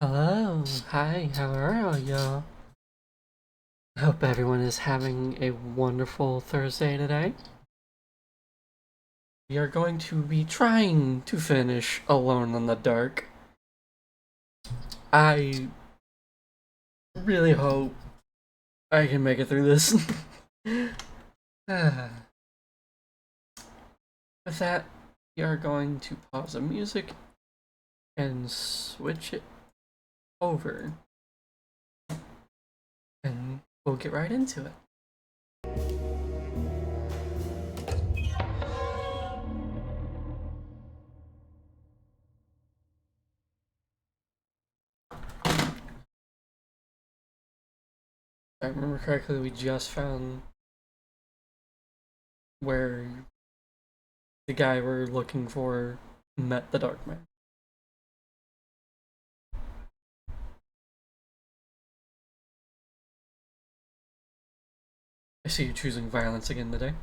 Hello, hi, how are you? I hope everyone is having a wonderful Thursday today. We are going to be trying to finish Alone in the Dark. I really hope I can make it through this. With that, we are going to pause the music and switch it over, and we'll get right into it. If I remember correctly, we just found where the guy we're looking for met the Dark Man. I see you choosing violence again today.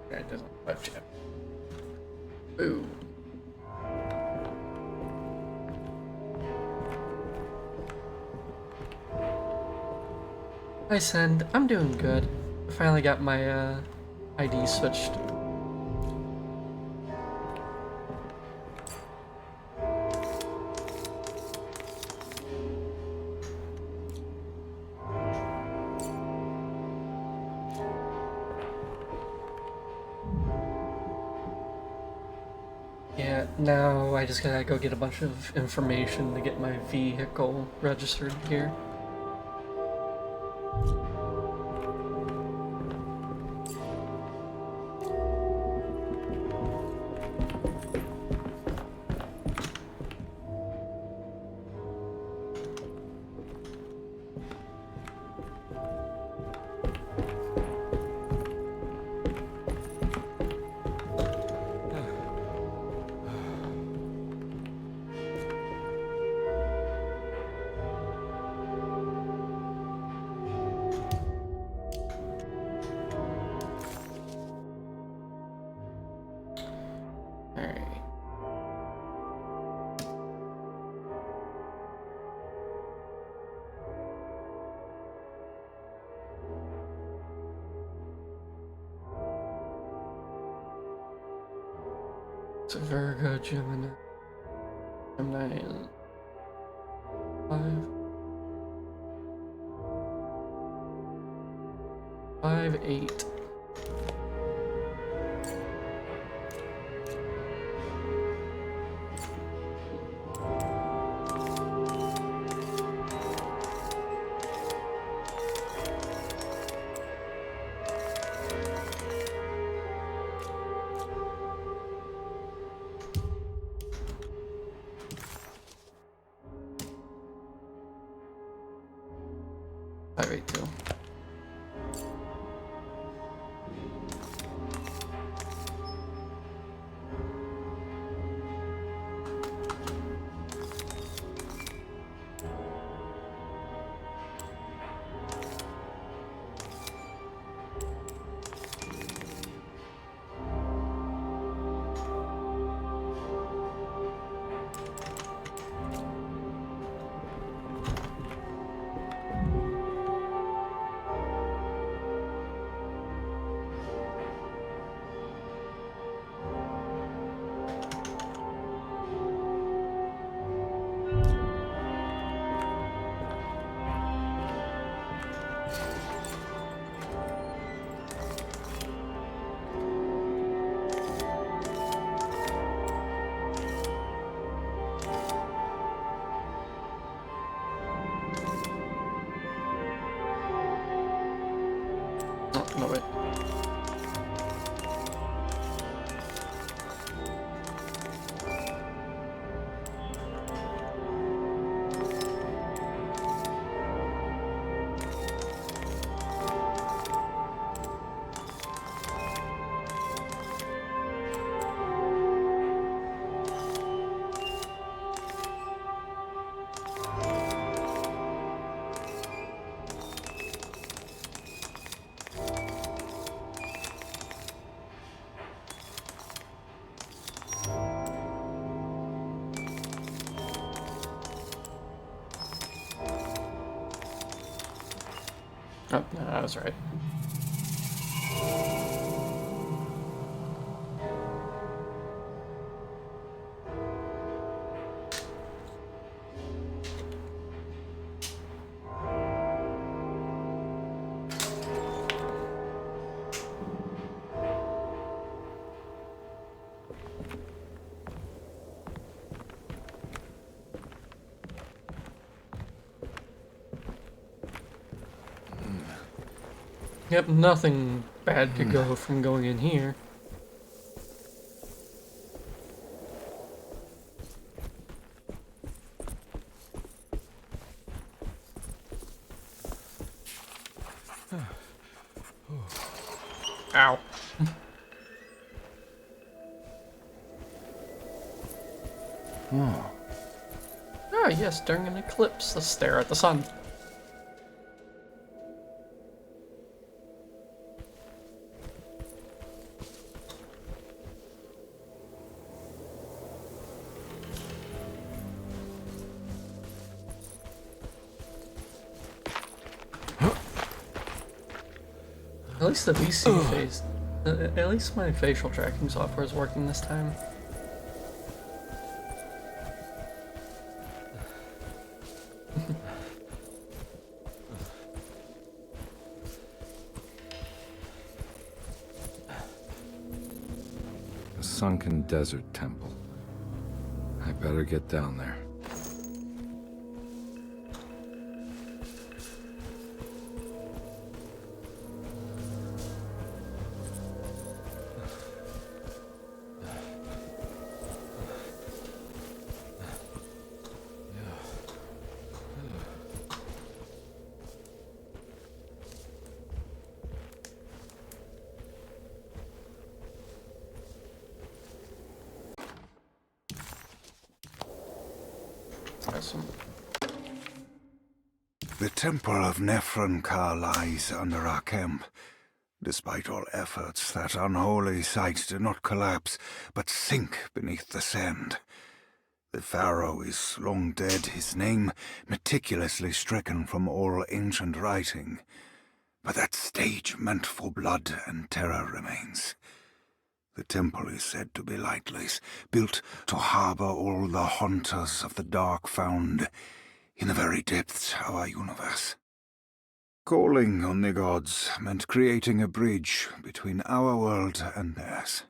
That doesn't touch it. Ooh. Hi, Send. I'm doing good. I finally got my ID switched. Yeah, now I just gotta go get a bunch of information to get my vehicle registered here. Alright. It's a Virgo, Gemini. Gemini is 5. 5, 8. Five, 8, 2. Oh, no, I was right. Yep, nothing bad could go from going in here. Ow. Oh. Ah, yes, during an eclipse, let's stare at the sun. At least the VC phase. At least my facial tracking software is working this time. A sunken desert temple. I better get down there. Awesome. The Temple of Nephron-Ka lies under our camp. Despite all efforts, that unholy site did not collapse, but sink beneath the sand. The pharaoh is long dead, his name meticulously stricken from all ancient writing. But that stage meant for blood and terror remains. The temple is said to be lightless, built to harbor all the haunters of the dark found in the very depths of our universe. Calling on the gods meant creating a bridge between our world and theirs.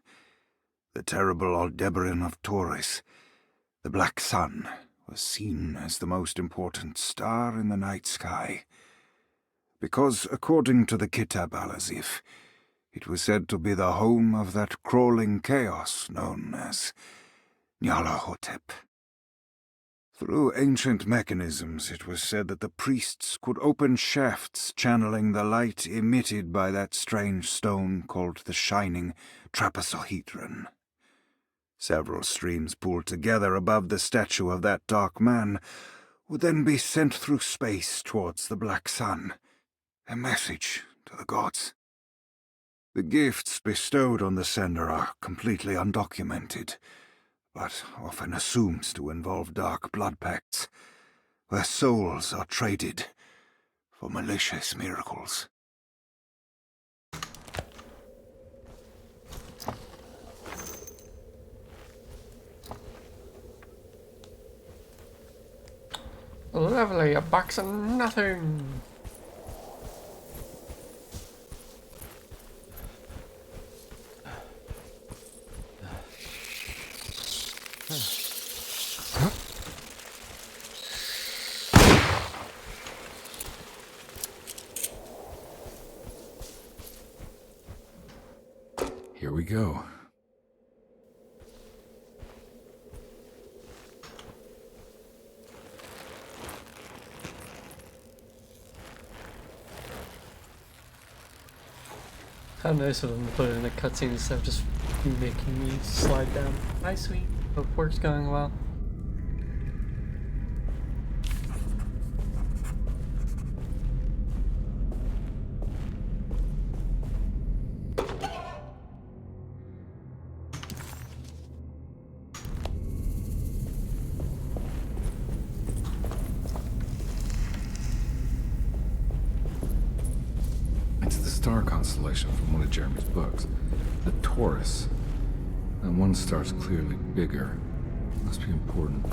The terrible Aldebaran of Taurus, the Black Sun, was seen as the most important star in the night sky. Because, according to the Kitab al-Azif, it was said to be the home of that crawling chaos known as Nyarlathotep. Through ancient mechanisms, it was said that the priests could open shafts channeling the light emitted by that strange stone called the Shining Trapezohedron. Several streams pooled together above the statue of that dark man would then be sent through space towards the Black Sun, a message to the gods. The gifts bestowed on the sender are completely undocumented, but often assumed to involve dark blood pacts, where souls are traded for malicious miracles. Lovely, a box of nothing. Here we go. How nice of them to put it in a cutscene instead of just making me slide down. Hi, sweet. Hope work's going well. constellation from one of Jeremy's books. The Taurus. That one star's clearly bigger. Must be important.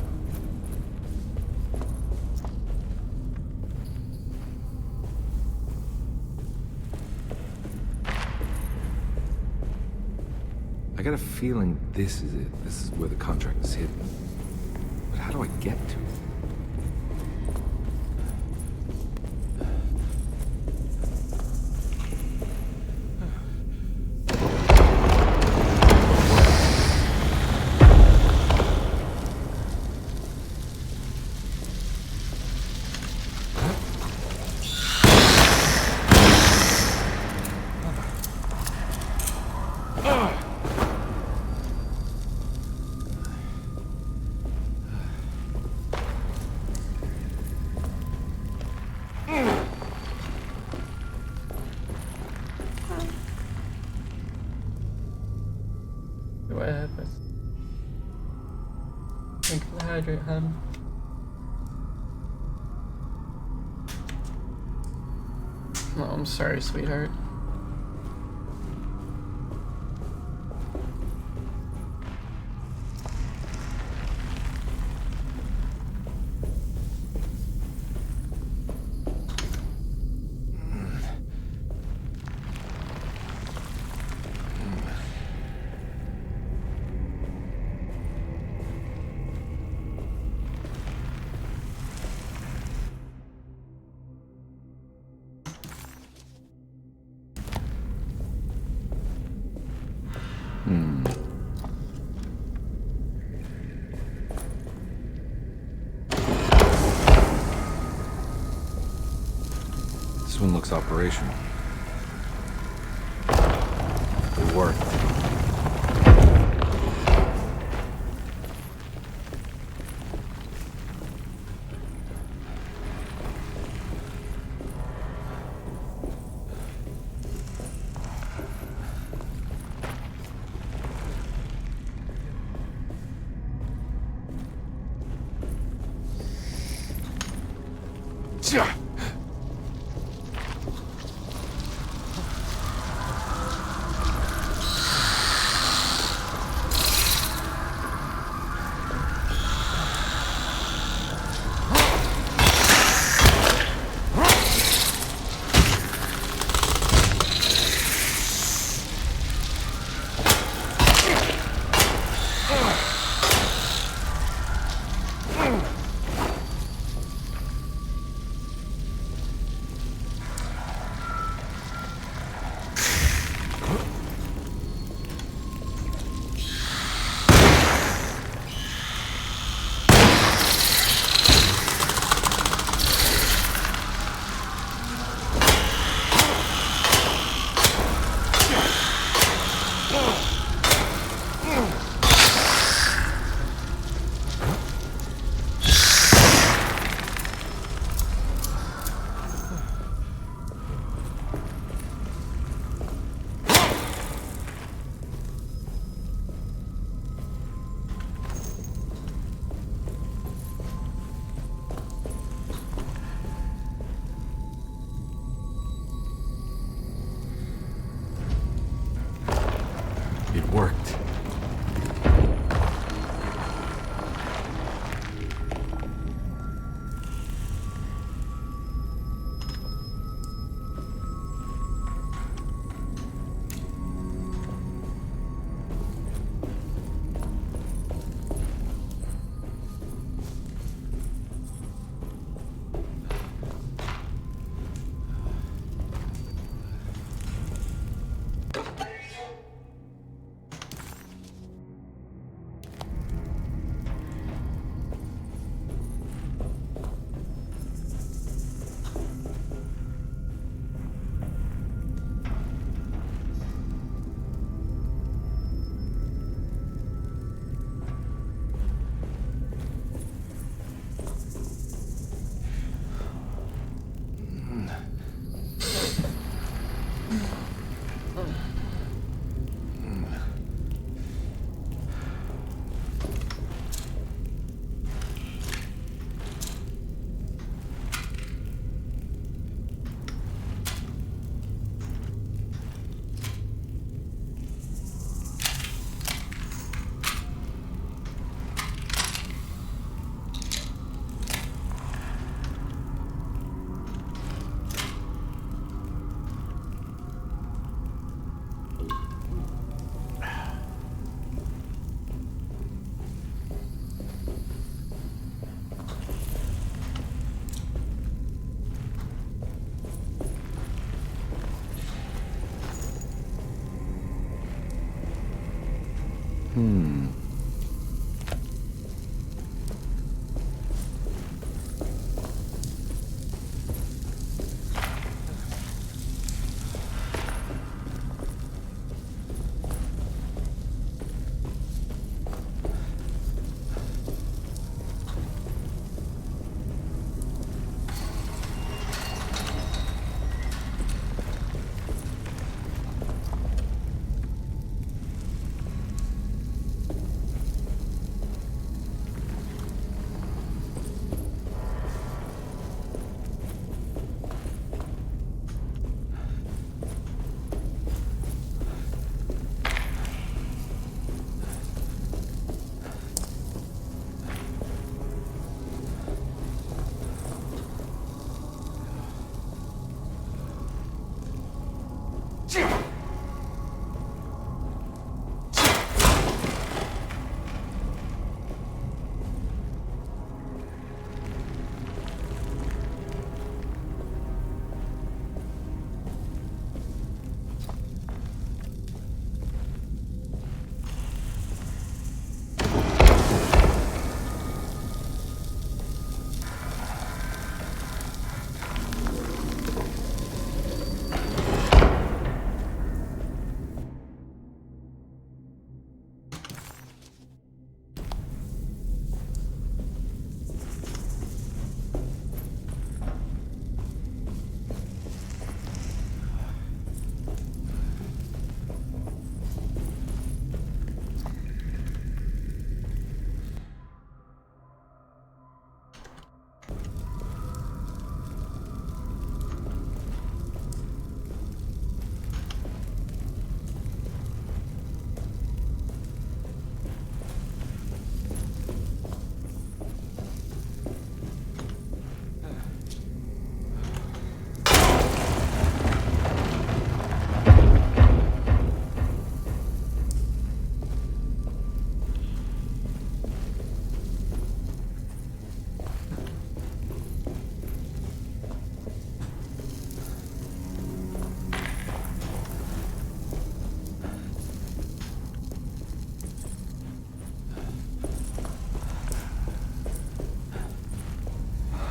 I got a feeling this is it. This is where the contract is hidden. But how do I get to it? What happens? Drink the hydrate, hun. Oh, I'm sorry, sweetheart. This one looks operational. It worked.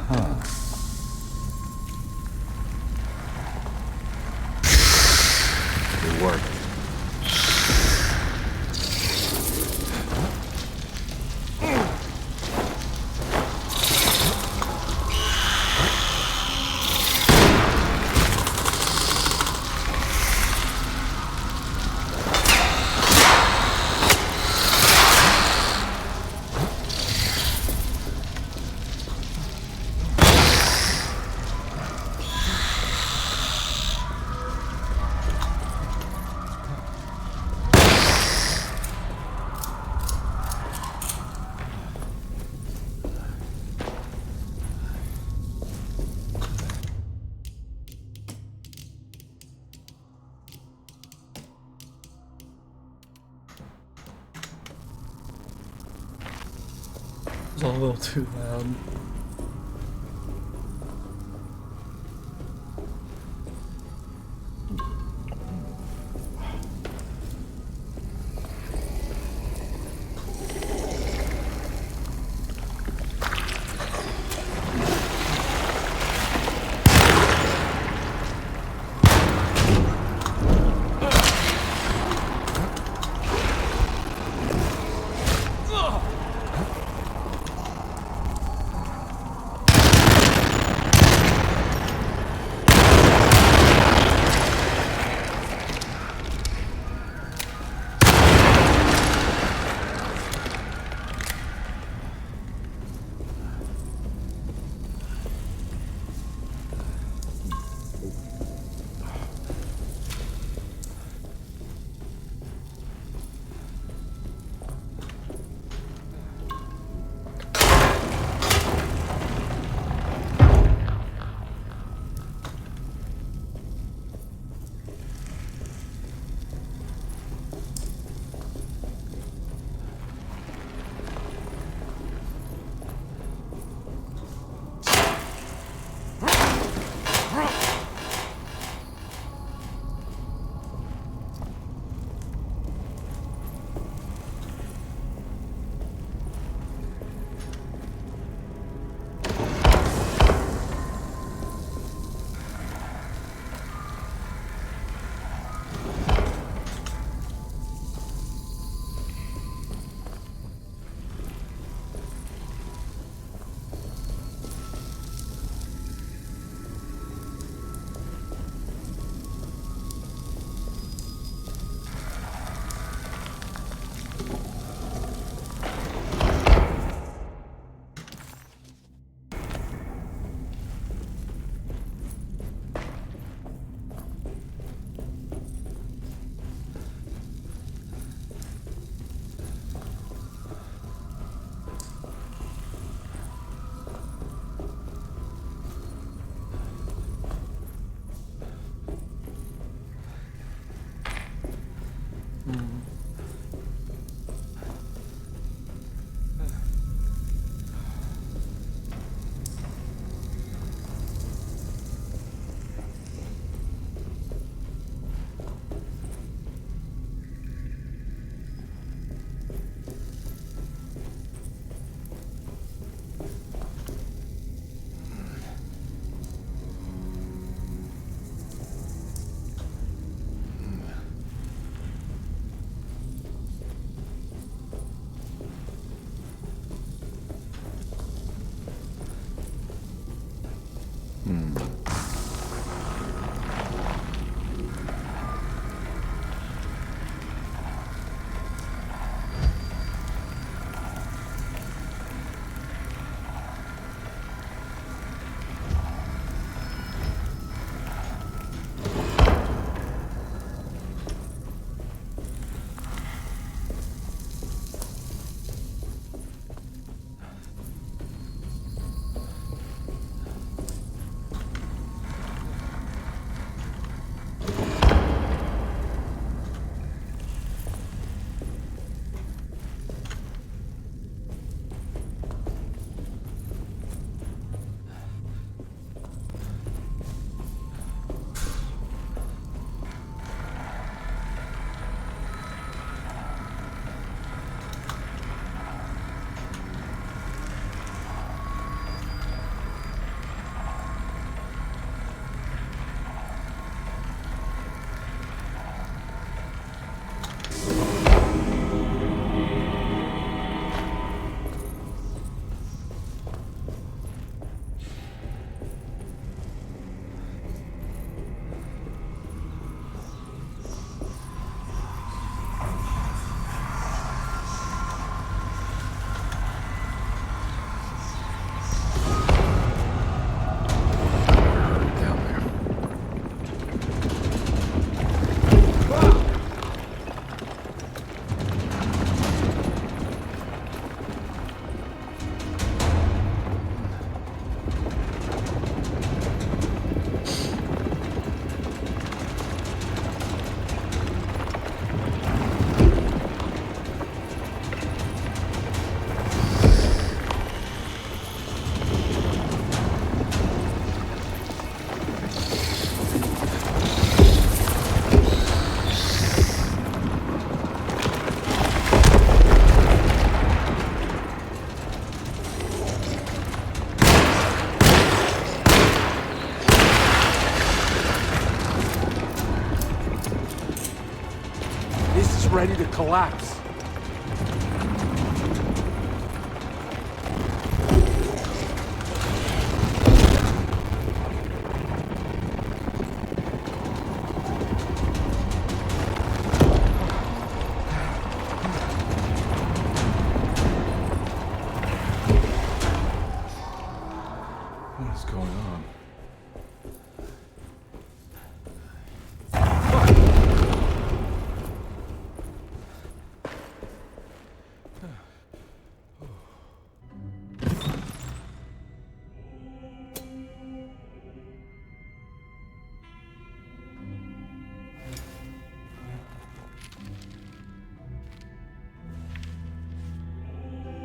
It worked. It's all a little too loud. collapse. What is going on?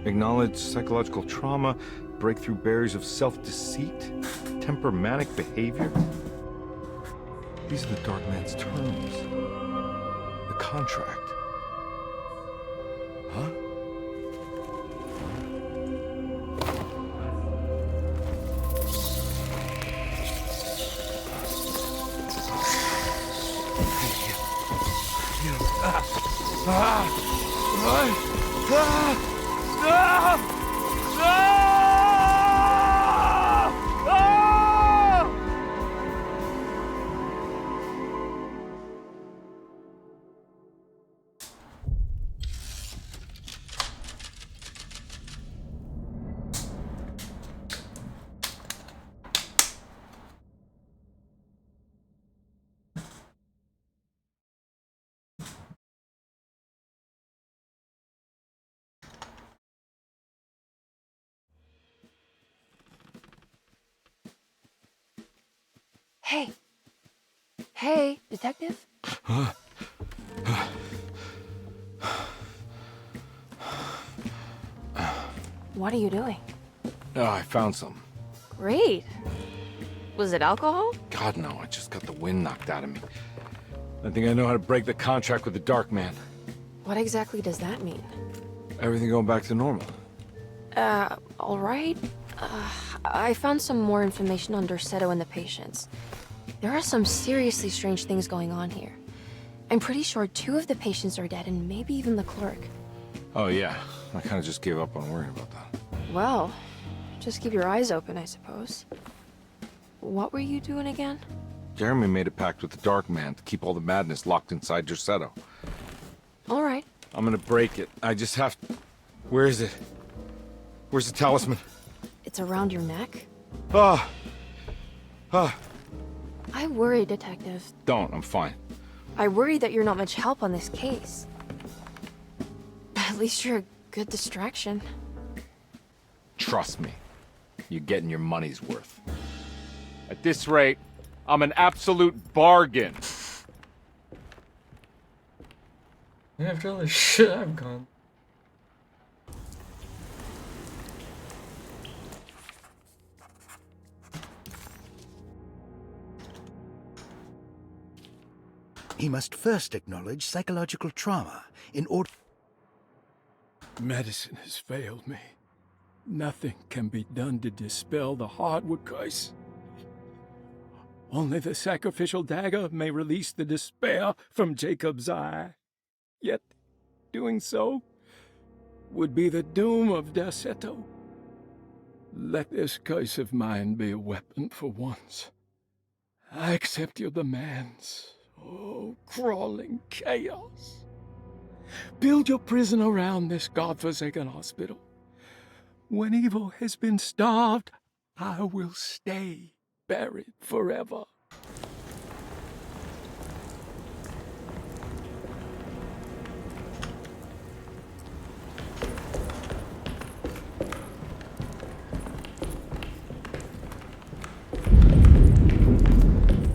Acknowledge psychological trauma, breakthrough barriers of self-deceit, temperamental behavior. These are the Dark Man's terms. The contract. Huh? Hey. Hey, detective? What are you doing? Oh, I found some. Great. Was it alcohol? God, no, I just got the wind knocked out of me. I think I know how to break the contract with the Dark Man. What exactly does that mean? Everything going back to normal. All right. I found some more information on Derceto and the patients. There are some seriously strange things going on here. I'm pretty sure 2 of the patients are dead and maybe even the clerk. Oh, yeah. I kind of just gave up on worrying about that. Well, just keep your eyes open, I suppose. What were you doing again? Jeremy made a pact with the Dark Man to keep all the madness locked inside Derceto. All right. I'm gonna break it. I just have to... Where is it? Where's the talisman? It's around your neck? Ah! I worry, detective. Don't, I'm fine. I worry that you're not much help on this case. At least you're a good distraction. Trust me. You're getting your money's worth. At this rate, I'm an absolute bargain. After all the shit I've gone. He must first acknowledge psychological trauma in order... Medicine has failed me. Nothing can be done to dispel the hardwood curse. Only the sacrificial dagger may release the despair from Jacob's eye. Yet, doing so would be the doom of Derceto. Let this curse of mine be a weapon for once. I accept your demands. Oh, crawling chaos. Build your prison around this godforsaken hospital. When evil has been starved, I will stay buried forever.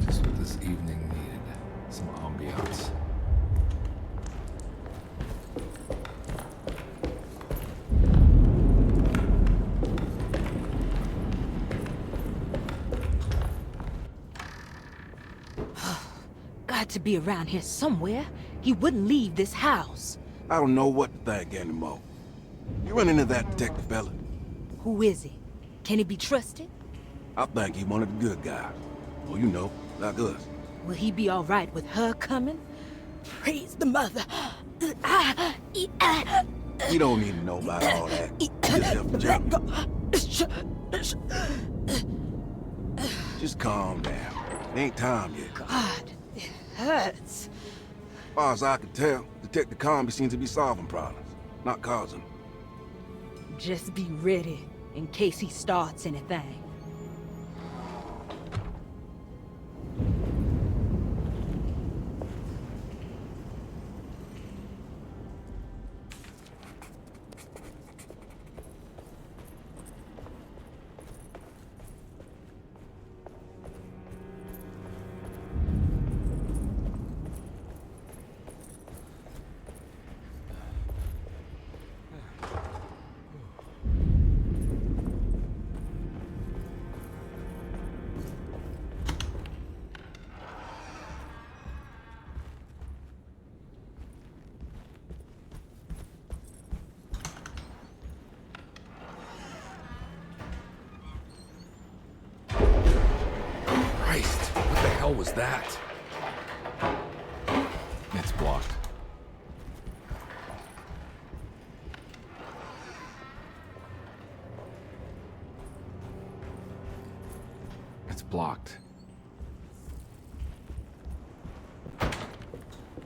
Just what this evening needed. Some ambiance. Got to be around here somewhere. He wouldn't leave this house. I don't know what to think anymore. You run into that detective fella? Who is he? Can he be trusted? I think he one of the good guys. Well, you know, like us. Will he be all right with her coming? Praise the mother. You don't need to know about all that. Just help the gentleman. Just calm down. It ain't time yet. God, it hurts. As far as I can tell, Detective Comby seems to be solving problems, not causing them. Just be ready in case he starts anything. Christ, what the hell was that? It's blocked. It's blocked.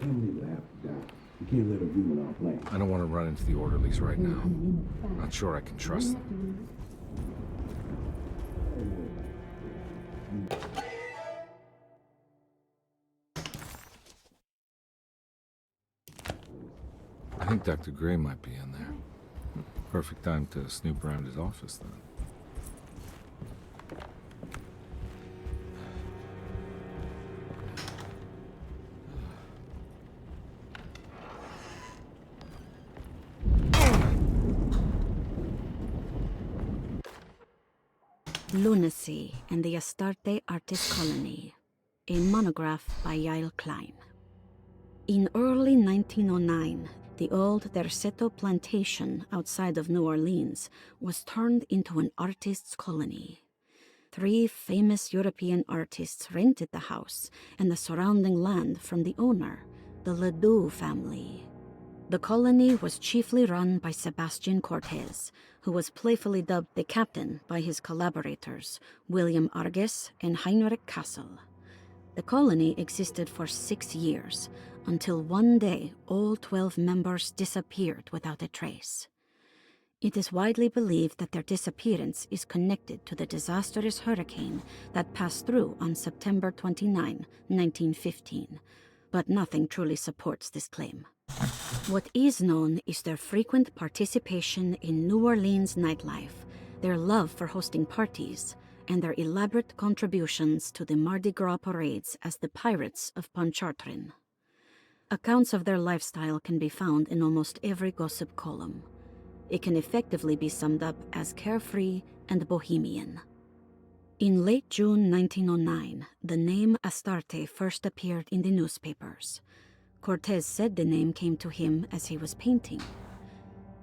You can't let a human off land. I don't want to run into the orderlies right now. Not sure I can trust them. I think Dr. Gray might be in there. Perfect time to snoop around his office, then. Lunacy and the Astarte Artist Colony, a monograph by Yael Klein. In early 1909, the old Derceto plantation outside of New Orleans was turned into an artist's colony. 3 famous European artists rented the house and the surrounding land from the owner, the Ledoux family. The colony was chiefly run by Sebastian Cortez, who was playfully dubbed the captain by his collaborators, William Arges and Heinrich Kassel. The colony existed for 6 years, until one day all 12 members disappeared without a trace. It is widely believed that their disappearance is connected to the disastrous hurricane that passed through on September 29, 1915, but nothing truly supports this claim. What is known is their frequent participation in New Orleans nightlife, their love for hosting parties, and their elaborate contributions to the Mardi Gras parades as the Pirates of Pontchartrain. Accounts of their lifestyle can be found in almost every gossip column. It can effectively be summed up as carefree and bohemian. In late June 1909, the name Astarte first appeared in the newspapers. Cortez said the name came to him as he was painting.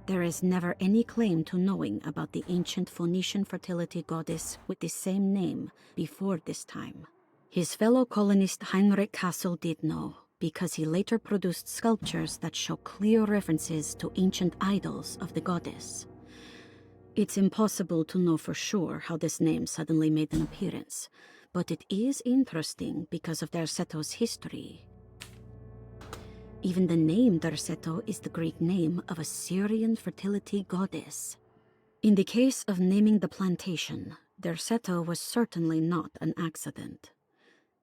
There is never any claim to knowing about the ancient Phoenician fertility goddess with the same name before this time. His fellow colonist Heinrich Kassel did know, because he later produced sculptures that show clear references to ancient idols of the goddess. It's impossible to know for sure how this name suddenly made an appearance, but it is interesting because of Derceto's history. Even the name Derceto is the Greek name of a Syrian fertility goddess. In the case of naming the plantation, Derceto was certainly not an accident.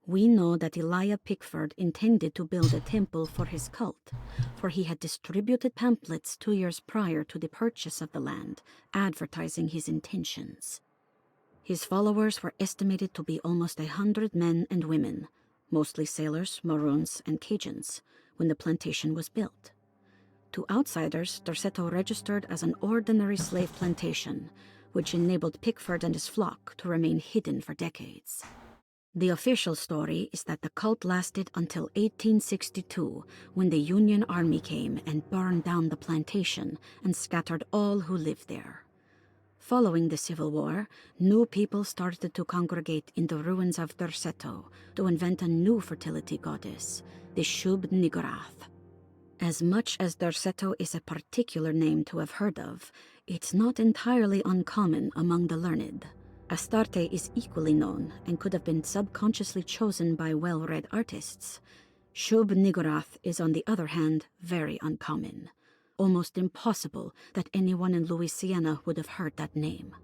We know that Elijah Pickford intended to build a temple for his cult, for he had distributed pamphlets 2 years prior to the purchase of the land, advertising his intentions. His followers were estimated to be almost 100 men and women, mostly sailors, Maroons, and Cajuns, when the plantation was built. To outsiders, Derceto registered as an ordinary slave plantation, which enabled Pickford and his flock to remain hidden for decades. The official story is that the cult lasted until 1862, when the Union Army came and burned down the plantation and scattered all who lived there. Following the Civil War, new people started to congregate in the ruins of Derceto to invent a new fertility goddess, the Shub Niggurath. As much as Derceto is a particular name to have heard of, it's not entirely uncommon among the learned. Astarte is equally known and could have been subconsciously chosen by well-read artists. Shub-Niggurath is, on the other hand, very uncommon. Almost impossible that anyone in Louisiana would have heard that name.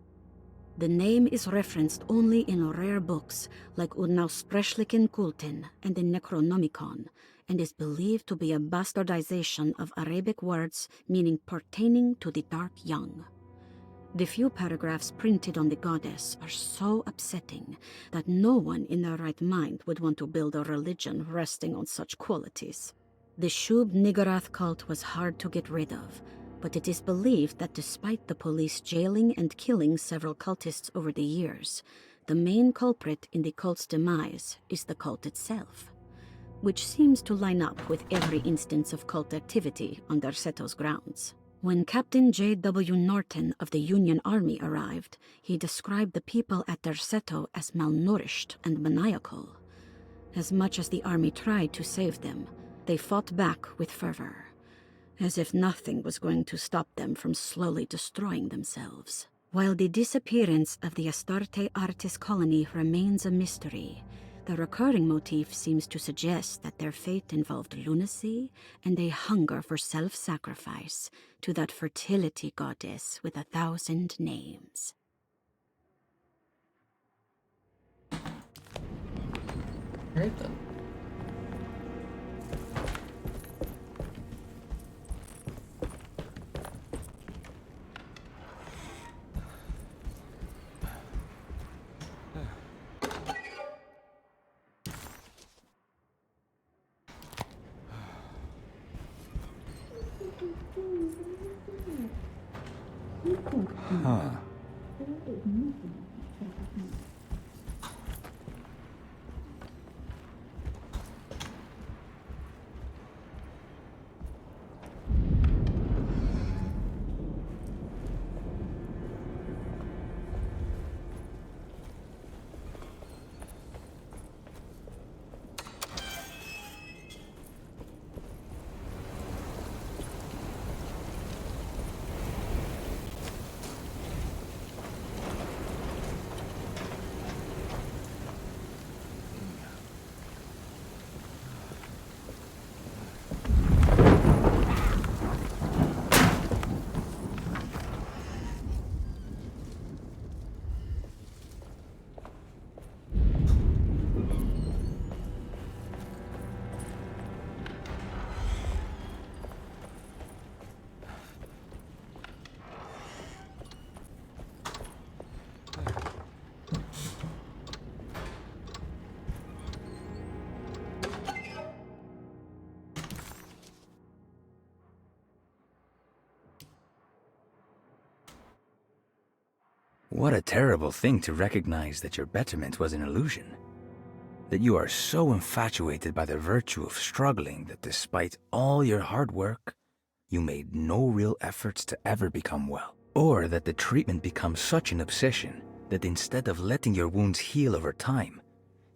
The name is referenced only in rare books like Unaussprechlichen Kulten and the Necronomicon, and is believed to be a bastardization of Arabic words meaning pertaining to the Dark Young. The few paragraphs printed on the goddess are so upsetting that no one in their right mind would want to build a religion resting on such qualities. The Shub-Niggurath cult was hard to get rid of, but it is believed that despite the police jailing and killing several cultists over the years, the main culprit in the cult's demise is the cult itself, which seems to line up with every instance of cult activity on Derseto's grounds. When Captain J.W. Norton of the Union Army arrived, he described the people at Derceto as malnourished and maniacal. As much as the army tried to save them, they fought back with fervor, as if nothing was going to stop them from slowly destroying themselves. While the disappearance of the Astarte Artis colony remains a mystery, the recurring motif seems to suggest that their fate involved lunacy and a hunger for self-sacrifice to that fertility goddess with 1,000 names. Alright then. Huh. What a terrible thing to recognize that your betterment was an illusion. That you are so infatuated by the virtue of struggling that despite all your hard work, you made no real efforts to ever become well. Or that the treatment becomes such an obsession that instead of letting your wounds heal over time,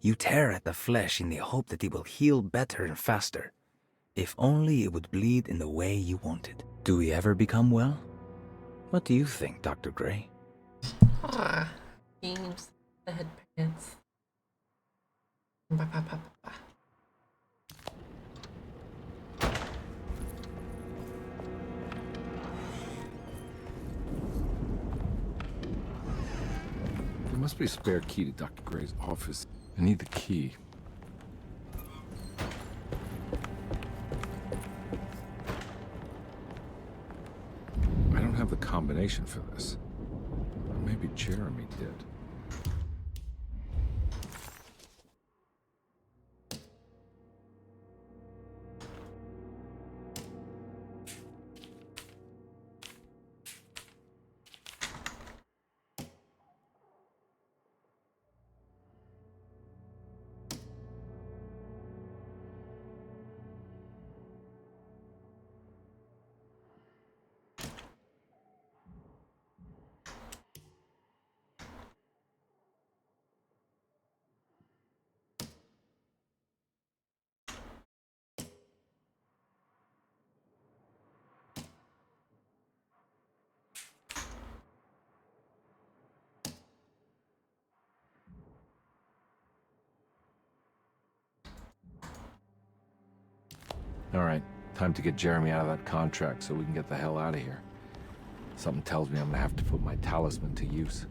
you tear at the flesh in the hope that it will heal better and faster. If only it would bleed in the way you wanted. Do we ever become well? What do you think, Dr. Gray? Ah, games, the headpants. Ba, ba, ba, ba, ba. There must be a spare key to Dr. Gray's office. I need the key. I don't have the combination for this. Maybe Jeremy did. Alright, time to get Jeremy out of that contract so we can get the hell out of here. Something tells me I'm gonna have to put my talisman to use.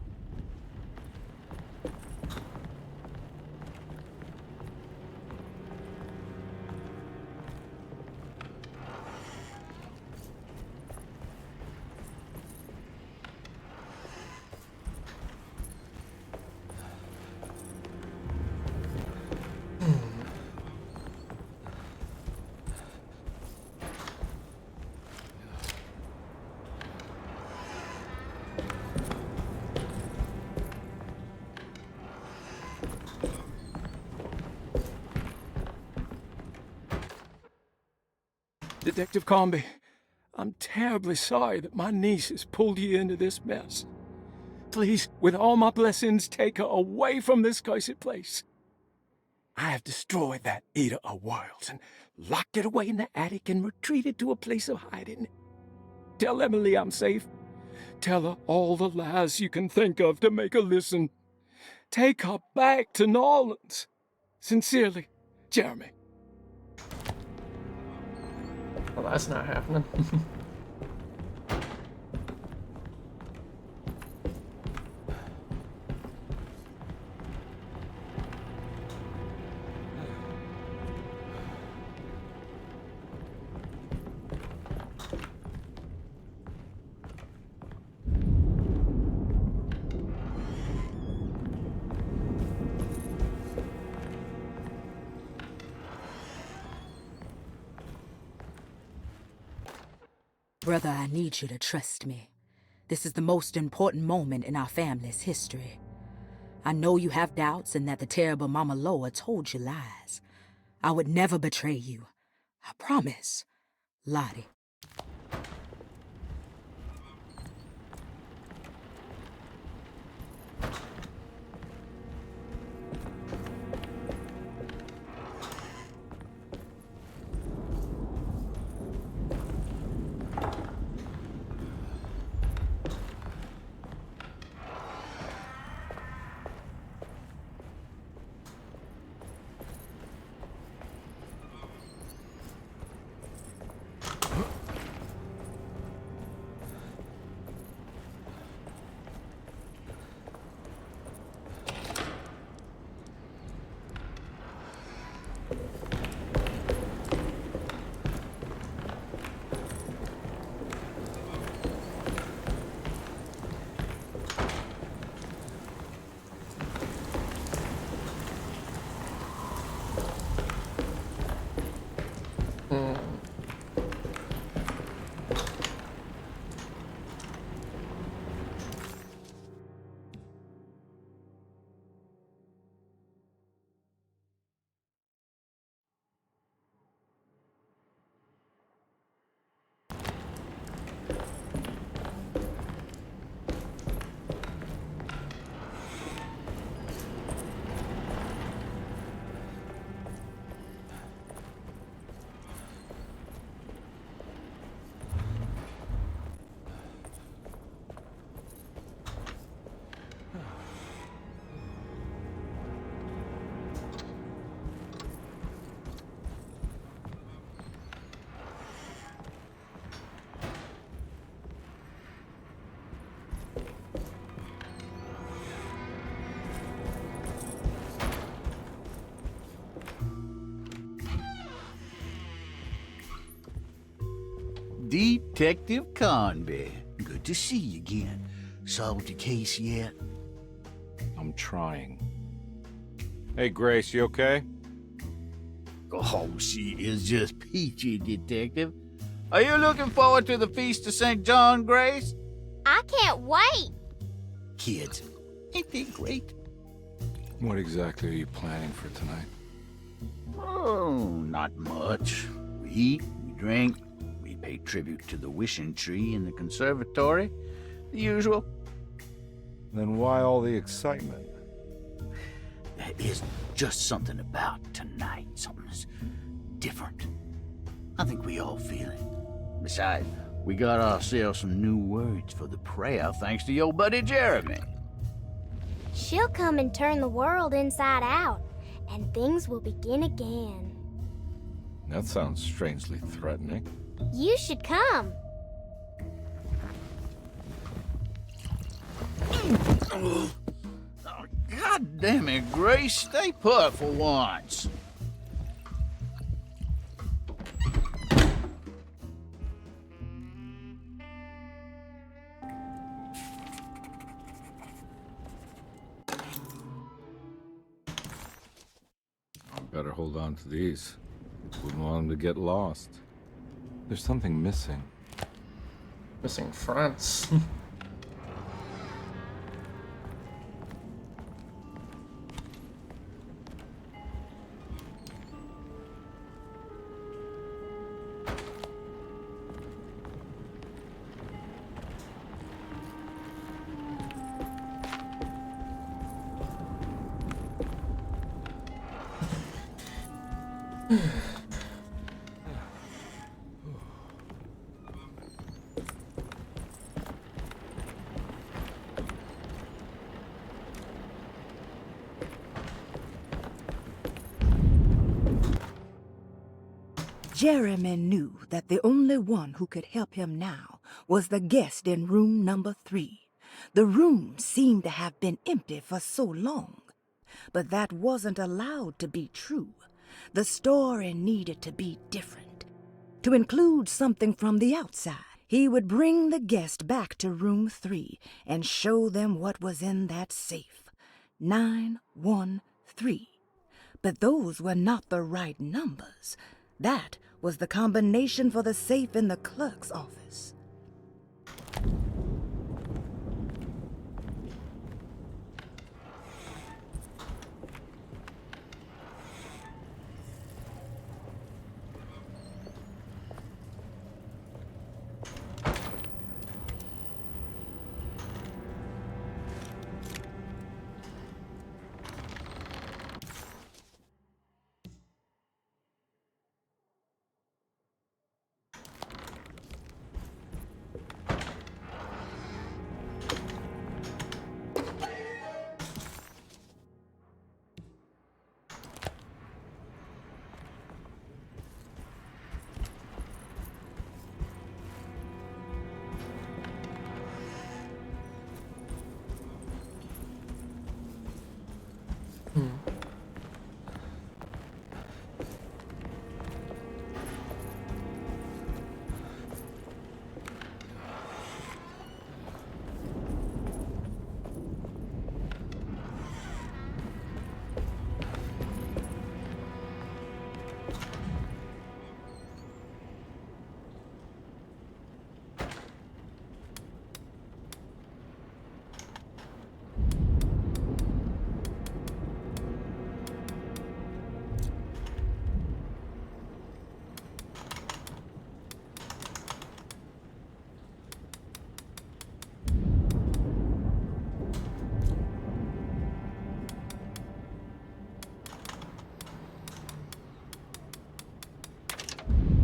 Detective Comby, I'm terribly sorry that my niece has pulled you into this mess. Please, with all my blessings, take her away from this cursed place. I have destroyed that Eater of Worlds and locked it away in the attic and retreated to a place of hiding. Tell Emily I'm safe. Tell her all the lies you can think of to make her listen. Take her back to New Orleans. Sincerely, Jeremy. Well, that's not happening. Brother, I need you to trust me. This is the most important moment in our family's history. I know you have doubts and that the terrible Mama Loa told you lies. I would never betray you. I promise. Lottie. Detective Conby. Good to see you again. Solved your case yet? I'm trying. Hey, Grace, you okay? Oh, she is just peachy, Detective. Are you looking forward to the Feast of St. John, Grace? I can't wait. Kids, ain't they great? What exactly are you planning for tonight? Oh, not much. We eat, we drink, we pay tribute to the wishing tree in the conservatory. The usual. Then why all the excitement? There is just something about tonight. Something's different. I think we all feel it. Besides, we got ourselves some new words for the prayer thanks to your buddy Jeremy. She'll come and turn the world inside out, and things will begin again. That sounds strangely threatening. You should come. God damn it, Grace. Stay put for once. Better hold on to these. Wouldn't want them to get lost. There's something missing. Missing fronts. Jeremy knew that the only one who could help him now was the guest in room number 3. The room seemed to have been empty for so long. But that wasn't allowed to be true. The story needed to be different. To include something from the outside, he would bring the guest back to room 3 and show them what was in that safe. 913. But those were not the right numbers. That was the combination for the safe in the clerk's office.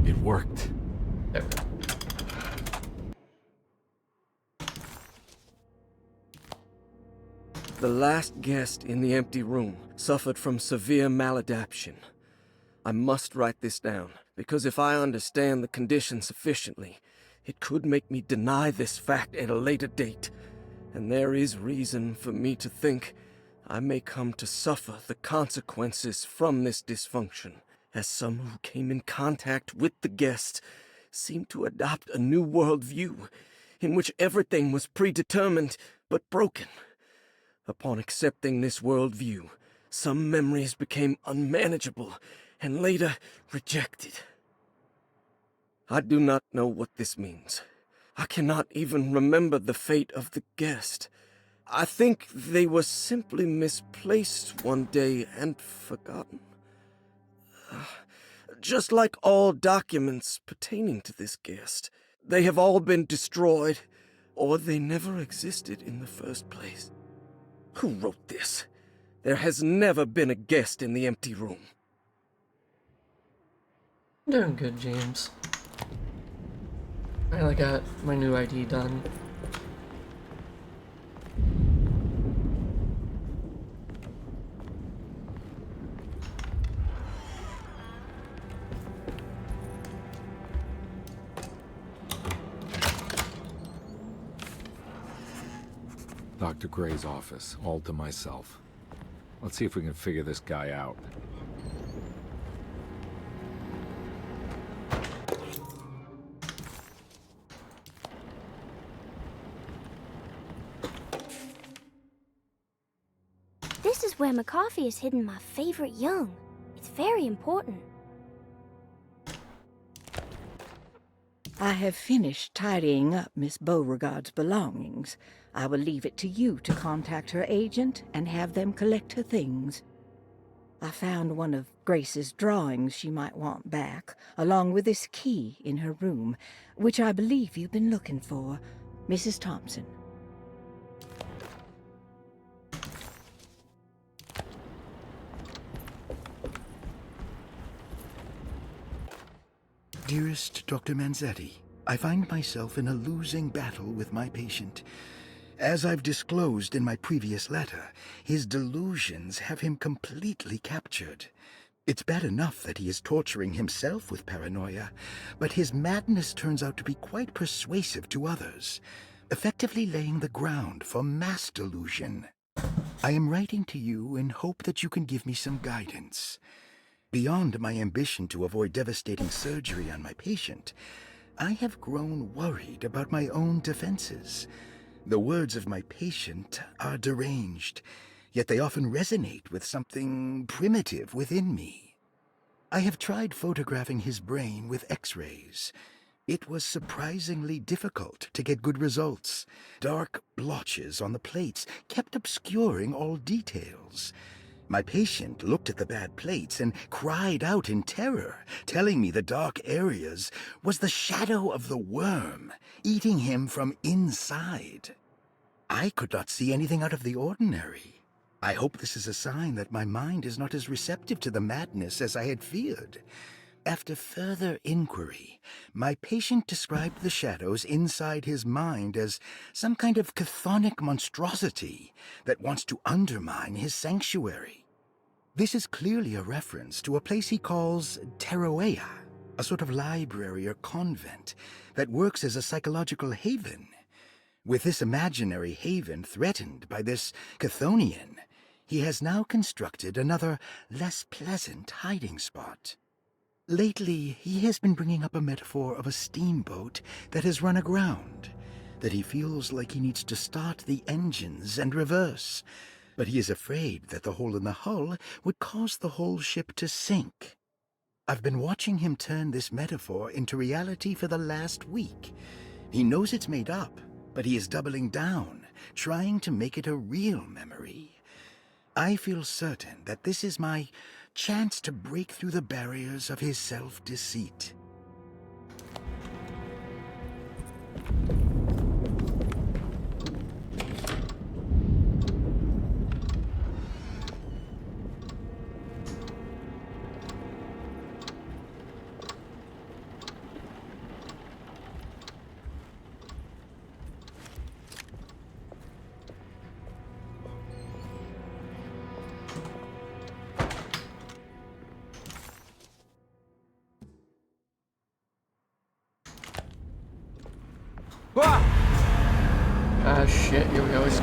It worked. There we go. The last guest in the empty room suffered from severe maladaptation. I must write this down, because if I understand the condition sufficiently, it could make me deny this fact at a later date, and there is reason for me to think I may come to suffer the consequences from this dysfunction, as some who came in contact with the guest seemed to adopt a new worldview in which everything was predetermined but broken. Upon accepting this worldview, some memories became unmanageable and later rejected. I do not know what this means. I cannot even remember the fate of the guest. I think they were simply misplaced one day and forgotten. Just like all documents pertaining to this guest, they have all been destroyed, or they never existed in the first place. Who wrote this? There has never been a guest in the empty room. Doing good, James. Finally got my new ID done. Dr. Gray's office, all to myself. Let's see if we can figure this guy out. This is where McCarthy has hidden my favorite young. It's very important. I have finished tidying up Miss Beauregard's belongings. I will leave it to you to contact her agent and have them collect her things. I found one of Grace's drawings she might want back, along with this key in her room, which I believe you've been looking for, Mrs. Thompson. Dearest Dr. Manzetti, I find myself in a losing battle with my patient. As I've disclosed in my previous letter, his delusions have him completely captured. It's bad enough that he is torturing himself with paranoia, but his madness turns out to be quite persuasive to others, effectively laying the ground for mass delusion. I am writing to you in hope that you can give me some guidance. Beyond my ambition to avoid devastating surgery on my patient, I have grown worried about my own defenses. The words of my patient are deranged, yet they often resonate with something primitive within me. I have tried photographing his brain with X-rays. It was surprisingly difficult to get good results. Dark blotches on the plates kept obscuring all details. My patient looked at the bad plates and cried out in terror, telling me the dark areas was the shadow of the worm, eating him from inside. I could not see anything out of the ordinary. I hope this is a sign that my mind is not as receptive to the madness as I had feared. After further inquiry, my patient described the shadows inside his mind as some kind of chthonic monstrosity that wants to undermine his sanctuary. This is clearly a reference to a place he calls Teroea, a sort of library or convent that works as a psychological haven. With this imaginary haven threatened by this Chthonian, he has now constructed another, less pleasant hiding spot. Lately, he has been bringing up a metaphor of a steamboat that has run aground, that he feels like he needs to start the engines and reverse, but he is afraid that the hole in the hull would cause the whole ship to sink. I've been watching him turn this metaphor into reality for the last week. He knows it's made up, but he is doubling down, trying to make it a real memory. I feel certain that this is my chance to break through the barriers of his self-deceit. Ah, shit, here we go. It's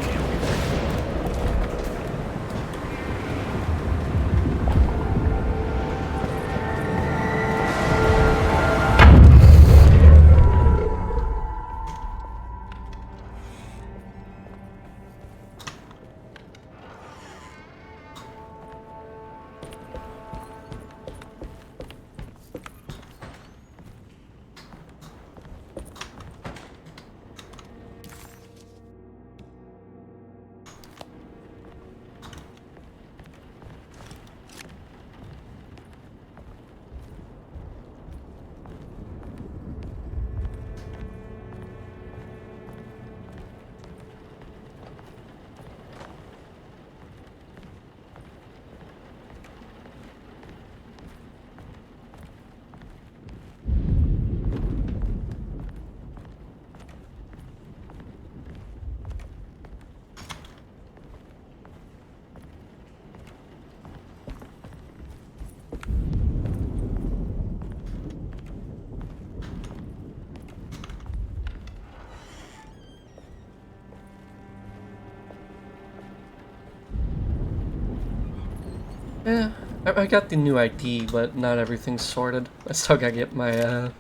Yeah, I got the new ID, but not everything's sorted. I still gotta get my,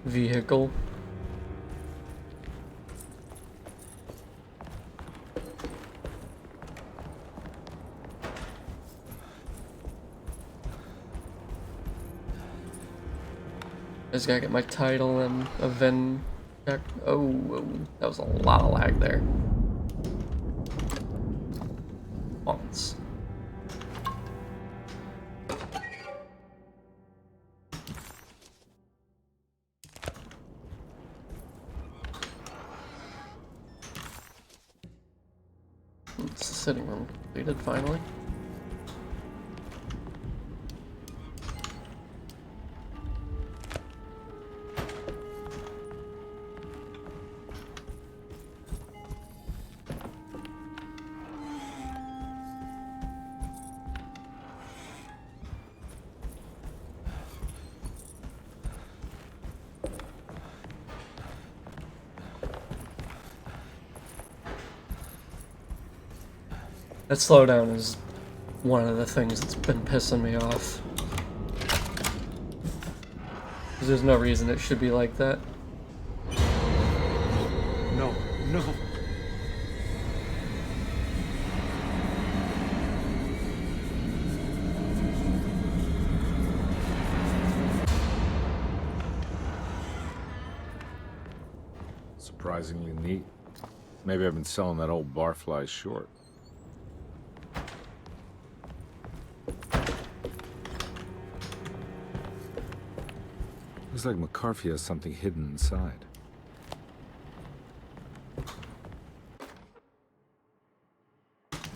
vehicle. I just gotta get my title and a VIN check. Oh, that was a lot of lag there. Once. It's the sitting room completed finally. That slowdown is one of the things that's been pissing me off. 'Cause there's no reason it should be like that. No, no. Surprisingly neat. Maybe I've been selling that old barfly short. Looks like McCarthy has something hidden inside.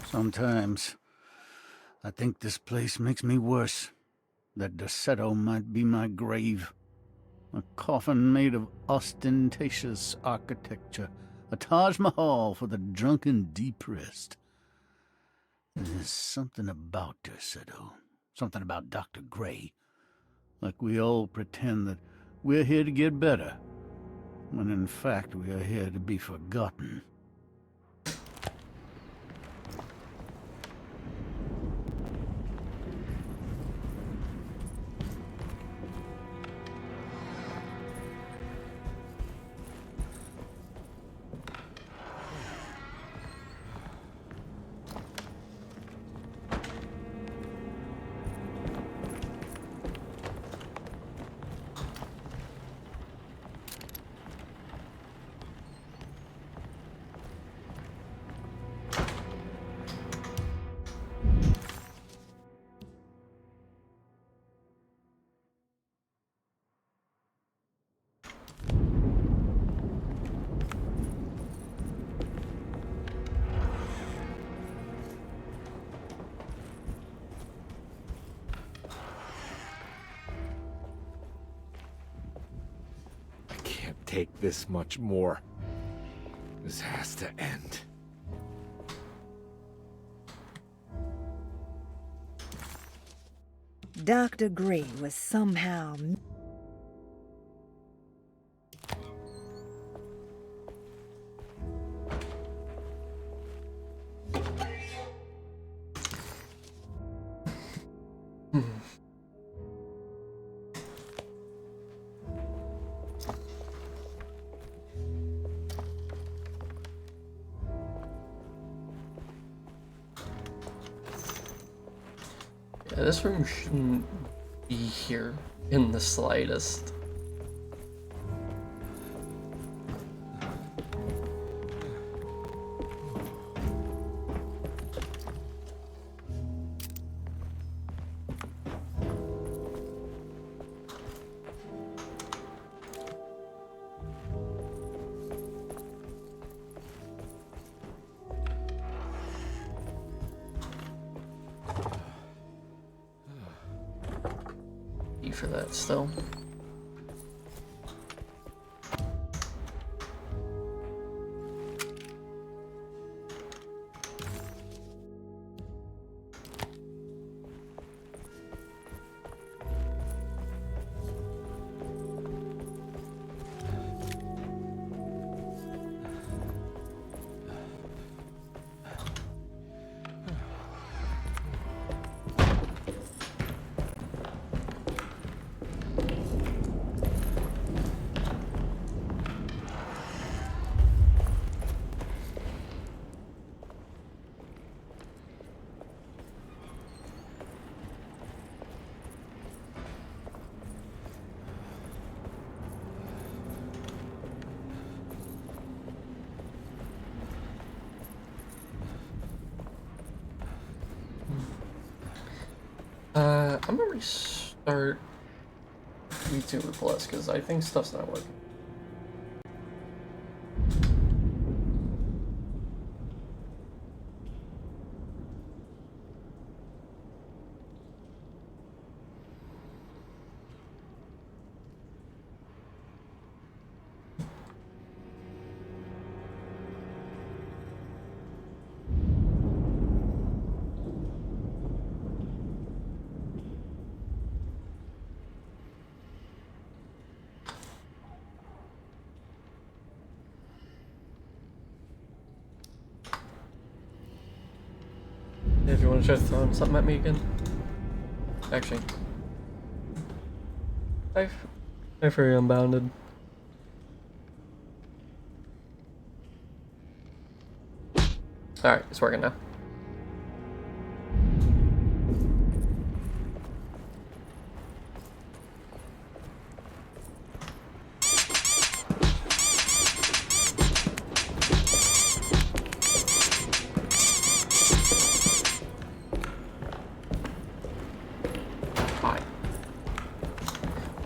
Sometimes I think this place makes me worse. That Derceto might be my grave. A coffin made of ostentatious architecture. A Taj Mahal for the drunken depressed. There's something about Derceto. Something about Dr. Gray. Like we all pretend that we're here to get better, when in fact we are here to be forgotten. Take this much more. This has to end. Dr. Gray was somehow... Yeah, this room shouldn't be here in the slightest. For that still. I'm gonna restart VTuber Plus because I think stuff's not working. If you want to try throwing something at me again. Actually. I for Unbounded. Alright, it's working now.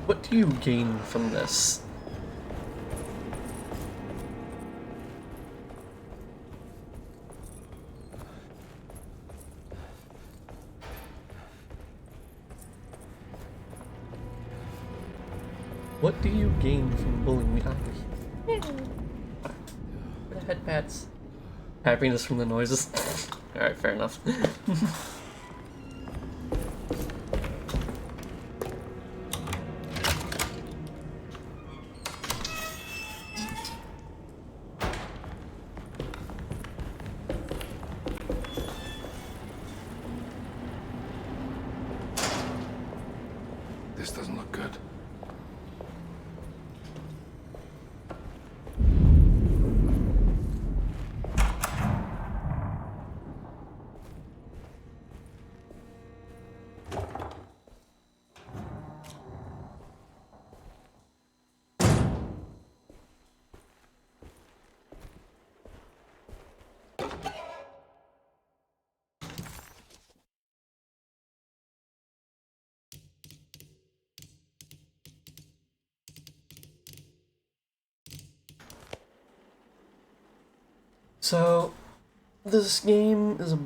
What do you gain from this? What do you gain from bullying me? The head pats. Happiness from the noises. Alright, fair enough. This doesn't look good. So, this game is a...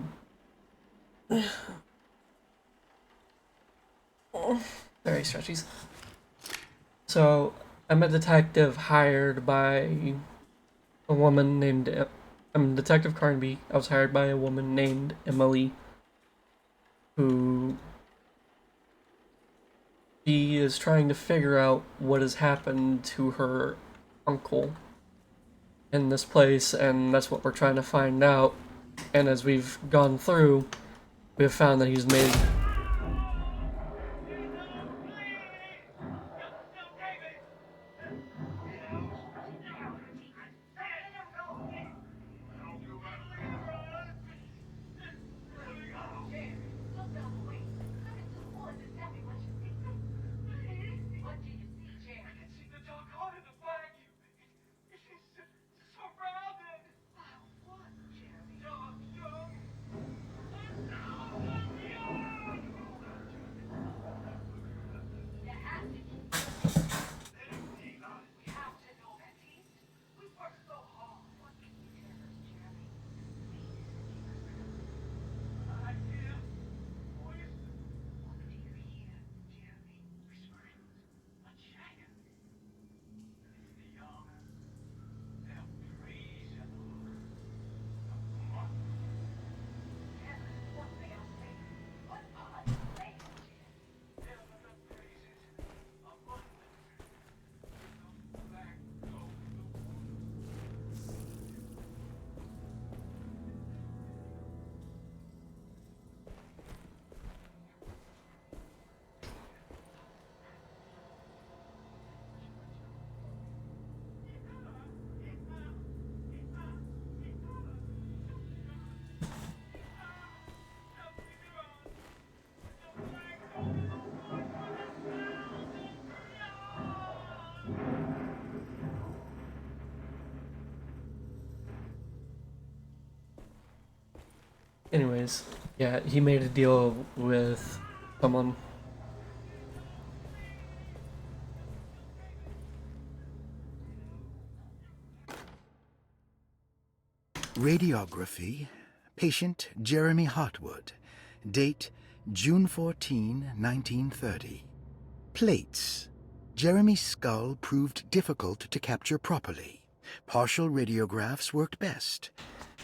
very stretchies. So, I'm a detective hired by a woman named... I'm Detective Carnby. I was hired by a woman named Emily, who... she is trying to figure out what has happened to her uncle in this place, and that's what we're trying to find out. And as we've gone through, we have found that he's made... Anyways, yeah, he made a deal with someone Radiography. Patient Jeremy Hartwood. Date June 14, 1930. Plates. Jeremy's skull proved difficult to capture properly. Partial radiographs worked best.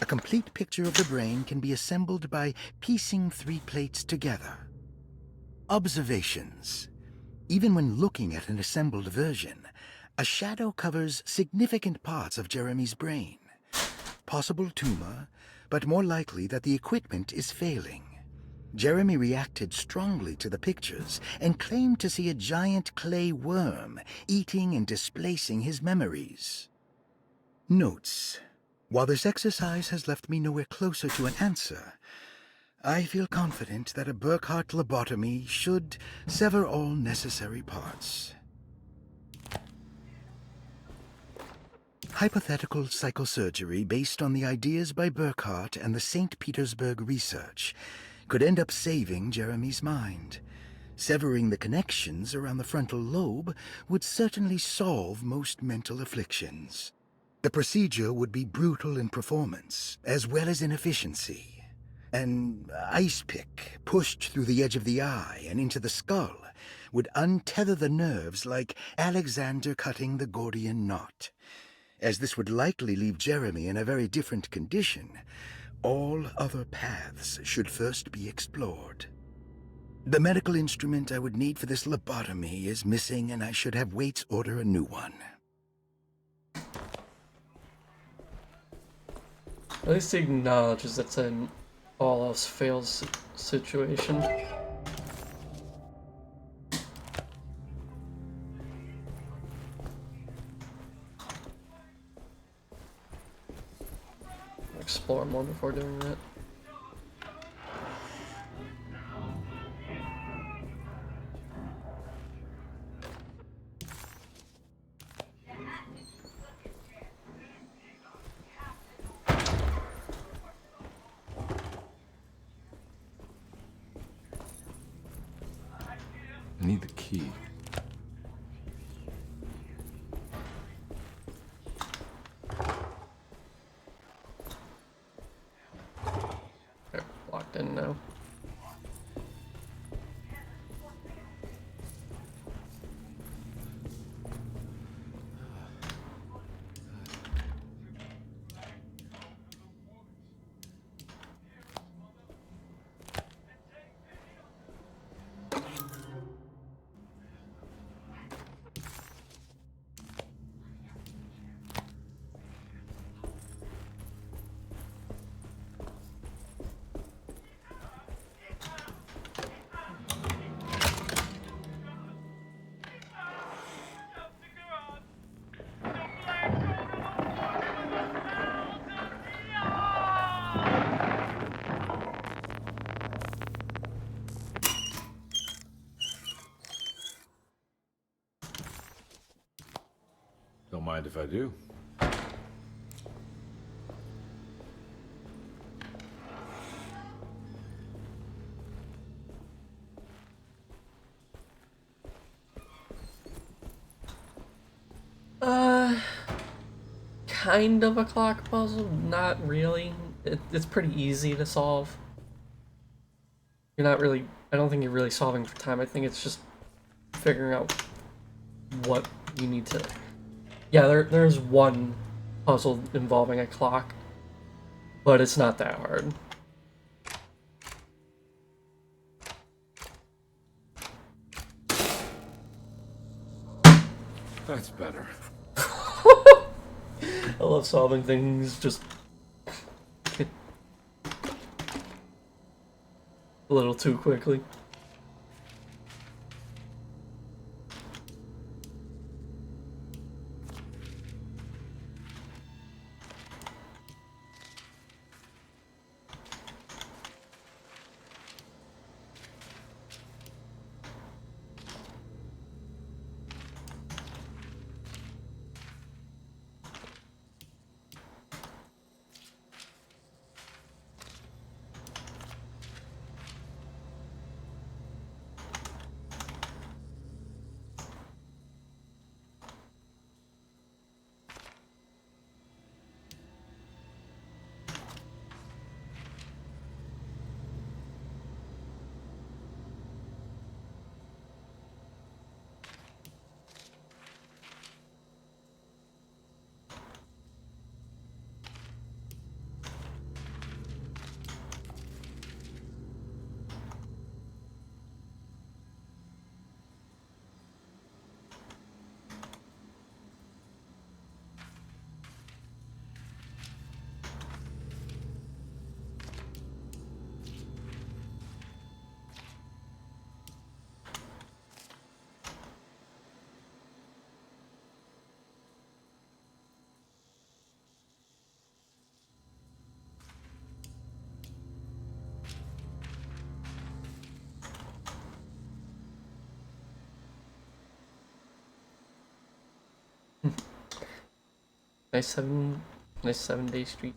A complete picture of the brain can be assembled by piecing 3 plates together. Observations. Even when looking at an assembled version, a shadow covers significant parts of Jeremy's brain. Possible tumor, but more likely that the equipment is failing. Jeremy reacted strongly to the pictures and claimed to see a giant clay worm eating and displacing his memories. Notes. While this exercise has left me nowhere closer to an answer, I feel confident that a Burkhart lobotomy should sever all necessary parts. Hypothetical psychosurgery based on the ideas by Burkhart and the St. Petersburg research could end up saving Jeremy's mind. Severing the connections around the frontal lobe would certainly solve most mental afflictions. The procedure would be brutal in performance, as well as in efficiency. An ice pick pushed through the edge of the eye and into the skull would untether the nerves like Alexander cutting the Gordian knot. As this would likely leave Jeremy in a very different condition, all other paths should first be explored. The medical instrument I would need for this lobotomy is missing, and I should have Waits order a new one. At least he acknowledges that's an all else fails situation. Explore more before doing that. I need the key. They're locked in now. Don't mind if I do. Kind of a clock puzzle, not really. It's pretty easy to solve. You're not really, I don't think you're really solving for time. I think it's just figuring out what you need to... Yeah, there's one puzzle involving a clock, but it's not that hard. That's better. I love solving things just a little too quickly. Nice 7-day streak.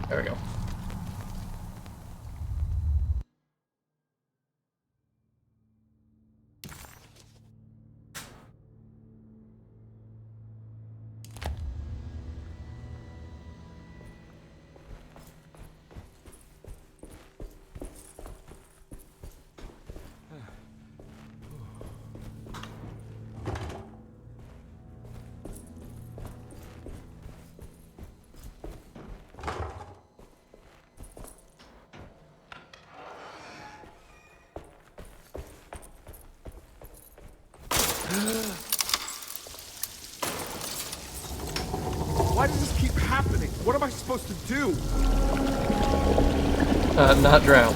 There we go. Why does this keep happening? What am I supposed to do? Not drown.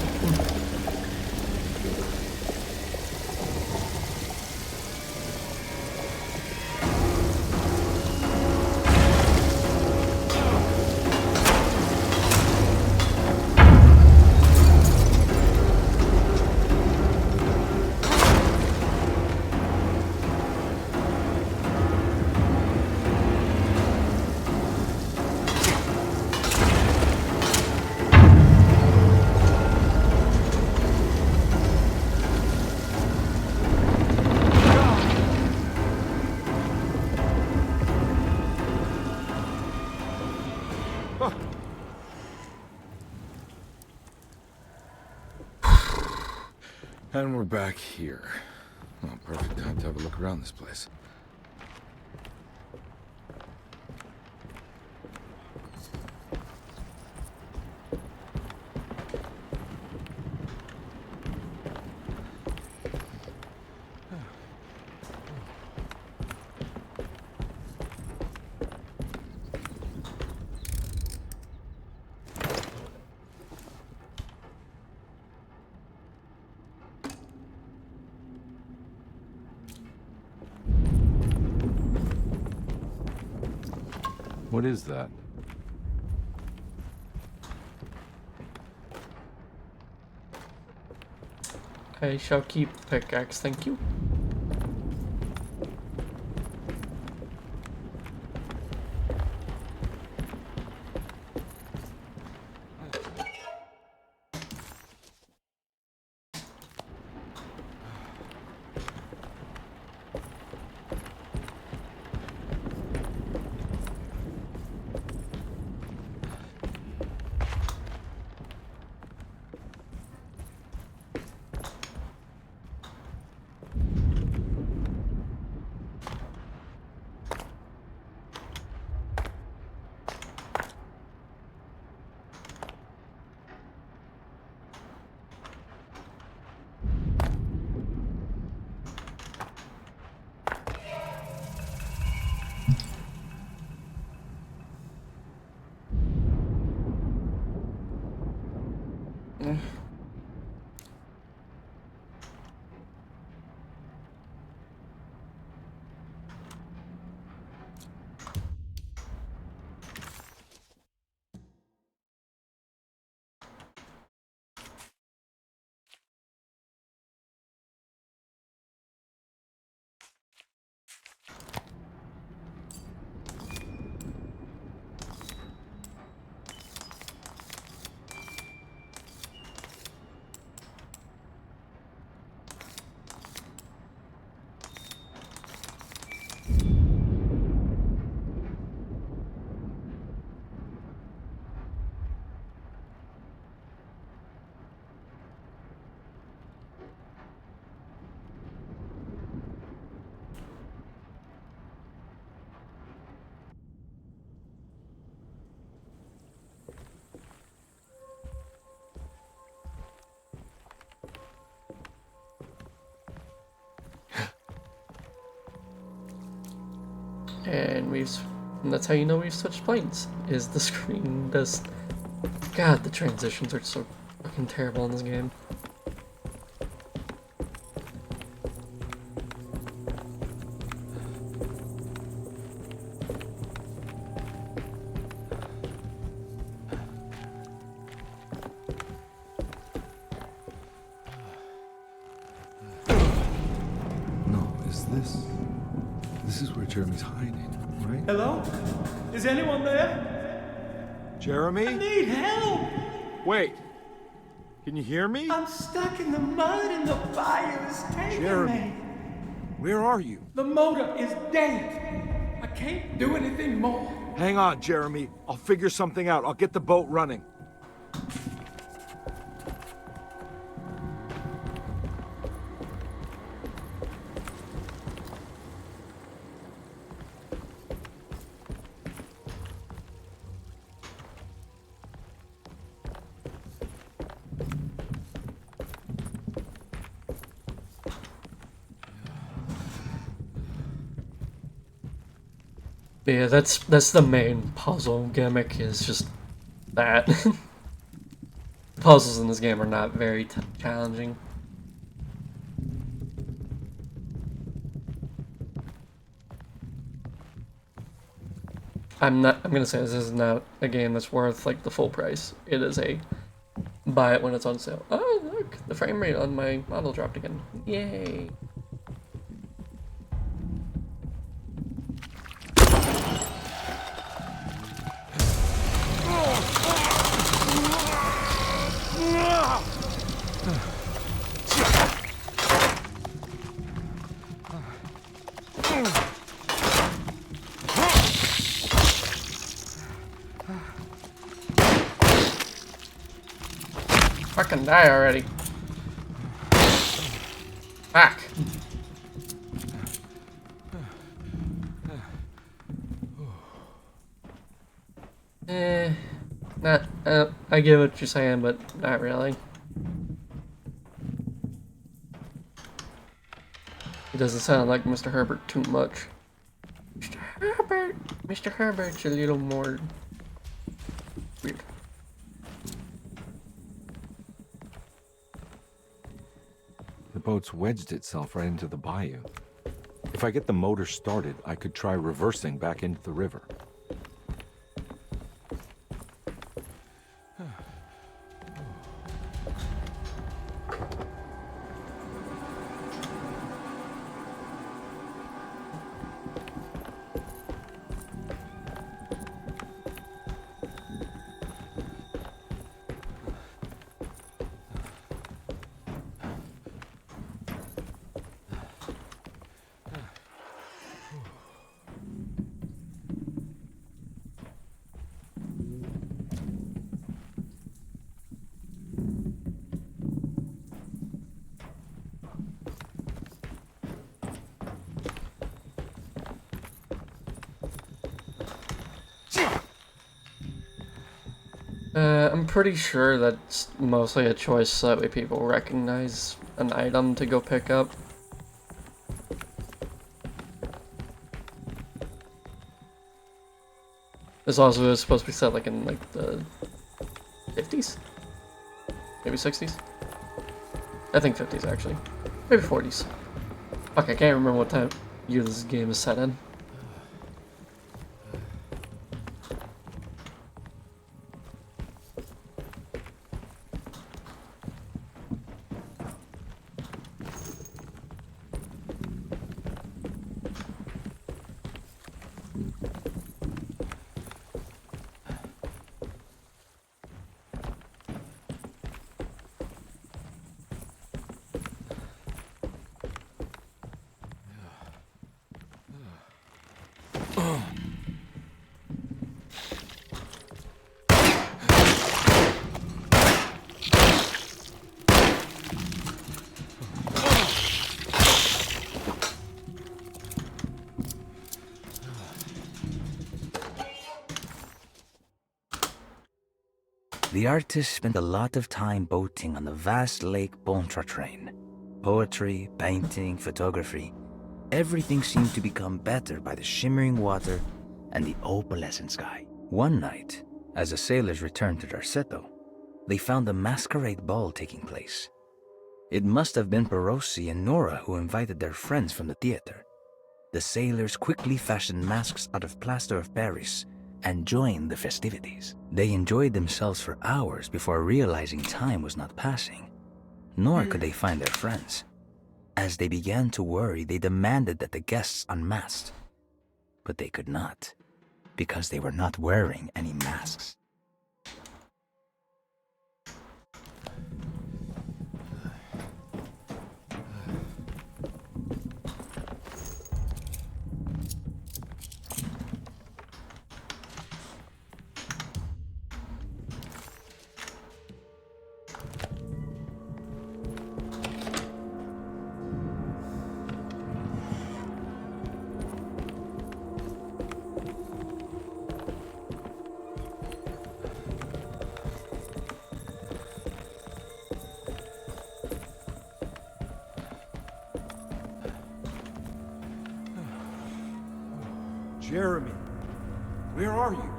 And we're back here. Well, perfect time to have a look around this place. What is that? I shall keep the pickaxe, thank you. And that's how you know we've switched planes, is the screen does. God, the transitions are so fucking terrible in this game. No, this is where Jeremy's hiding, right? Hello? Is anyone there? Jeremy? I need help! Wait. Can you hear me? I'm stuck in the mud and the fire is taking Jeremy. me. Where are you? The motor is dead. I can't do anything more. Hang on, Jeremy. I'll figure something out. I'll get the boat running. Yeah, that's the main puzzle gimmick, is just that. Puzzles in this game are not very challenging. I'm gonna say this is not a game that's worth like the full price. It is a buy it when it's on sale. Oh look, the frame rate on my model dropped again. Yay. Fucking die already. Fuck. I get what you're saying, but not really. He doesn't sound like Mr. Herbert too much. Mr. Herbert's a little more weird. The boat's wedged itself right into the bayou. If I get the motor started, I could try reversing back into the river. I'm pretty sure that's mostly a choice so that way people recognize an item to go pick up. This also is supposed to be set like in like the 50s? Maybe 60s? I think 50s actually. Maybe 40s. Fuck, I can't remember what time year this game is set in. The artist spent a lot of time boating on the vast Lake Pontchartrain. Poetry, painting, photography, everything seemed to become better by the shimmering water and the opalescent sky. One night, as the sailors returned to Darceto, they found a masquerade ball taking place. It must have been Perosi and Nora who invited their friends from the theater. The sailors quickly fashioned masks out of plaster of Paris and joined the festivities. They enjoyed themselves for hours before realizing time was not passing, nor could they find their friends. As they began to worry, they demanded that the guests unmasked. But they could not, because they were not wearing any masks. Jeremy, where are you?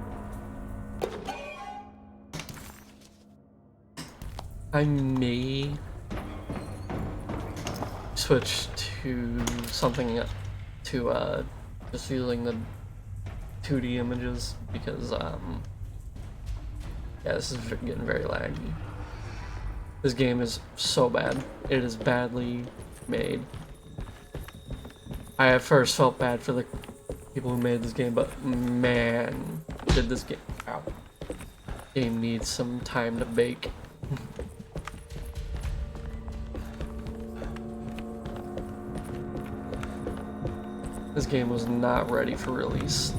I may switch to something to just using the 2D images because yeah, this is getting very laggy. This game is so bad. It is badly made. I at first felt bad for the people who made this game, but man, did this game needs some time to bake. This game was not ready for release.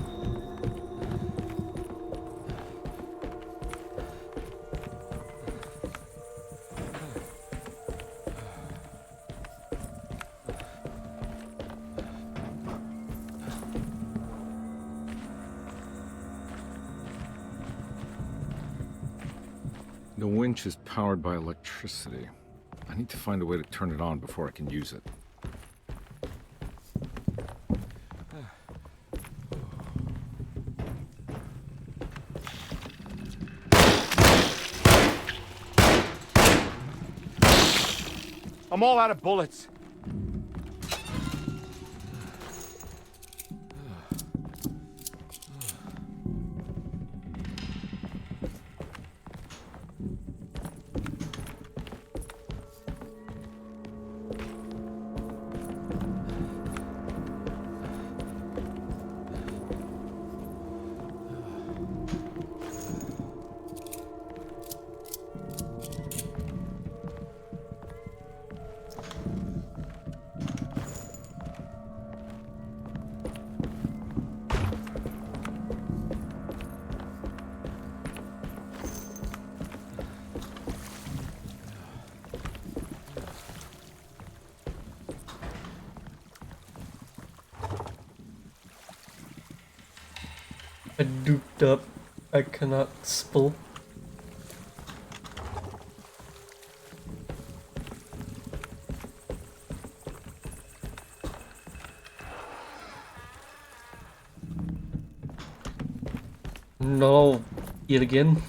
The winch is powered by electricity. I need to find a way to turn it on before I can use it. I'm all out of bullets. I duped up. I cannot spill. No, yet again.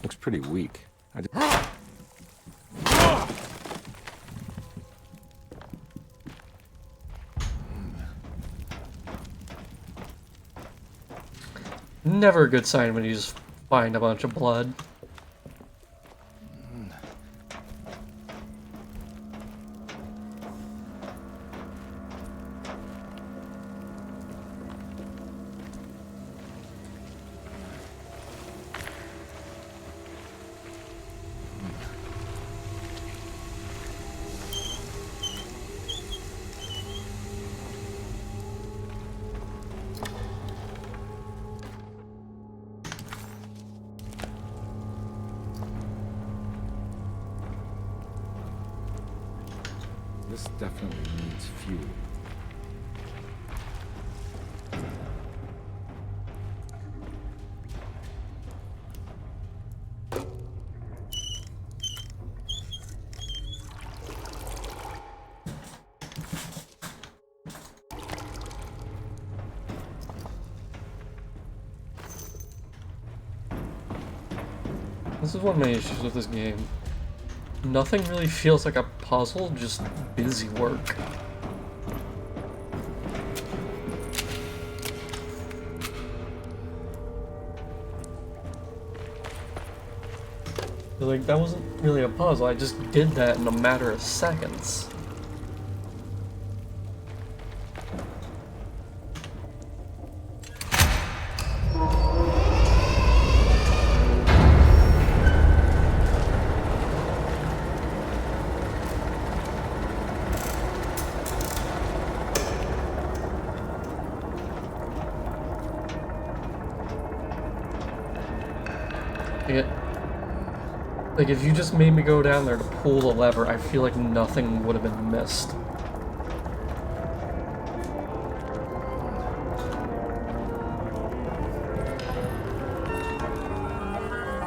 Looks pretty weak. Never a good sign when you just find a bunch of blood. This definitely needs fuel. This is one of my issues with this game. Nothing really feels like a puzzle, just busy work. Like, that wasn't really a puzzle, I just did that in a matter of seconds. Like, if you just made me go down there to pull the lever, I feel like nothing would have been missed.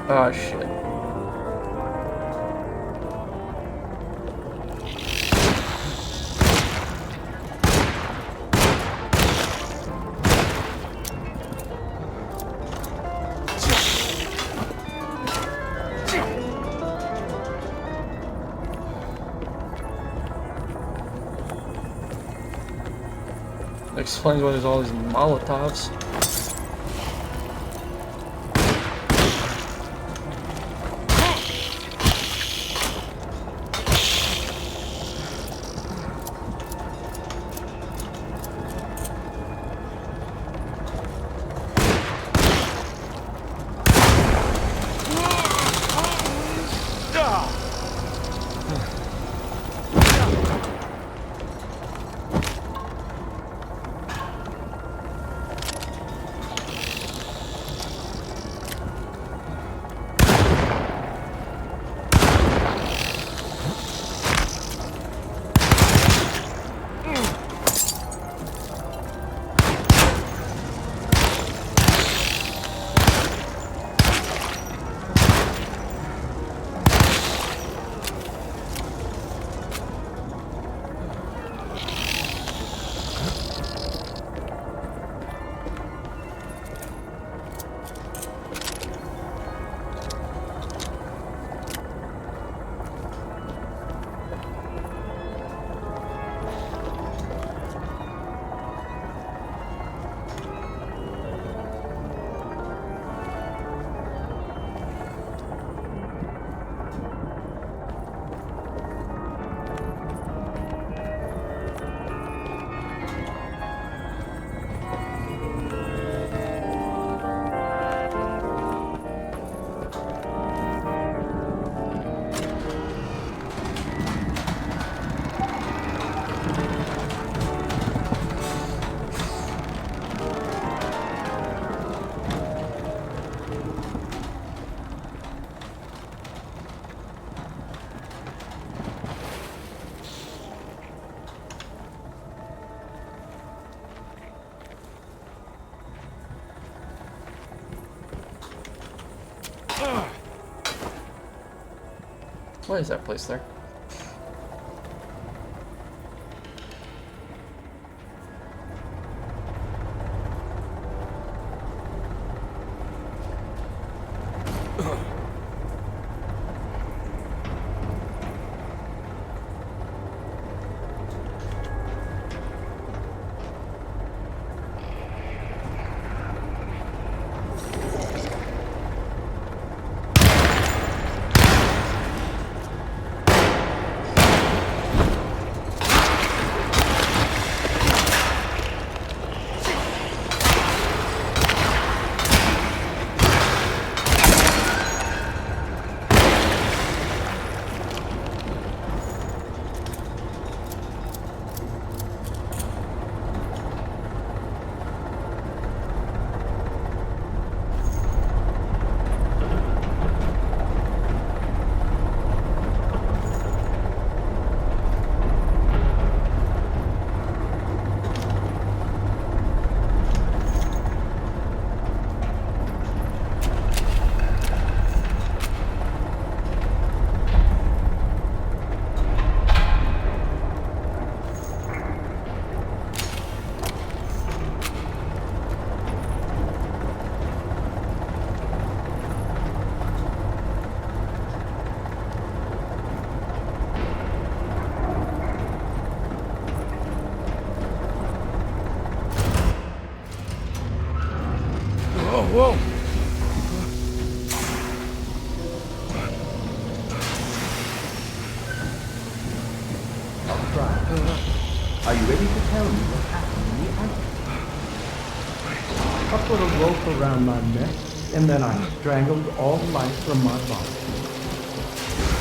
Ah, shit. Explains why there's all these Molotovs. Why is that place there? Whoa! I'll try. Are you ready to tell me what happened in the attic? I put a rope around my neck, and then I strangled all life from my body.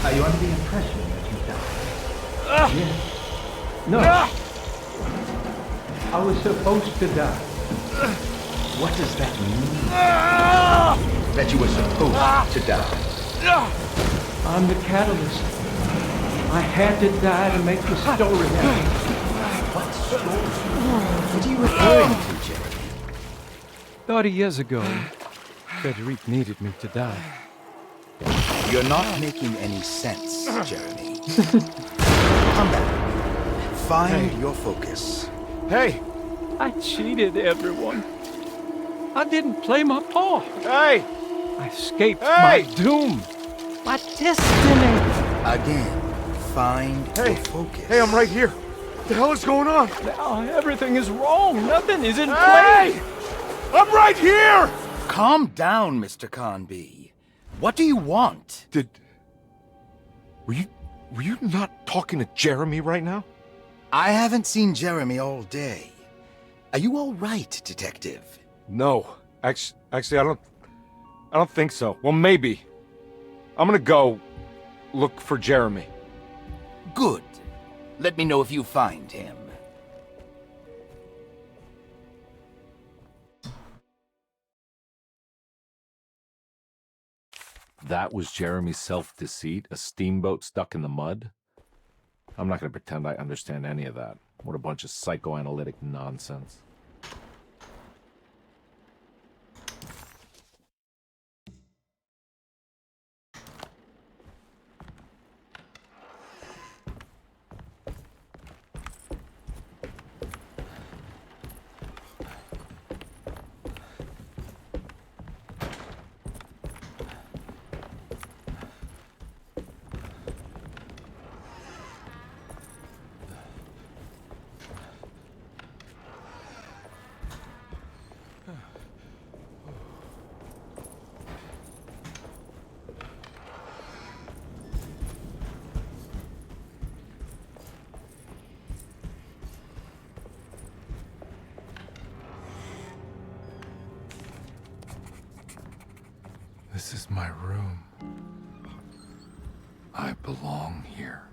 Are you under the impression that you died? Yes. No. I was supposed to die. What does that mean? That you were supposed to die? I'm the catalyst. I had to die to make the story happen. What story? What are you referring to, Jeremy? 30 years ago, Frederic needed me to die. You're not making any sense, Jeremy. Come back. Find your focus. Hey! I cheated everyone. I didn't play my part. Hey! I escaped my doom. My destiny. Again, find your focus. Hey, I'm right here. What the hell is going on? Now everything is wrong. Nothing is in Hey! place. I'm right here! Calm down, Mr. Conby. What do you want? Were you not talking to Jeremy right now? I haven't seen Jeremy all day. Are you all right, Detective? No. Actually, I don't think so. Well, maybe. I'm gonna go look for Jeremy. Good. Let me know if you find him. That was Jeremy's self-deceit? A steamboat stuck in the mud? I'm not going to pretend I understand any of that. What a bunch of psychoanalytic nonsense. This is my room. I belong here.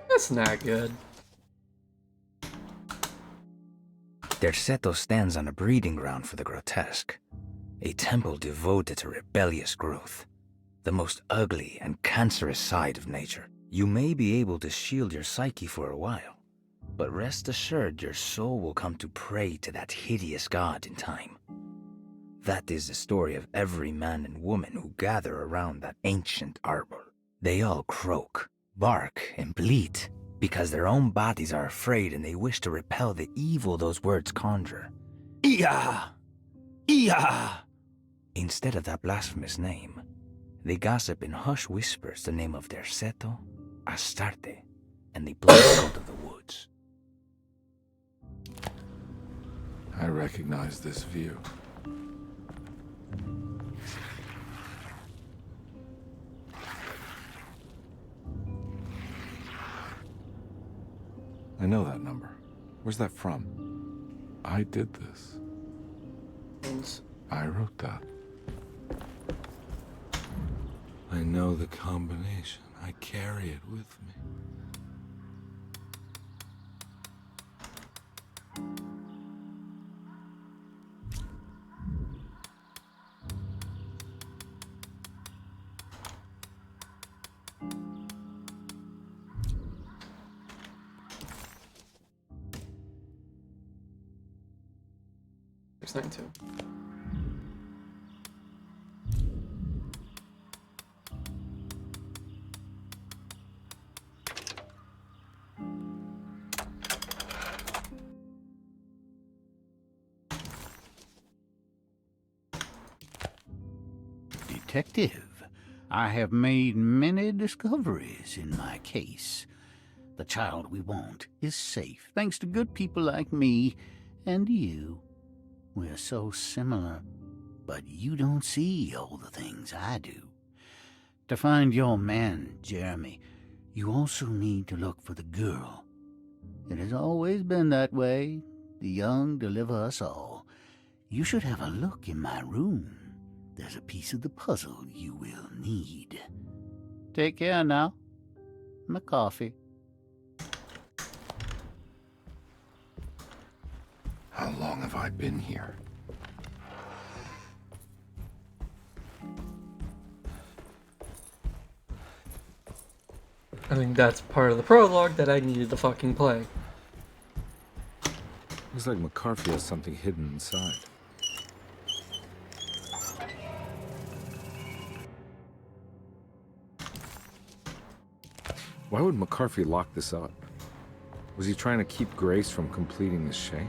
That's not good. Derceto stands on a breeding ground for the grotesque. A temple devoted to rebellious growth. The most ugly and cancerous side of nature. You may be able to shield your psyche for a while, but rest assured your soul will come to pray to that hideous god in time. That is the story of every man and woman who gather around that ancient arbor. They all croak, bark, and bleat, because their own bodies are afraid and they wish to repel the evil those words conjure. Iya! Iya! Instead of that blasphemous name, they gossip in hushed whispers the name of Derceto, Astarte, and the blood cult of the woods. I recognize this view. I know that number. Where's that from? I did this. I wrote that. I know the combination. I carry it with me. There's 92. Detective, I have made many discoveries in my case. The child we want is safe, thanks to good people like me and you. We're so similar, but you don't see all the things I do. To find your man, Jeremy, you also need to look for the girl. It has always been that way. The young deliver us all. You should have a look in my room. There's a piece of the puzzle you will need. Take care now. My coffee. How long have I been here? I think that's part of the prologue that I needed to fucking play. Looks like McCarthy has something hidden inside. Why would McCarthy lock this up? Was he trying to keep Grace from completing the shape?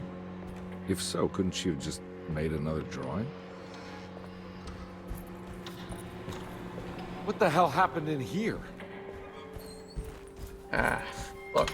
If so, couldn't she have just made another drawing? What the hell happened in here? Ah, look.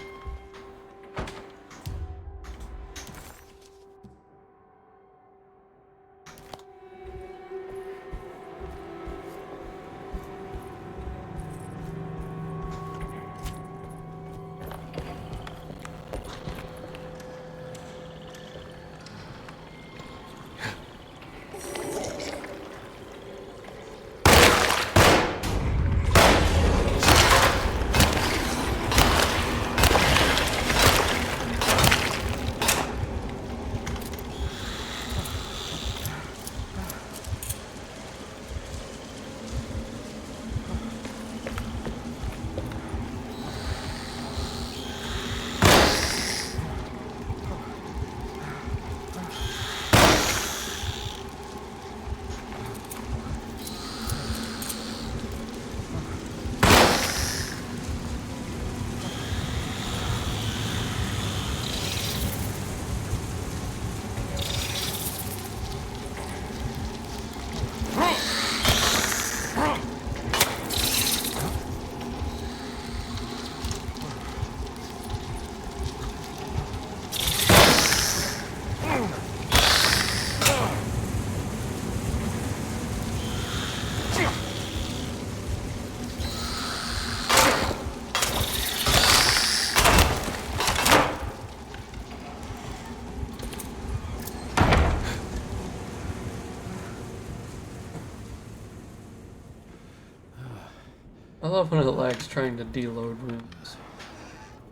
I love when it lags trying to deload rooms.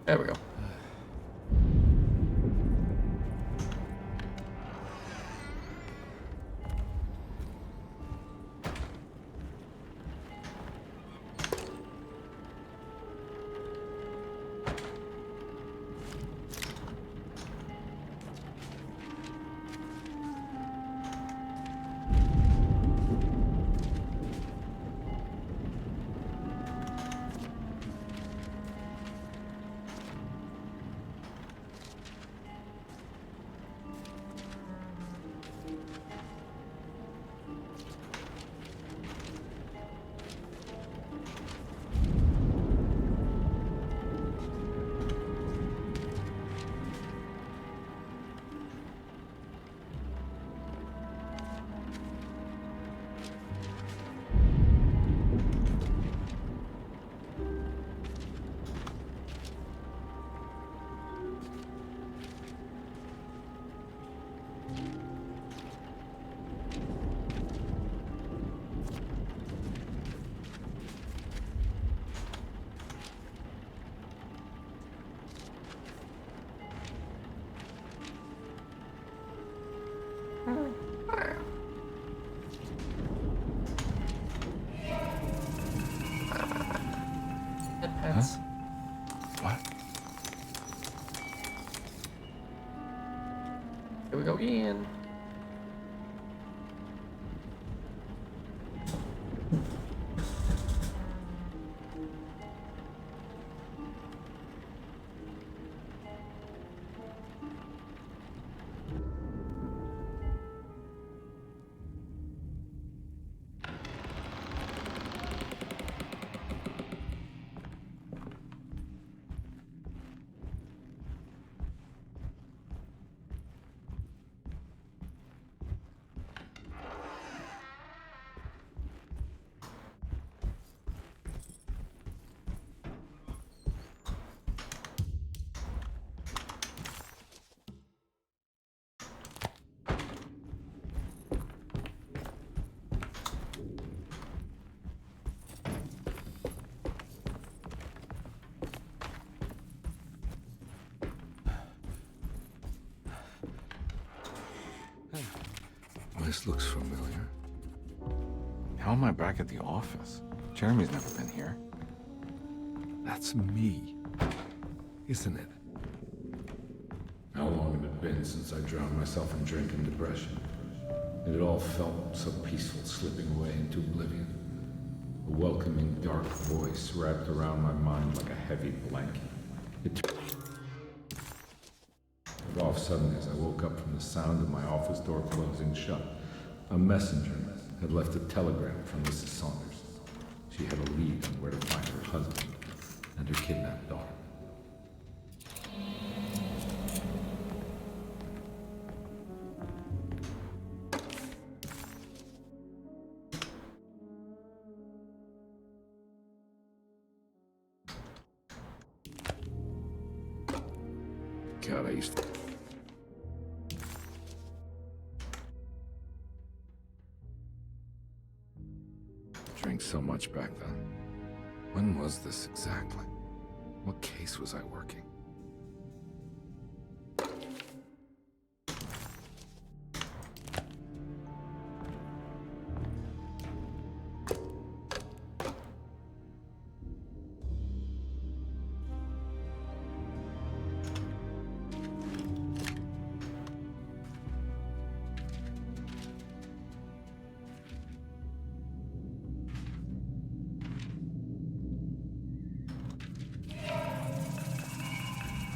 There we go. go in. This looks familiar. How am I back at the office? Jeremy's never been here. That's me, isn't it? How long had it been since I drowned myself in drink and depression? It had all felt so peaceful, slipping away into oblivion. A welcoming, dark voice wrapped around my mind like a heavy blanket. It turned off suddenly as I woke up from the sound of my office door closing shut. A messenger had left a telegram from Mrs. Saunders. She had a lead on where to find her husband and her kidnapped daughter. God, I used to... drink so much back then. When was this exactly? What case was I working?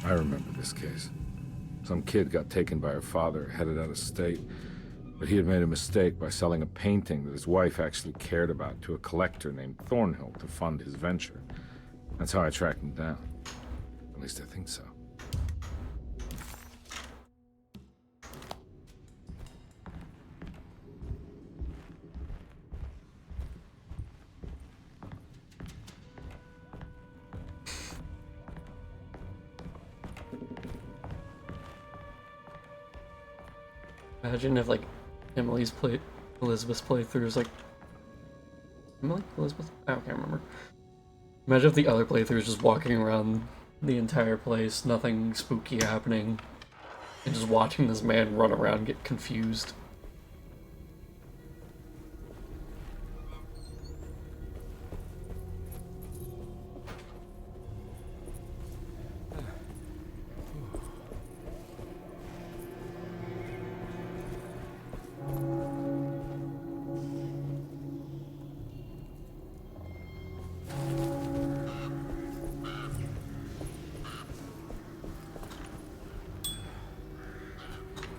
I remember this case. Some kid got taken by her father, headed out of state, but he had made a mistake by selling a painting that his wife actually cared about to a collector named Thornhill to fund his venture. That's how I tracked him down. At least I think so. Imagine if, like, Elizabeth's playthrough is like... Emily? Elizabeth? I can't remember. Imagine if the other playthrough is just walking around the entire place, nothing spooky happening, and just watching this man run around get confused.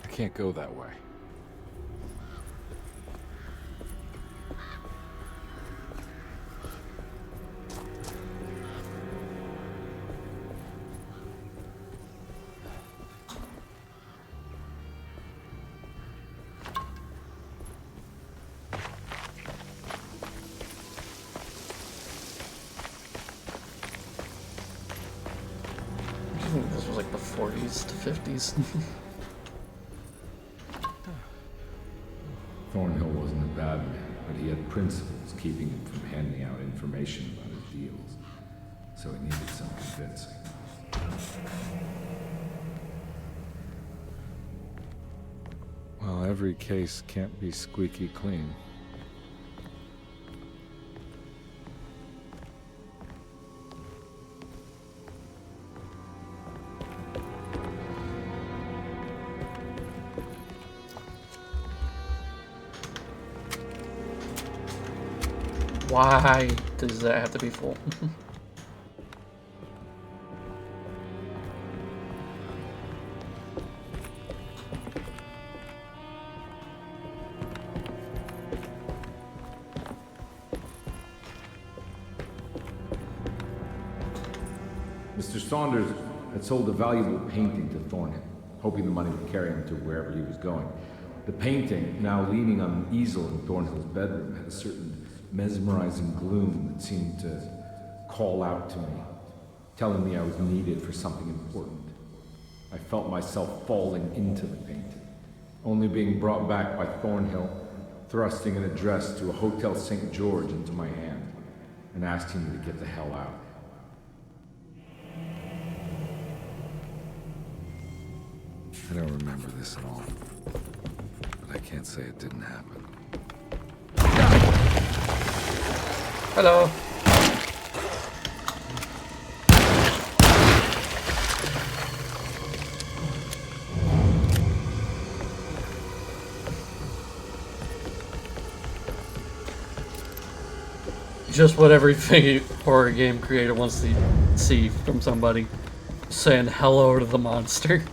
I can't go that way. I think this was like the 40s to 50s. Thornhill wasn't a bad man, but he had principles keeping him from handing out information about his deals. So he needed some convincing. Well, every case can't be squeaky clean. Why does that have to be full? Mr. Saunders had sold a valuable painting to Thornhill, hoping the money would carry him to wherever he was going. The painting, now leaning on an easel in Thornhill's bedroom, had a certain mesmerizing gloom that seemed to call out to me, telling me I was needed for something important. I felt myself falling into the painting, only being brought back by Thornhill, thrusting an address to a Hotel St. George into my hand, and asking me to get the hell out. I don't remember this at all, but I can't say it didn't happen. Hello. Just what every horror game creator wants to see from somebody. Saying hello to the monster.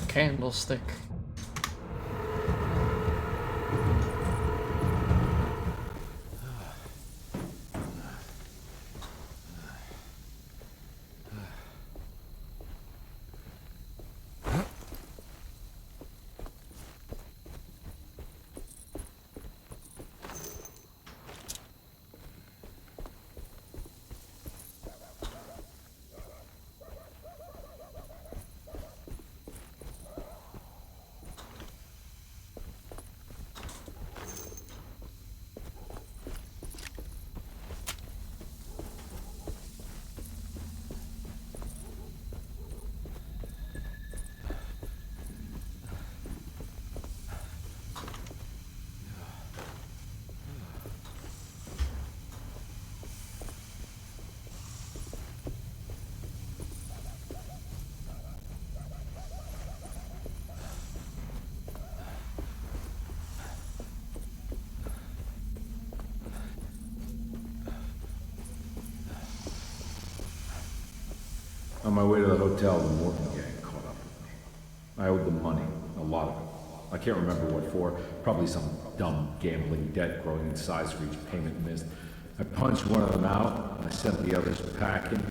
Candlestick. On my way to the hotel, the Morton gang caught up with me. I owed them money, a lot of it. I can't remember what for, probably some dumb gambling debt growing in size for each payment missed. I punched one of them out, and I sent the others packing.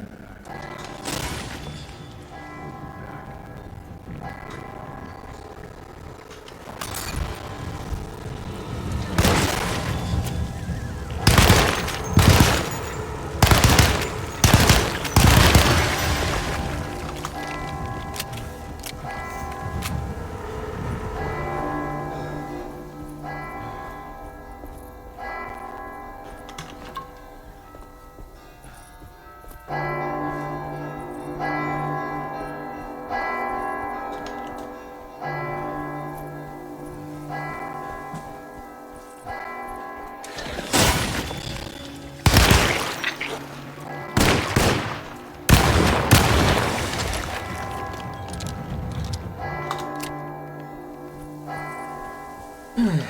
Alright,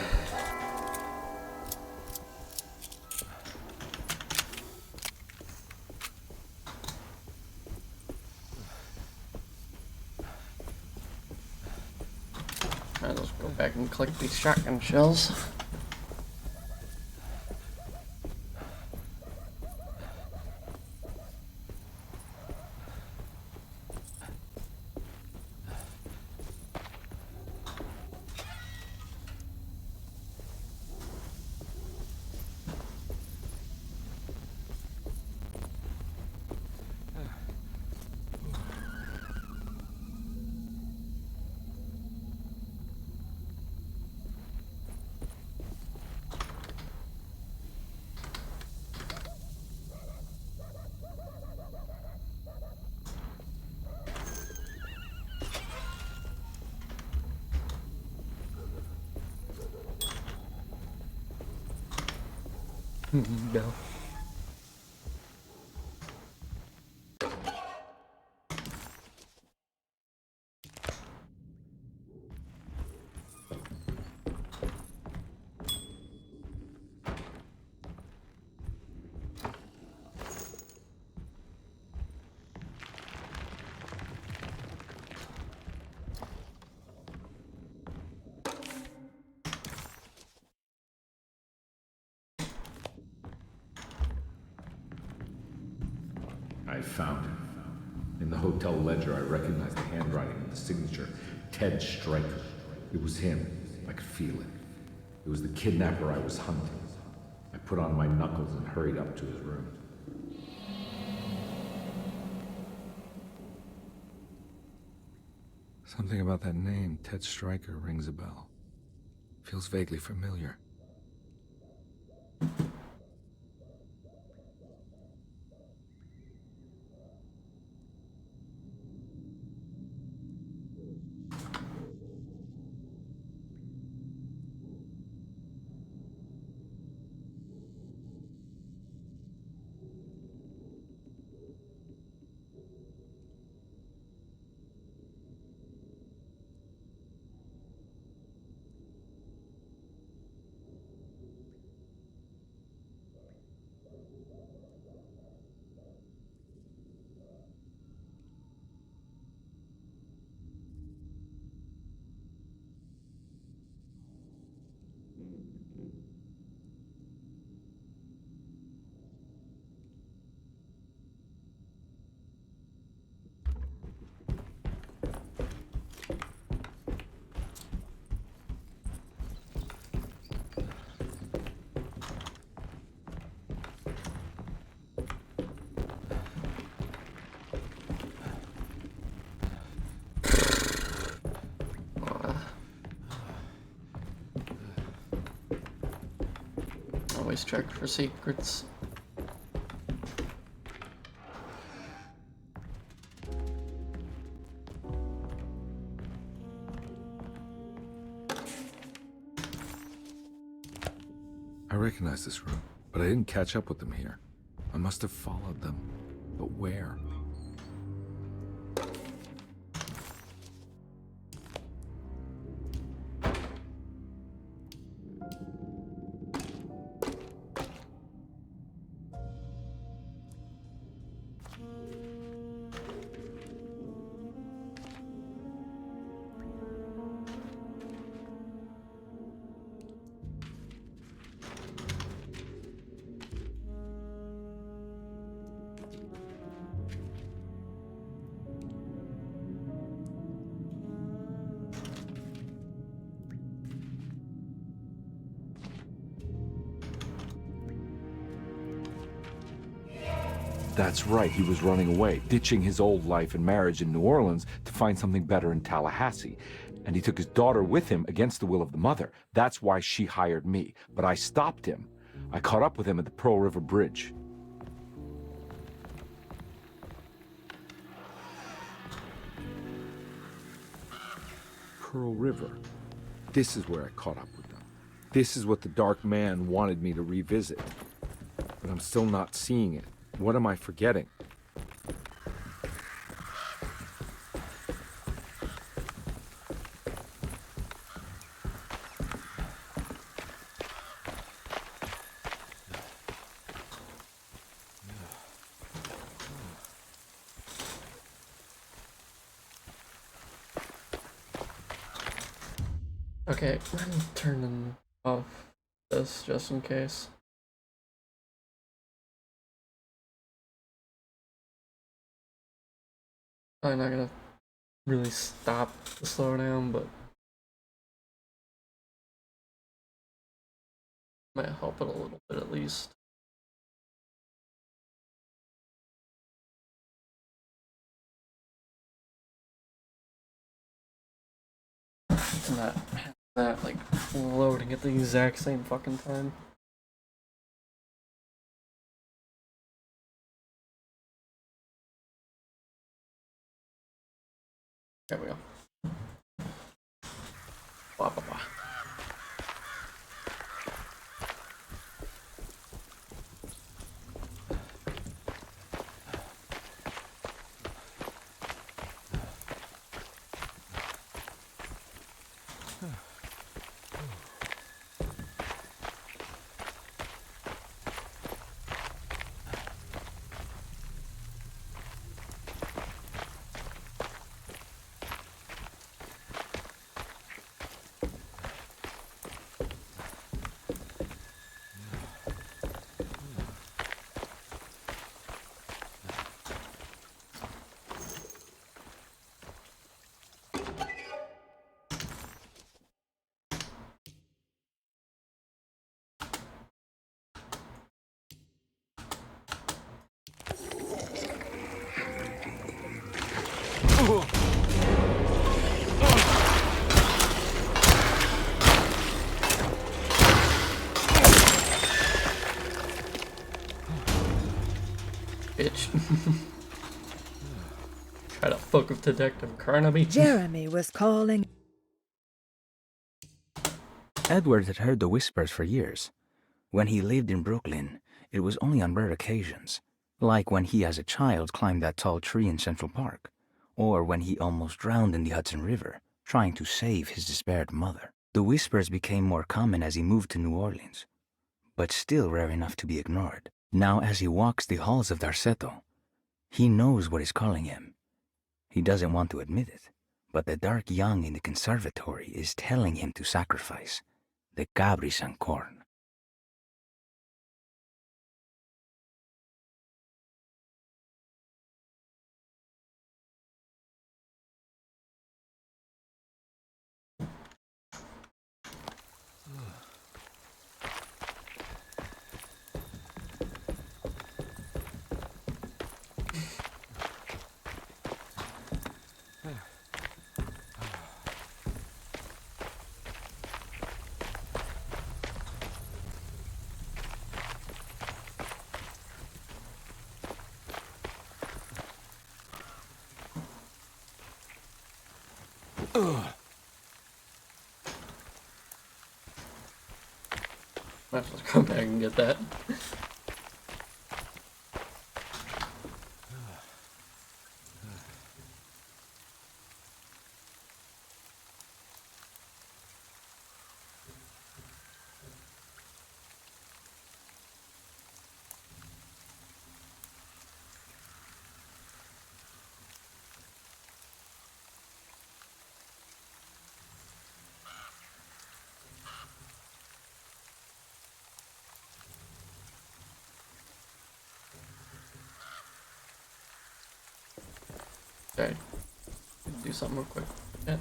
let's go back and collect these shotgun shells. No. I found it. In the hotel ledger, I recognized the handwriting and the signature. Ted Stryker. It was him. I could feel it. It was the kidnapper I was hunting. I put on my knuckles and hurried up to his room. Something about that name, Ted Stryker, rings a bell. Feels vaguely familiar. Always check for secrets. I recognize this room, but I didn't catch up with them here. I must have followed them. But where? That's right, he was running away, ditching his old life and marriage in New Orleans to find something better in Tallahassee. And he took his daughter with him against the will of the mother. That's why she hired me. But I stopped him. I caught up with him at the Pearl River Bridge. Pearl River. This is where I caught up with them. This is what the Dark Man wanted me to revisit. But I'm still not seeing it. What am I forgetting? Okay, I'm turning off this just in case. I'm not gonna really stop the slowdown, but might help it a little bit at least. And that like loading at the exact same fucking time. There we go. Blah blah blah. Bitch. Try to fuck with Detective Carnaby. Jeremy was calling. Edward had heard the whispers for years. When he lived in Brooklyn, it was only on rare occasions, like when he as a child climbed that tall tree in Central Park, or when he almost drowned in the Hudson River, trying to save his despaired mother. The whispers became more common as he moved to New Orleans, but still rare enough to be ignored. Now as he walks the halls of Darceto, he knows what is calling him. He doesn't want to admit it, but the dark young in the conservatory is telling him to sacrifice the Cabri San Corn. Might as well come back and get that. Okay, do something real quick. Yeah.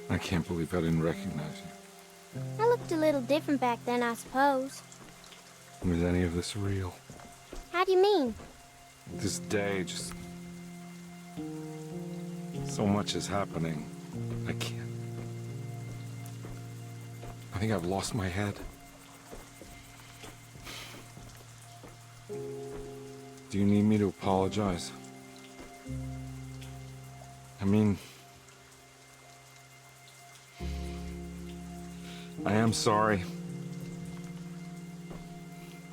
I can't believe I didn't recognize you. I looked a little different back then, I suppose. Was any of this real? How do you mean? This day, just... so much is happening. I can't... I think I've lost my head. Do you need me to apologize? I mean, I am sorry.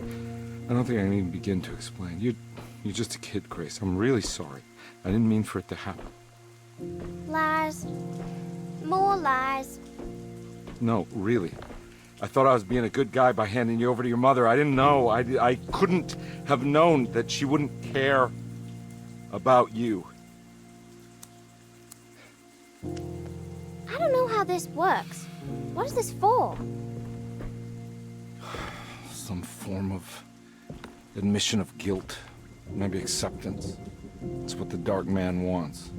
I don't think I need to begin to explain. You're just a kid, Grace. I'm really sorry. I didn't mean for it to happen. Lies. More lies. No, really. I thought I was being a good guy by handing you over to your mother. I didn't know. I couldn't have known that she wouldn't care about you. I don't know how this works. What is this for? Some form of admission of guilt. Maybe acceptance. It's what the Dark Man wants.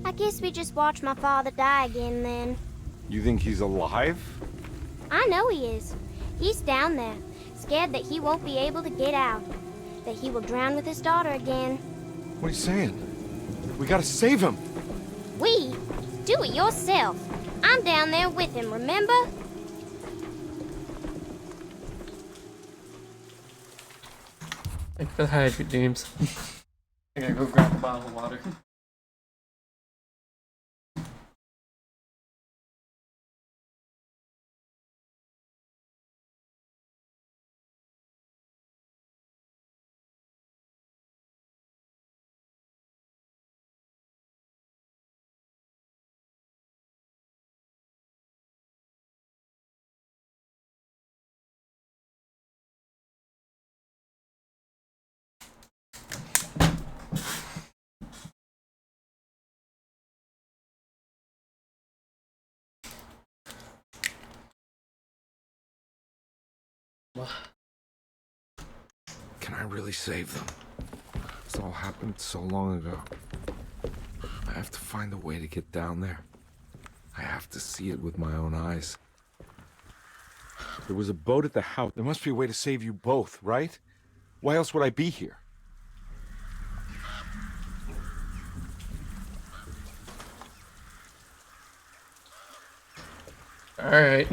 I guess we just watch my father die again then. You think he's alive? I know he is. He's down there, scared that he won't be able to get out. That he will drown with his daughter again. What are you saying? We gotta save him! We? Do it yourself. I'm down there with him, remember? Thank you for the hydrate, James. I gotta go grab a bottle of water. Can I really save them? This all happened so long ago. I have to find a way to get down there. I have to see it with my own eyes. There was a boat at the house. There must be a way to save you both, right? Why else would I be here? Alright.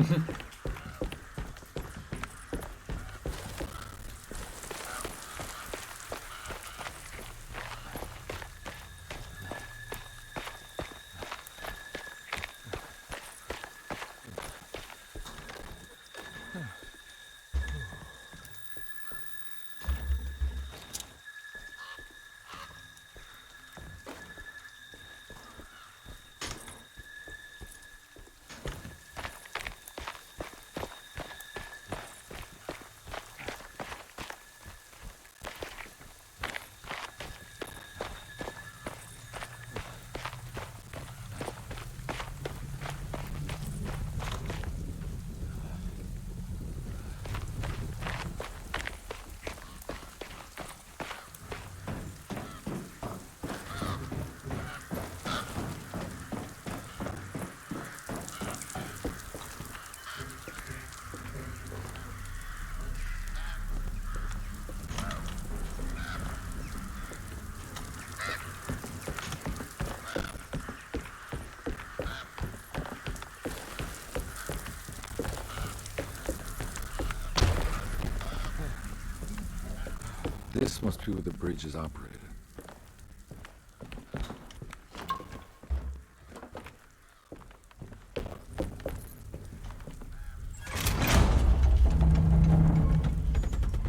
This must be where the bridge is operated.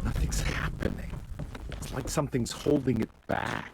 Nothing's happening. It's like something's holding it back.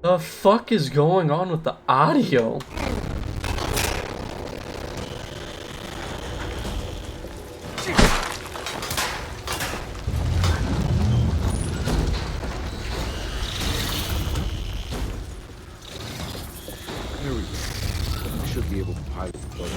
The fuck is going on with the audio? There we go. I should be able to pilot the boat.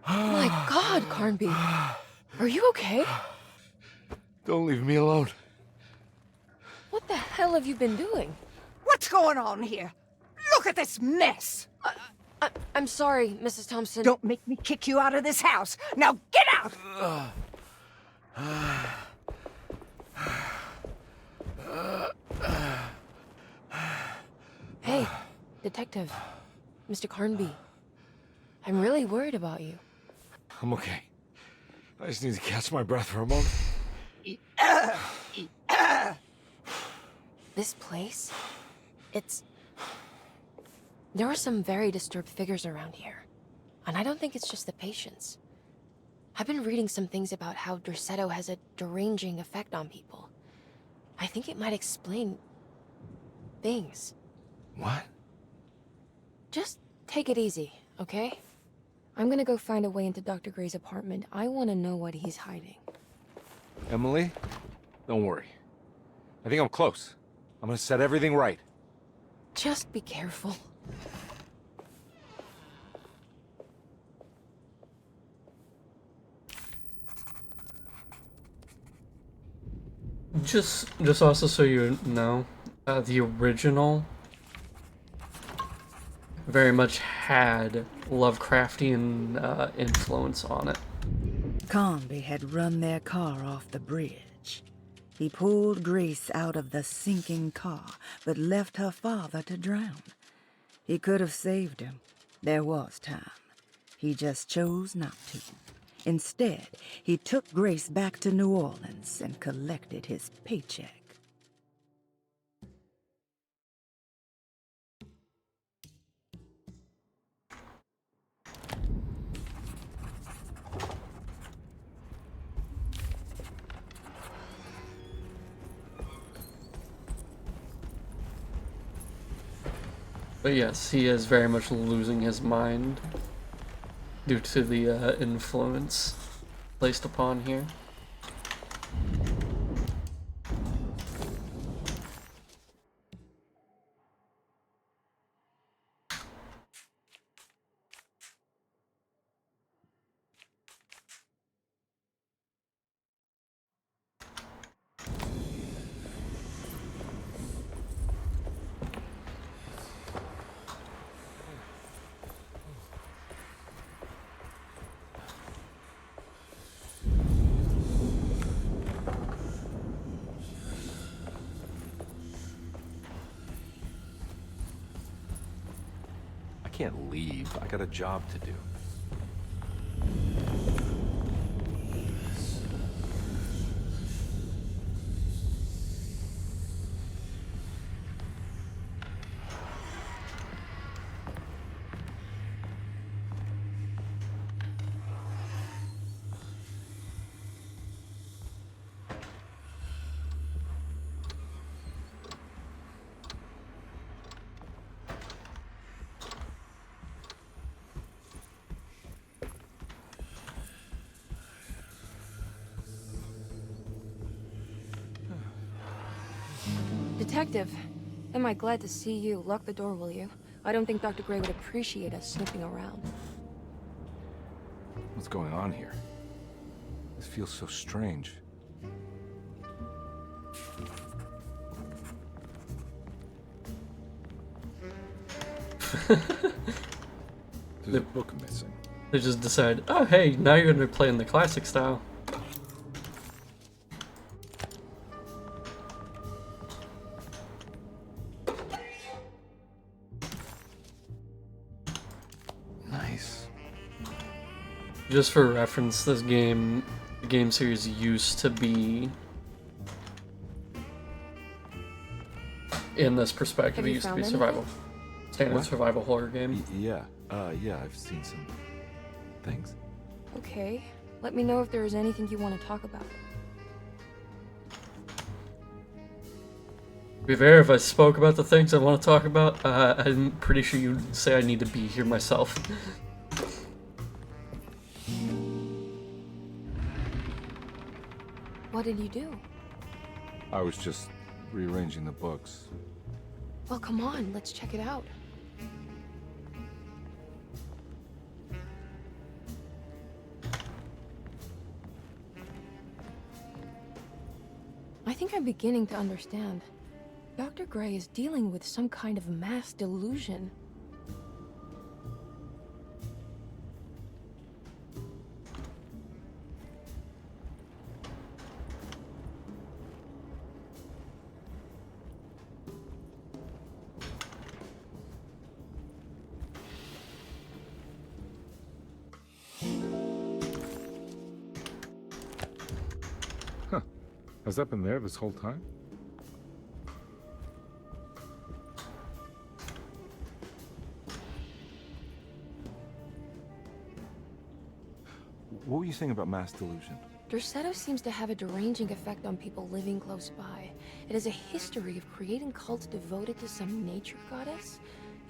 My God, Carnby. Are you okay? Don't leave me alone. What the hell have you been doing? What's going on here? Look at this mess! I'm sorry, Mrs. Thompson. Don't make me kick you out of this house. Now get out! Hey, Detective. Mr. Carnby. I'm really worried about you. I'm okay. I just need to catch my breath for a moment. This place? There are some very disturbed figures around here. And I don't think it's just the patients. I've been reading some things about how Derceto has a deranging effect on people. I think it might explain things. What? Just take it easy, okay? I'm gonna go find a way into Dr. Gray's apartment. I want to know what he's hiding. Emily? Don't worry. I think I'm close. I'm gonna set everything right. Just be careful. Just also so you know, the original very much had Lovecraftian influence on it. Carnby had run their car off the bridge. He pulled Grace out of the sinking car, but left her father to drown. He could have saved him. There was time. He just chose not to. Instead, he took Grace back to New Orleans and collected his paycheck. But yes, he is very much losing his mind due to the influence placed upon here. can't leave. I got a job to do. Detective, am I glad to see you. Lock the door, will you? I don't think Dr. Gray would appreciate us snooping around. What's going on here? This feels so strange. There's a book missing. They just decide, oh hey, now you're gonna play in the classic style. Nice. Just for reference, this game, the game series used to be in this perspective. Have It you used to found be survival, standard What? survival horror game. Yeah, I've seen some things. Okay, let me know if there is anything you want to talk about. To be fair, if I spoke about the things I want to talk about, I'm pretty sure you'd say I need to be here myself. What did you do? I was just rearranging the books. Well, come on, let's check it out. I think I'm beginning to understand. Dr. Gray is dealing with some kind of mass delusion. Huh. Has that been there this whole time? What were you saying about mass delusion? Derceto seems to have a deranging effect on people living close by. It has a history of creating cults devoted to some nature goddess.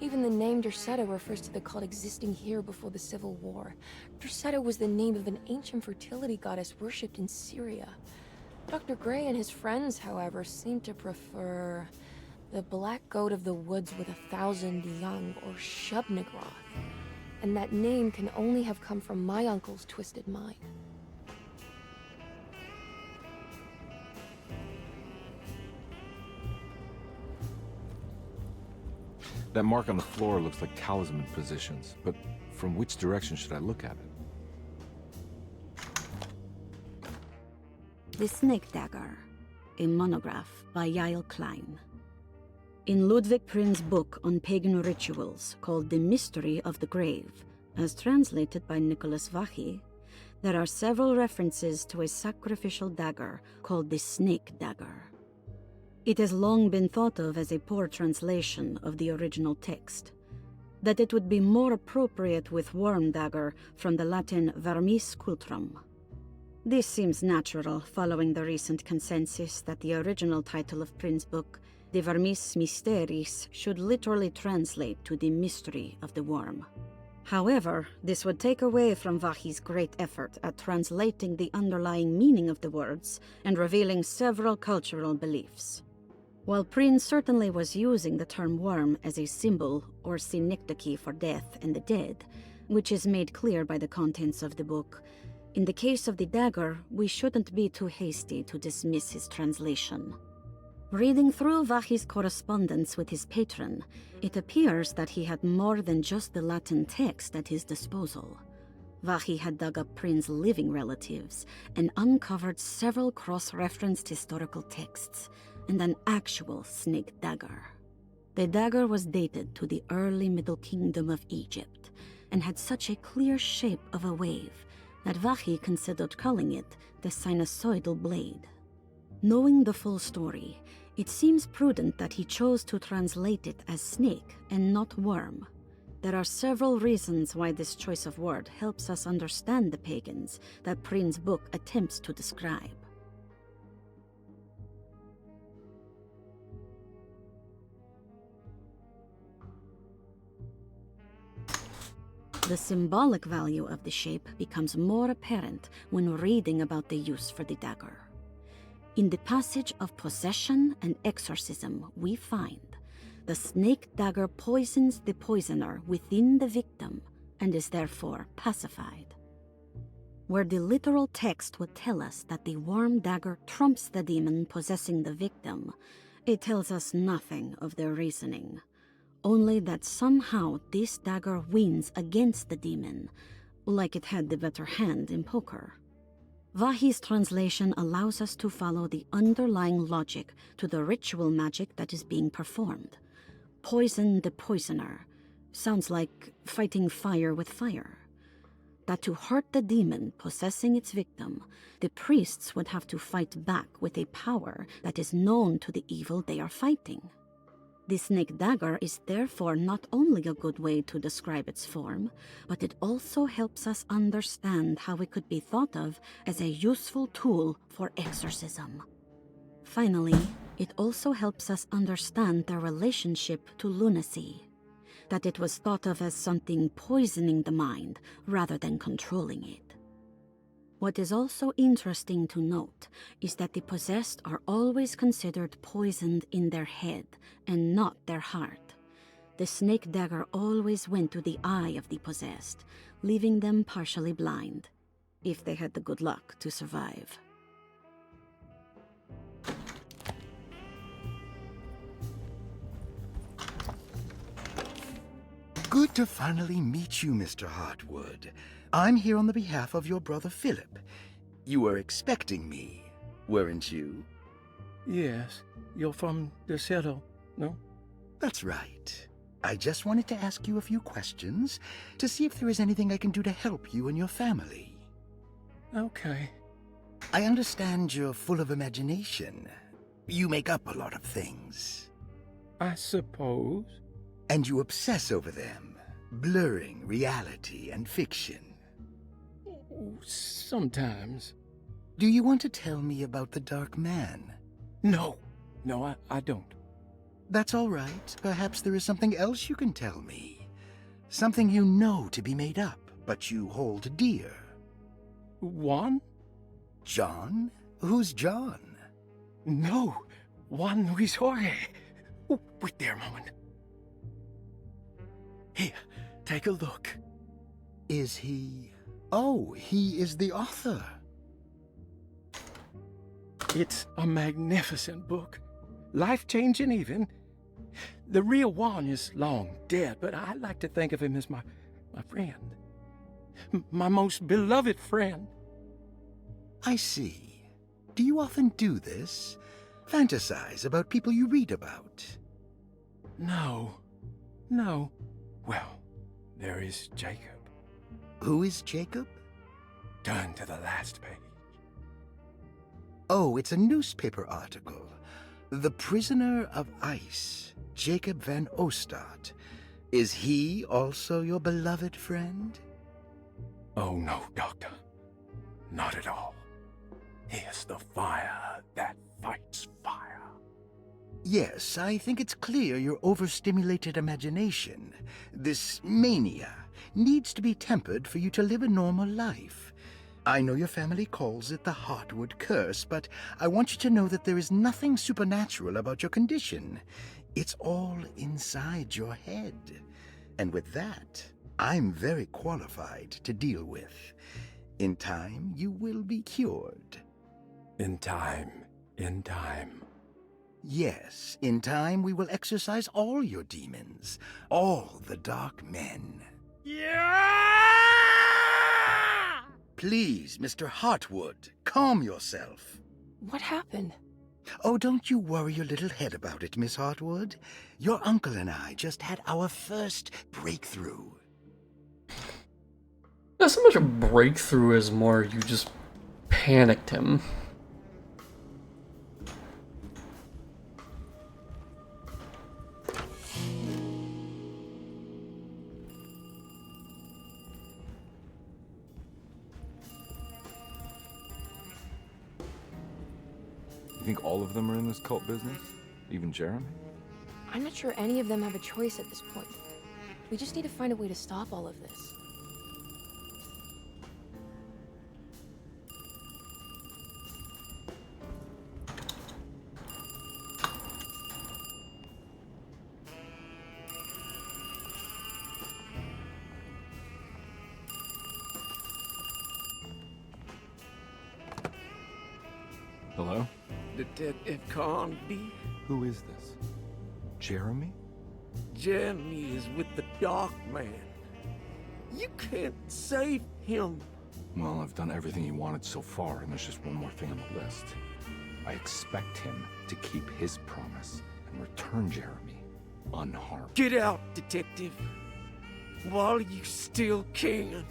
Even the name Derceto refers to the cult existing here before the Civil War. Derceto was the name of an ancient fertility goddess worshipped in Syria. Dr. Gray and his friends, however, seem to prefer the Black Goat of the Woods with 1,000 Young, or Shub-Nigroth. And that name can only have come from my uncle's twisted mind. That mark on the floor looks like talisman positions, but from which direction should I look at it? The Snake Dagger, a monograph by Yael Klein. In Ludwig Prin's book on pagan rituals called The Mystery of the Grave, as translated by Nicholas Vachy, there are several references to a sacrificial dagger called the Snake Dagger. It has long been thought of as a poor translation of the original text, that it would be more appropriate with worm dagger from the Latin vermis cultrum. This seems natural following the recent consensus that the original title of Prin's book, De Vermis Mysteris, should literally translate to the mystery of the worm. However, this would take away from Vachy's great effort at translating the underlying meaning of the words and revealing several cultural beliefs. While Prin certainly was using the term worm as a symbol or synecdoche for death and the dead, which is made clear by the contents of the book, in the case of the dagger, we shouldn't be too hasty to dismiss his translation. Reading through Vachy's correspondence with his patron, it appears that he had more than just the Latin text at his disposal. Vachy had dug up Prin's living relatives and uncovered several cross-referenced historical texts and an actual snake dagger. The dagger was dated to the early Middle Kingdom of Egypt and had such a clear shape of a wave that Vahi considered calling it the sinusoidal blade. Knowing the full story, it seems prudent that he chose to translate it as snake and not worm. There are several reasons why this choice of word helps us understand the pagans that Prin's book attempts to describe. The symbolic value of the shape becomes more apparent when reading about the use for the dagger. In the passage of possession and exorcism, we find the snake dagger poisons the poisoner within the victim and is therefore pacified. Where the literal text would tell us that the worm dagger trumps the demon possessing the victim, it tells us nothing of their reasoning. Only that somehow this dagger wins against the demon, like it had the better hand in poker. Vahi's translation allows us to follow the underlying logic to the ritual magic that is being performed. Poison the poisoner sounds like fighting fire with fire. That to hurt the demon possessing its victim, the priests would have to fight back with a power that is known to the evil they are fighting. The snake dagger is therefore not only a good way to describe its form, but it also helps us understand how it could be thought of as a useful tool for exorcism. Finally, it also helps us understand their relationship to lunacy, that it was thought of as something poisoning the mind rather than controlling it. What is also interesting to note is that the possessed are always considered poisoned in their head and not their heart. The snake dagger always went to the eye of the possessed, leaving them partially blind, if they had the good luck to survive. Good to finally meet you, Mr. Hartwood. I'm here on the behalf of your brother Philip. You were expecting me, weren't you? Yes, you're from DeSoto, no? That's right. I just wanted to ask you a few questions to see if there is anything I can do to help you and your family. Okay. I understand you're full of imagination. You make up a lot of things. I suppose. And you obsess over them, blurring reality and fiction. Sometimes. Do you want to tell me about the Dark Man? No, I don't. That's all right. Perhaps there is something else you can tell me. Something you know to be made up, but you hold dear. Juan? John? Who's John? No, Juan Luis Jorge. Oh, wait there a moment. Here, take a look. Is he... Oh, he is the author. It's a magnificent book. Life-changing even. The real Juan is long dead, but I like to think of him as my friend. My most beloved friend. I see. Do you often do this? Fantasize about people you read about? No. Well, there is Jacob. Who is Jacob? Turn to the last page. Oh, it's a newspaper article. The Prisoner of Ice, Jacob van Ostad. Is he also your beloved friend? Oh, no, Doctor. Not at all. He is the fire that fights fire. Yes, I think it's clear your overstimulated imagination, this mania, needs to be tempered for you to live a normal life. I know your family calls it the Hartwood curse, but I want you to know that there is nothing supernatural about your condition. It's all inside your head. And with that, I'm very qualified to deal with. In time, you will be cured. In time. Yes, in time we will exorcise all your demons, all the dark men. Yeah! Please, Mr. Hartwood, calm yourself. What happened? Oh, don't you worry your little head about it, Miss Hartwood. Your uncle and I just had our first breakthrough. Not so much a breakthrough as more you just panicked him. You think all of them are in this cult business? Even Jeremy? I'm not sure any of them have a choice at this point. We just need to find a way to stop all of this. Hello? Detective Carnby? Who is this? Jeremy? Jeremy is with the Dark Man. You can't save him. Well, I've done everything he wanted so far, and there's just one more thing on the list. I expect him to keep his promise and return Jeremy unharmed. Get out, Detective. While you still can.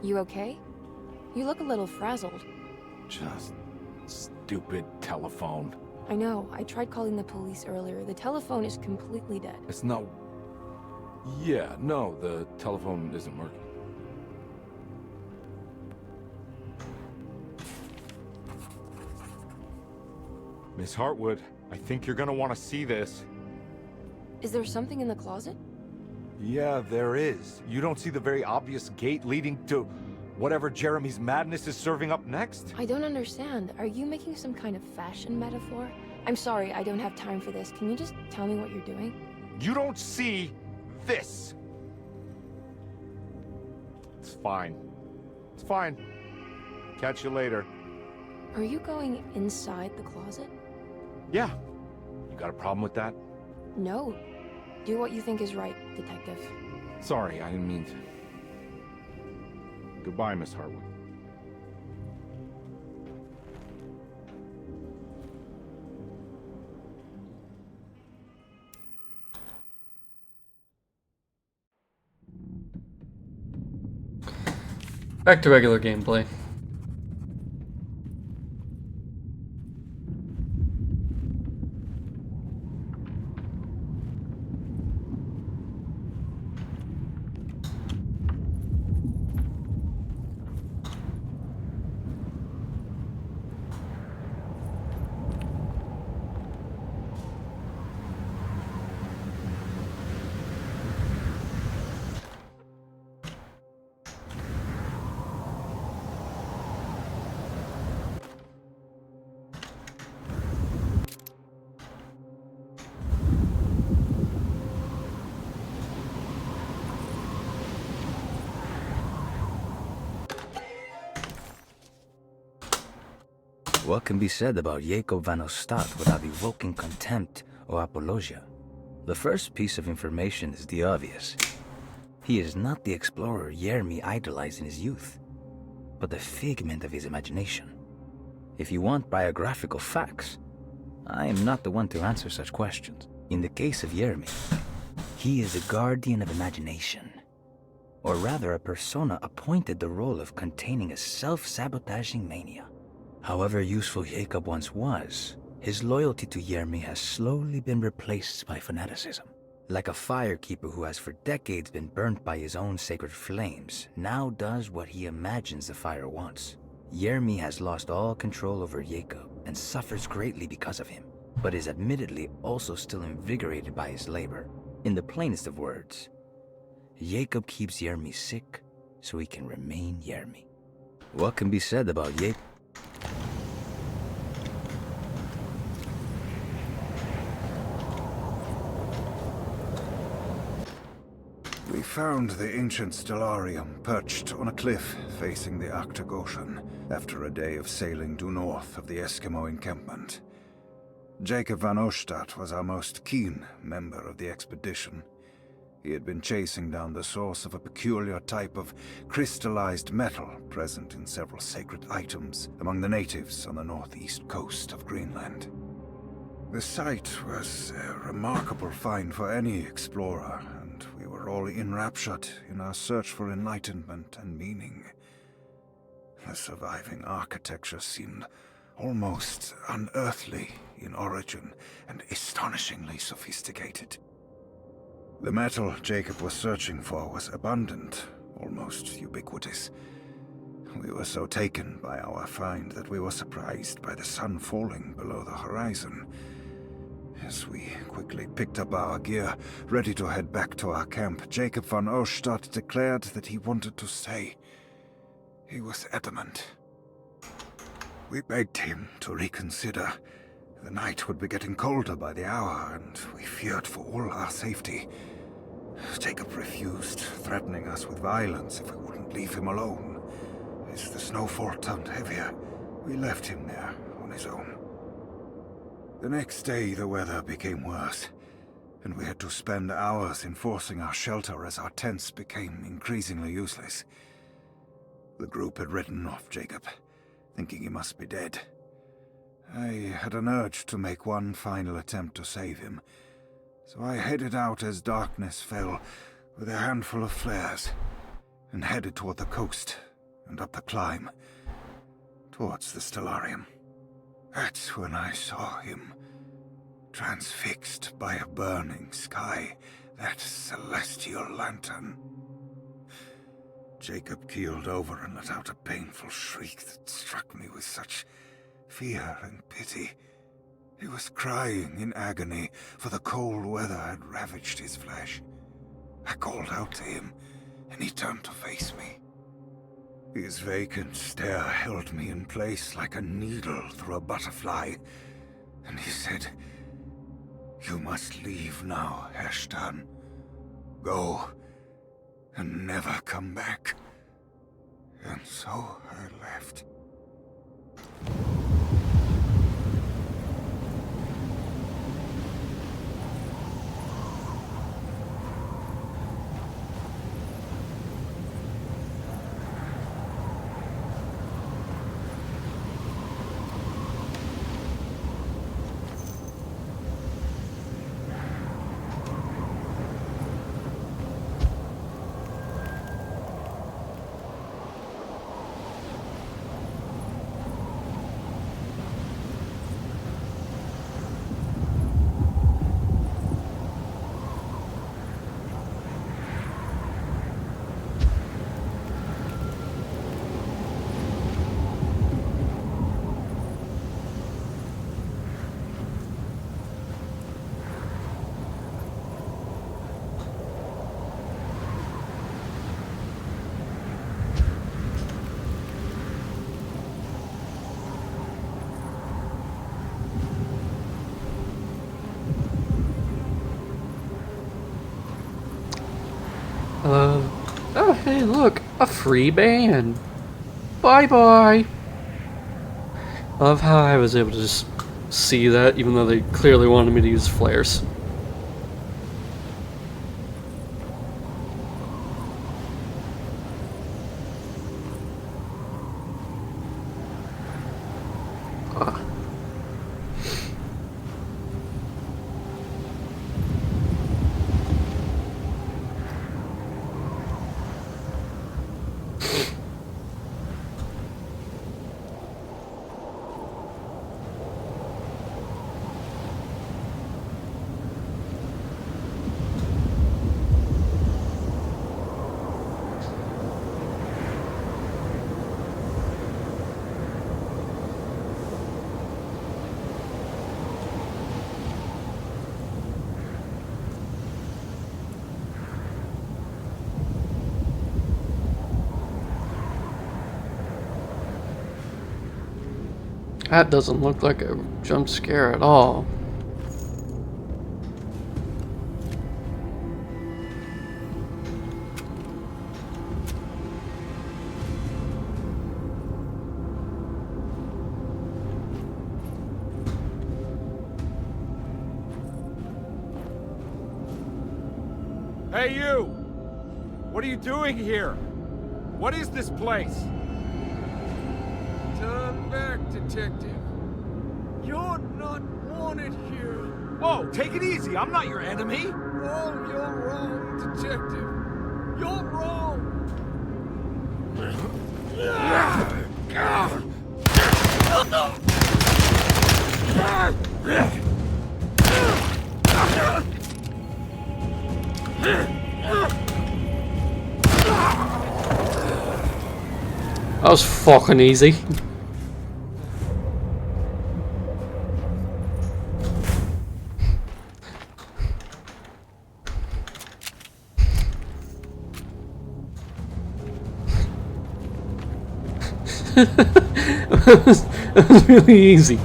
You okay? You look a little frazzled. Just stupid telephone. I know. I tried calling the police earlier. The telephone is completely dead. It's not... Yeah, no, the telephone isn't working. Miss Hartwood, I think you're gonna want to see this. Is there something in the closet? Yeah, there is. You don't see the very obvious gate leading to whatever Jeremy's madness is serving up next? I don't understand. Are you making some kind of fashion metaphor? I'm sorry, I don't have time for this. Can you just tell me what you're doing? You don't see this. It's fine. It's fine. Catch you later. Are you going inside the closet? Yeah. You got a problem with that? No. Do what you think is right, Detective. Sorry, I didn't mean to. Goodbye, Miss Hartwood. Back to regular gameplay. What can be said about Jacob van Ostad without evoking contempt or apologia? The first piece of information is the obvious. He is not the explorer Yermi idolized in his youth, but the figment of his imagination. If you want biographical facts, I am not the one to answer such questions. In the case of Yermi, he is a guardian of imagination, or rather a persona appointed the role of containing a self-sabotaging mania. However useful Jacob once was, his loyalty to Yermi has slowly been replaced by fanaticism. Like a firekeeper who has for decades been burnt by his own sacred flames, now does what he imagines the fire wants. Yermi has lost all control over Jacob and suffers greatly because of him, but is admittedly also still invigorated by his labor. In the plainest of words, Jacob keeps Yermi sick so he can remain Yermi. What can be said about Jacob? We found the ancient stellarium perched on a cliff facing the Arctic Ocean after a day of sailing due north of the Eskimo encampment. Jacob van Oostad was our most keen member of the expedition. He had been chasing down the source of a peculiar type of crystallized metal present in several sacred items among the natives on the northeast coast of Greenland. The site was a remarkable find for any explorer, and we were all enraptured in our search for enlightenment and meaning. The surviving architecture seemed almost unearthly in origin and astonishingly sophisticated. The metal Jacob was searching for was abundant, almost ubiquitous. We were so taken by our find that we were surprised by the sun falling below the horizon. As we quickly picked up our gear, ready to head back to our camp, Jacob van Oostad declared that he wanted to stay. He was adamant. We begged him to reconsider. The night would be getting colder by the hour, and we feared for all our safety. Jacob refused, threatening us with violence if we wouldn't leave him alone. As the snowfall turned heavier, we left him there on his own. The next day, the weather became worse, and we had to spend hours enforcing our shelter as our tents became increasingly useless. The group had written off Jacob, thinking he must be dead. I had an urge to make one final attempt to save him, so I headed out as darkness fell with a handful of flares and headed toward the coast and up the climb towards the stellarium. That's when I saw him, transfixed by a burning sky, that celestial lantern. Jacob keeled over and let out a painful shriek that struck me with such fear and pity. He was crying in agony, for the cold weather had ravaged his flesh. I called out to him, and he turned to face me. His vacant stare held me in place like a needle through a butterfly, and he said, "You must leave now, Herstan. Go, and never come back." And so I left. Oh, hey, look, a free band. Bye-bye. I love how I was able to just see that, even though they clearly wanted me to use flares. That doesn't look like a jump scare at all. Hey, you! What are you doing here? What is this place? Turn back, detective. You're not wanted here. Whoa, take it easy. I'm not your enemy. Oh, you're wrong, detective. You're wrong. That was fucking easy. That was really easy.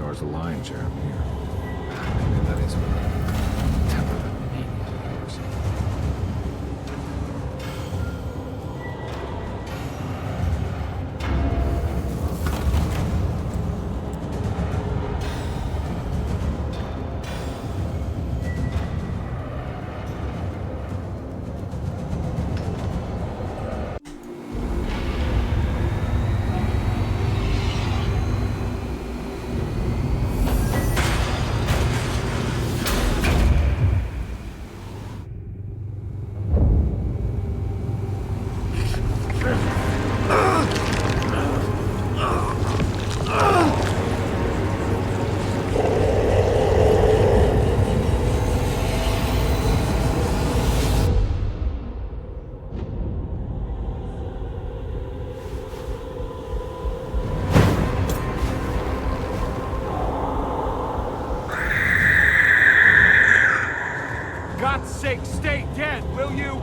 stars align, Jeremy. Maybe that is what temperament means. God's sake, stay dead, will you?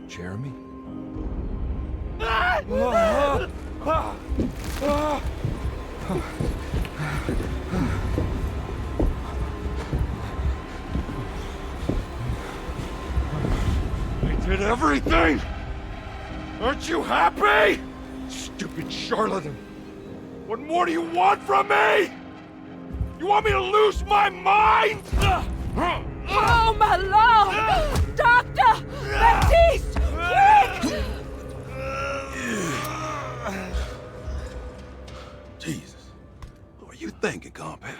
Jeremy? I did everything! Aren't you happy? Stupid charlatan. What more do you want from me? You want me to lose my mind? Oh, my lord! Doctor! Baptiste! Quick! Jesus. What are you thinking, compadre?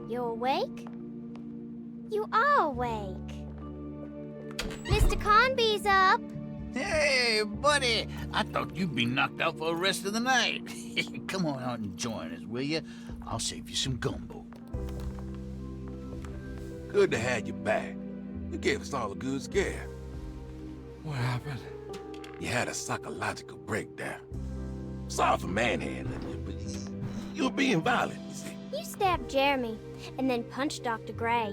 You awake? You are awake. Mr. Conby's up. Hey, buddy! I thought you'd be knocked out for the rest of the night. Come on out and join us, will you? I'll save you some gumbo. Good to have you back. You gave us all a good scare. What happened? You had a psychological breakdown. Sorry for manhandling you, but you were being violent, you see. You stabbed Jeremy and then punched Dr. Gray.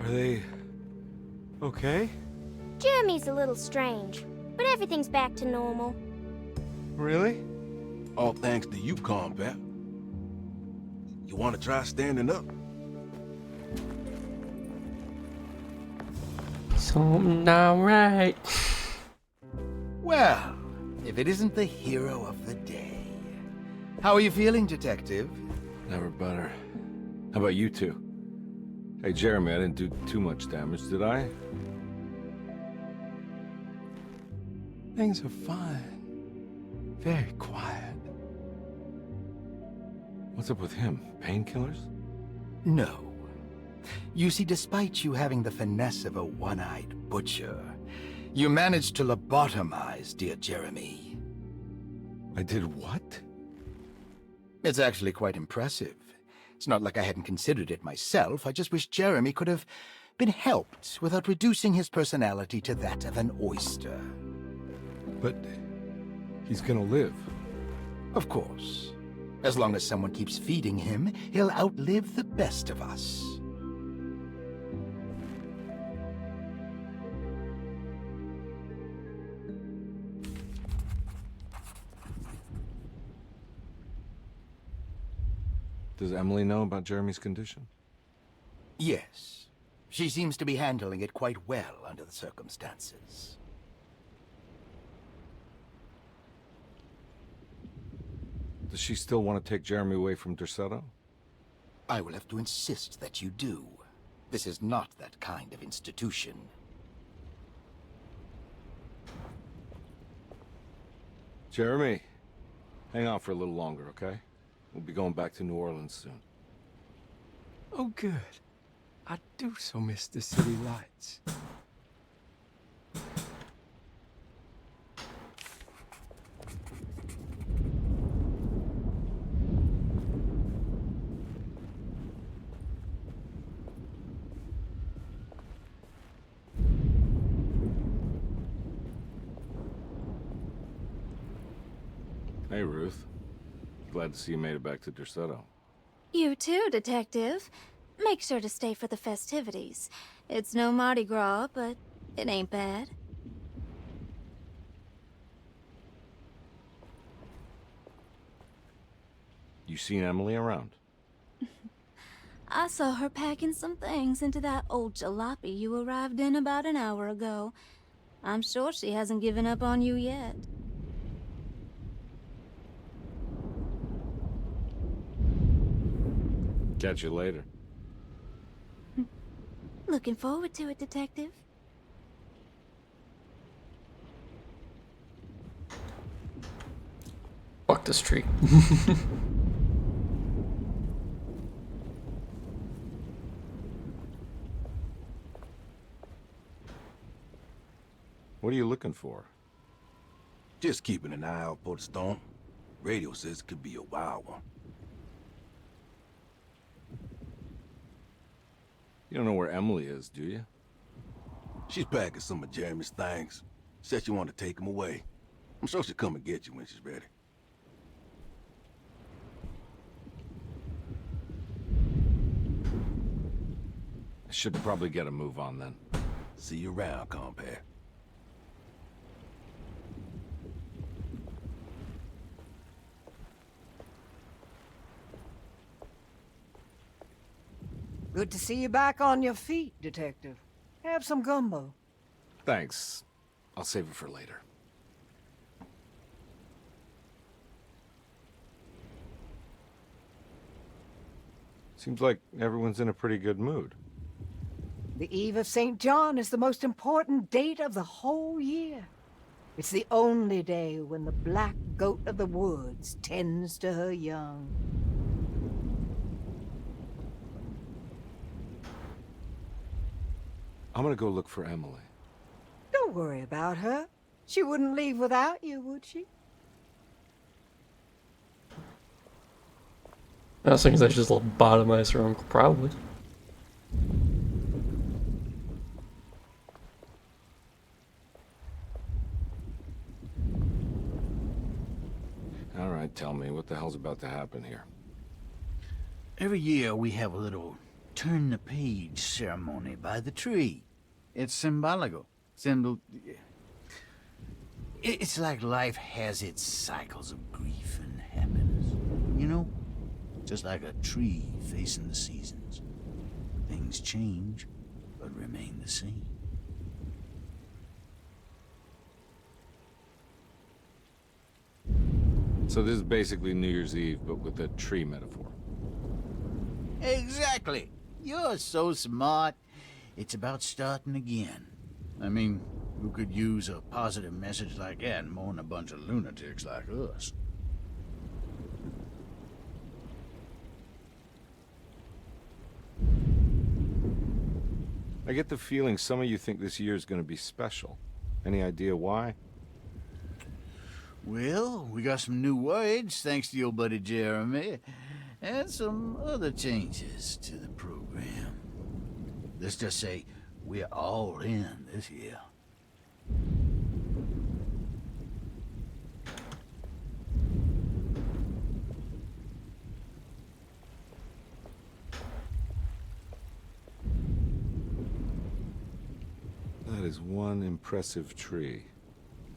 Are they... okay? Jeremy's a little strange, but everything's back to normal. Really? All thanks to you, combat. You want to try standing up? Something not right. Well, if it isn't the hero of the day. How are you feeling, Detective? Never better. How about you two? Hey, Jeremy, I didn't do too much damage, did I? Things are fine. Very quiet. What's up with him? Painkillers? No. You see, despite you having the finesse of a one-eyed butcher, you managed to lobotomize dear Jeremy. I did what? It's actually quite impressive. It's not like I hadn't considered it myself. I just wish Jeremy could have been helped without reducing his personality to that of an oyster. But he's gonna live. Of course. As long as someone keeps feeding him, he'll outlive the best of us. Does Emily know about Jeremy's condition? Yes. She seems to be handling it quite well under the circumstances. Does she still want to take Jeremy away from Derceto? I will have to insist that you do. This is not that kind of institution. Jeremy, hang on for a little longer, okay? We'll be going back to New Orleans soon. Oh, good. I do so miss the city lights. Hey, Ruth. Glad to see you made it back to Derceto. You too, Detective. Make sure to stay for the festivities. It's no Mardi Gras, but it ain't bad. You seen Emily around? I saw her packing some things into that old jalopy you arrived in about an hour ago. I'm sure she hasn't given up on you yet. Catch you later. Looking forward to it, Detective. Fuck this tree. What are you looking for? Just keeping an eye out for the storm. Radio says it could be a wild one. You don't know where Emily is, do you? She's packing some of Jeremy's things. Said she wanted to take them away. I'm sure she'll come and get you when she's ready. I should probably get a move on then. See you around, compare. Good to see you back on your feet, Detective. Have some gumbo. Thanks. I'll save it for later. Seems like everyone's in a pretty good mood. The Eve of St. John is the most important date of the whole year. It's the only day when the black goat of the woods tends to her young. I'm gonna go look for Emily. Don't worry about her. She wouldn't leave without you, would she? I was thinking I should just lobotomize her uncle, probably. Alright, tell me, what the hell's about to happen here? Every year we have a little turn-the-page ceremony by the tree. It's symbolical. It's like life has its cycles of grief and happiness. You know? Just like a tree facing the seasons. Things change, but remain the same. So this is basically New Year's Eve, but with a tree metaphor. Exactly. You're so smart. It's about starting again. I mean, who could use a positive message like that more than a bunch of lunatics like us? I get the feeling some of you think this year is going to be special. Any idea why? Well, we got some new words, thanks to your buddy Jeremy, and some other changes to the program. Let's just say we're all in this year. That is one impressive tree.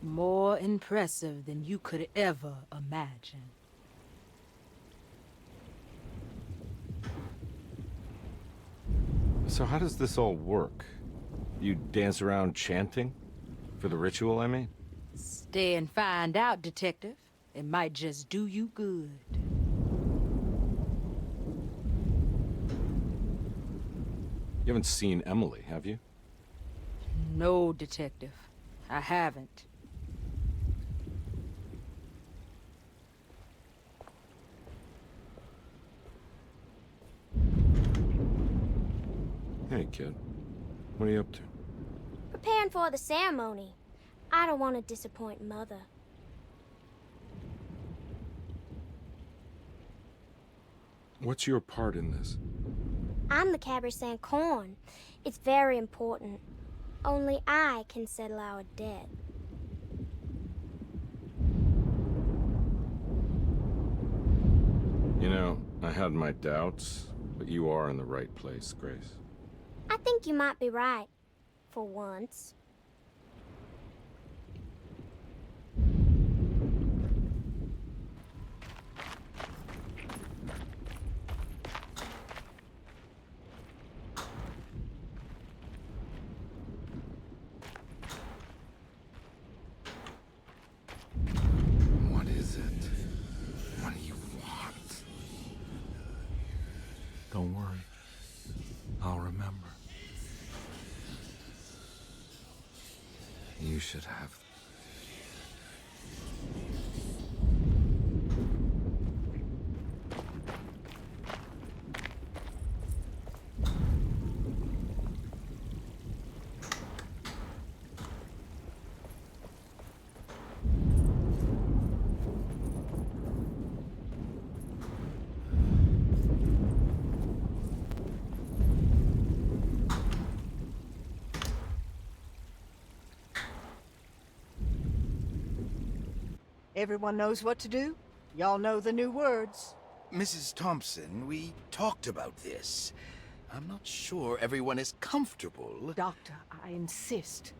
More impressive than you could ever imagine. So how does this all work? You dance around chanting? For the ritual, I mean? Stay and find out, Detective. It might just do you good. You haven't seen Emily, have you? No, Detective. I haven't. Hey, kid. What are you up to? Preparing for the ceremony. I don't want to disappoint Mother. What's your part in this? I'm the Cabernet Corn. It's very important. Only I can settle our debt. You know, I had my doubts, but you are in the right place, Grace. I think you might be right. For once. What is it? What do you want? Don't worry. I'll remember. You should have. Everyone knows what to do? Y'all know the new words. Mrs. Thompson, we talked about this. I'm not sure everyone is comfortable. Doctor, I insist.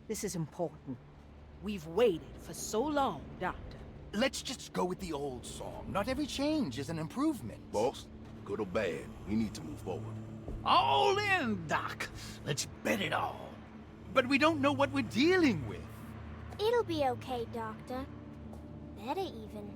This is important. We've waited for so long, Doctor. Let's just go with the old song. Not every change is an improvement. Boss, good or bad, we need to move forward. All in, Doc. Let's bet it all. But we don't know what we're dealing with. It'll be okay, Doctor. Better even.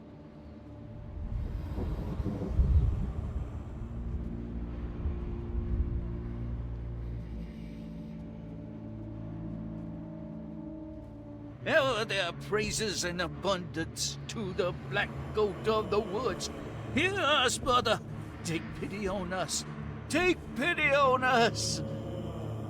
Ever there praises and abundance to the Black Goat of the Woods. Hear us, mother. Take pity on us. Take pity on us.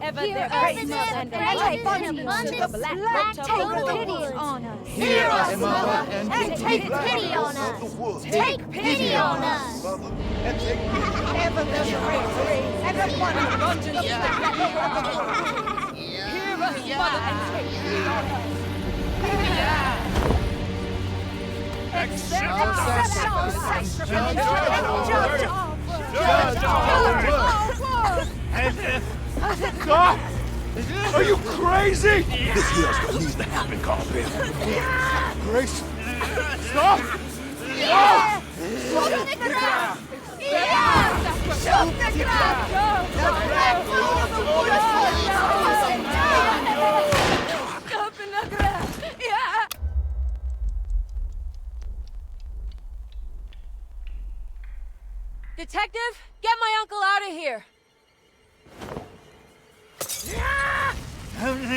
Ever Hear there us, praises Mother, and praises abundance and to the Black Goat of Take the pity Woods. on us. Hear us, Mother, and take pity on us. Take pity on us. Ever there's praises and abundance to the Black Goat of the Woods. Hear us, Mother, and take pity on us. Accept our sacrifice. Judge our work. Stop! Are you crazy? This here's what needs to happen, Carpet. Grace! Stop! Stop! Shoot the ground! Yeah! Shoot the ground! The Black Goat of the Woods! Stop in the ground! Yeah! Detective, get my uncle out of here.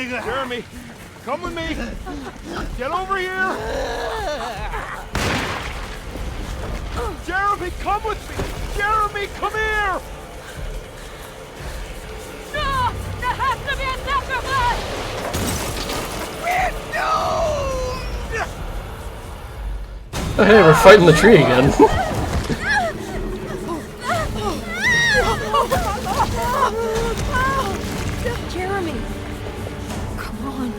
Jeremy, come with me! Get over here! Jeremy, come with me! Jeremy, come here! No! There has to be a sacrifice! We're doomed! Oh, hey, we're fighting the tree again. Jeremy! Come on.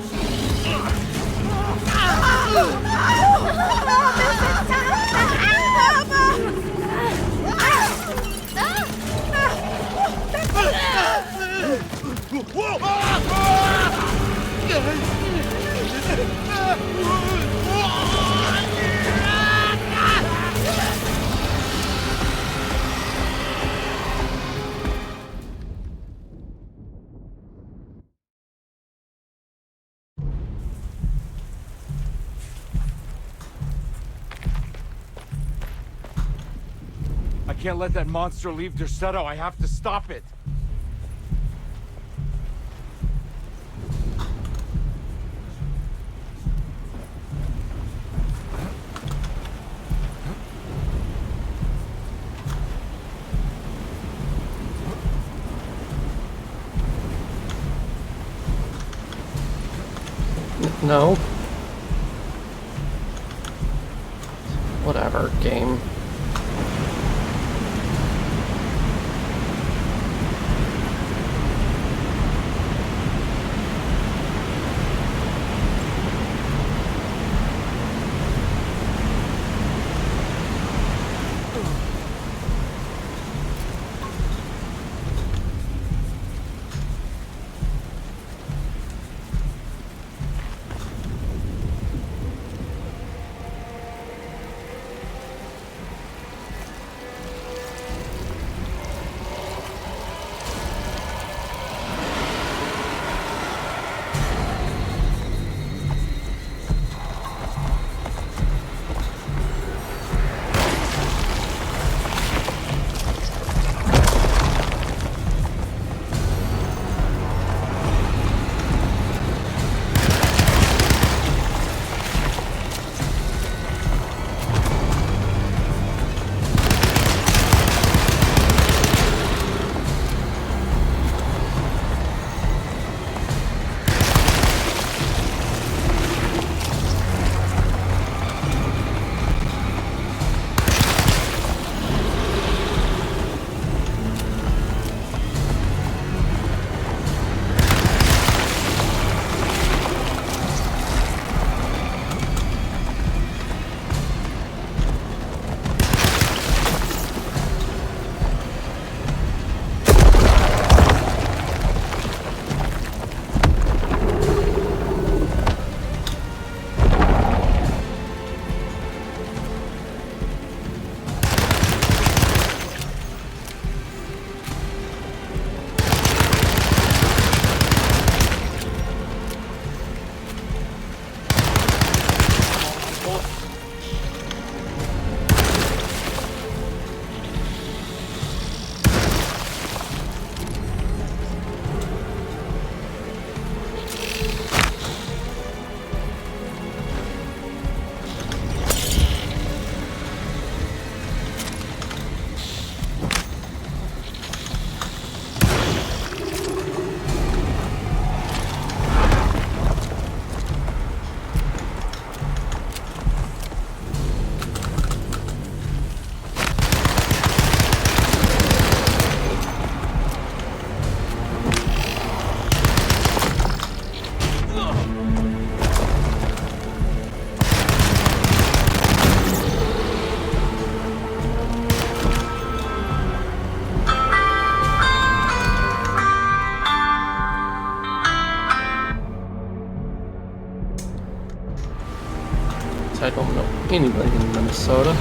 I can't let that monster leave Derceto. I have to stop it. No. Whatever, game. Since I don't know anybody in Minnesota.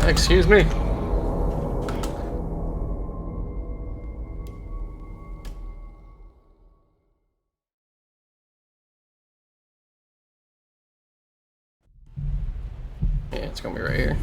Excuse me. Yeah, it's gonna be right here.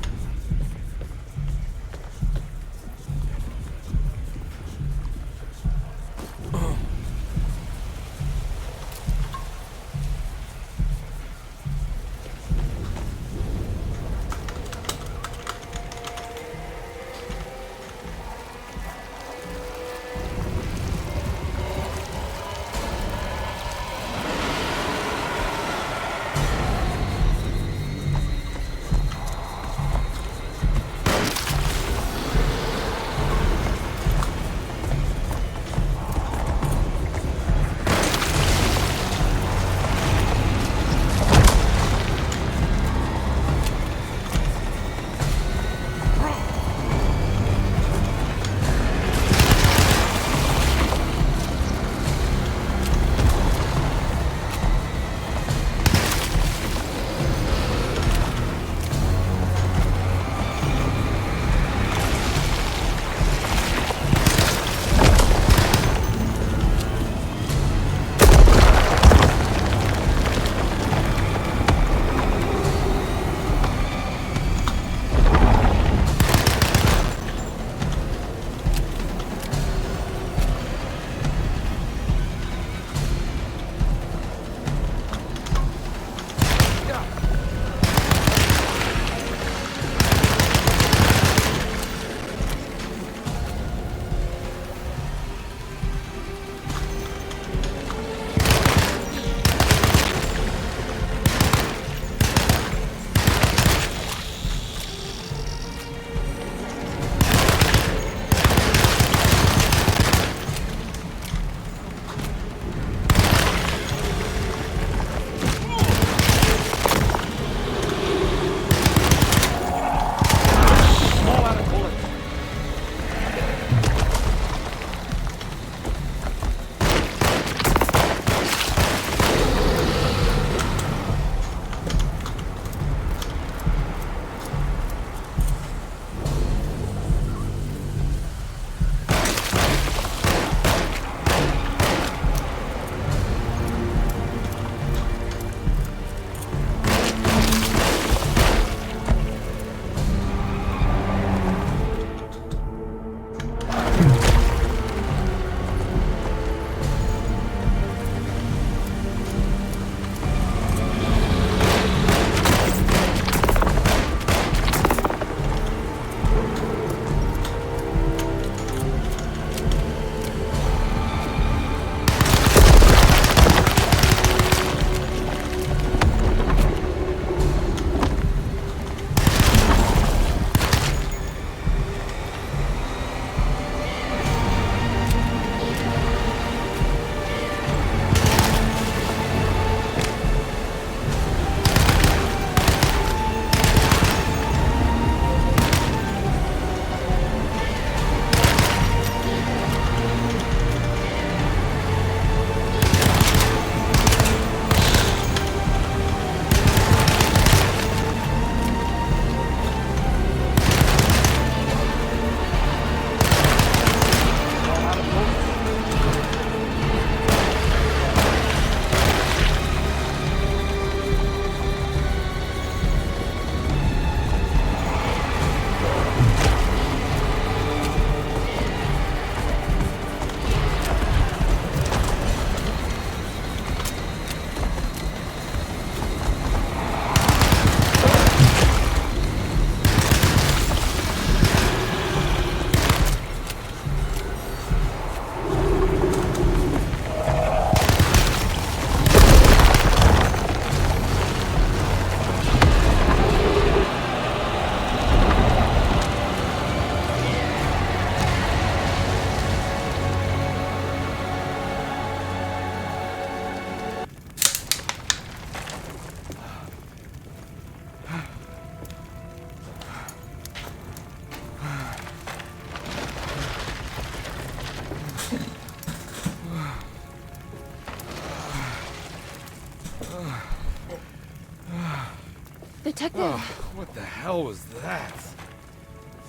Detective, Oh, what the hell was that?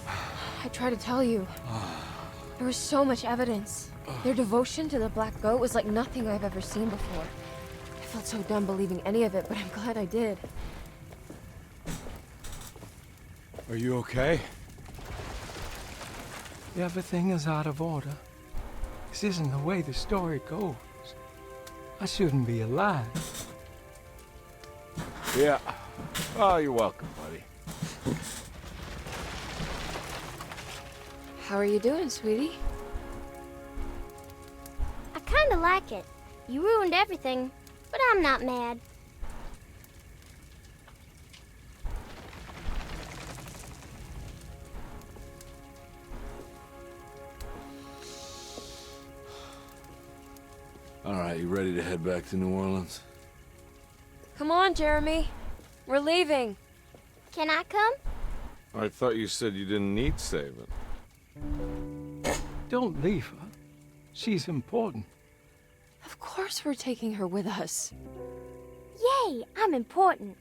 I tried to tell you. There was so much evidence. Their devotion to the Black Goat was like nothing I've ever seen before. I felt so dumb believing any of it, but I'm glad I did. Are you okay? Everything is out of order. This isn't the way the story goes. I shouldn't be alive. Yeah. Oh, you're welcome, buddy. How are you doing, sweetie? I kinda like it. You ruined everything, but I'm not mad. All right, you ready to head back to New Orleans? Come on, Jeremy. We're leaving. Can I come? I thought you said you didn't need saving. Don't leave her. She's important. Of course we're taking her with us. Yay, I'm important.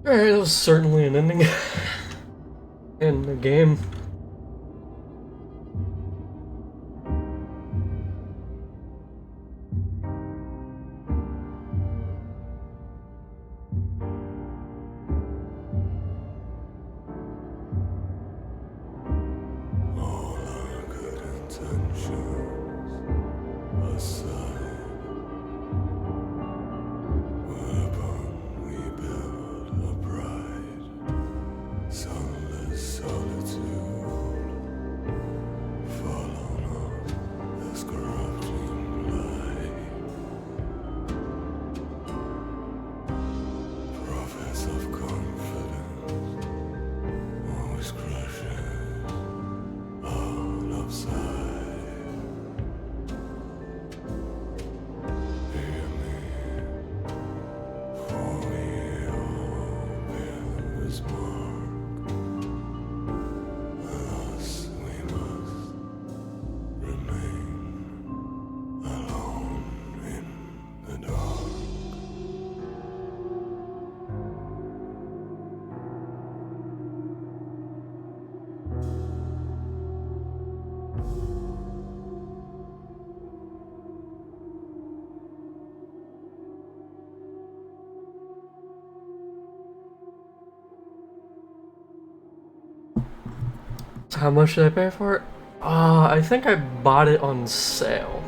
Alright, that was certainly an ending in the game. How much did I pay for it? I think I bought it on sale.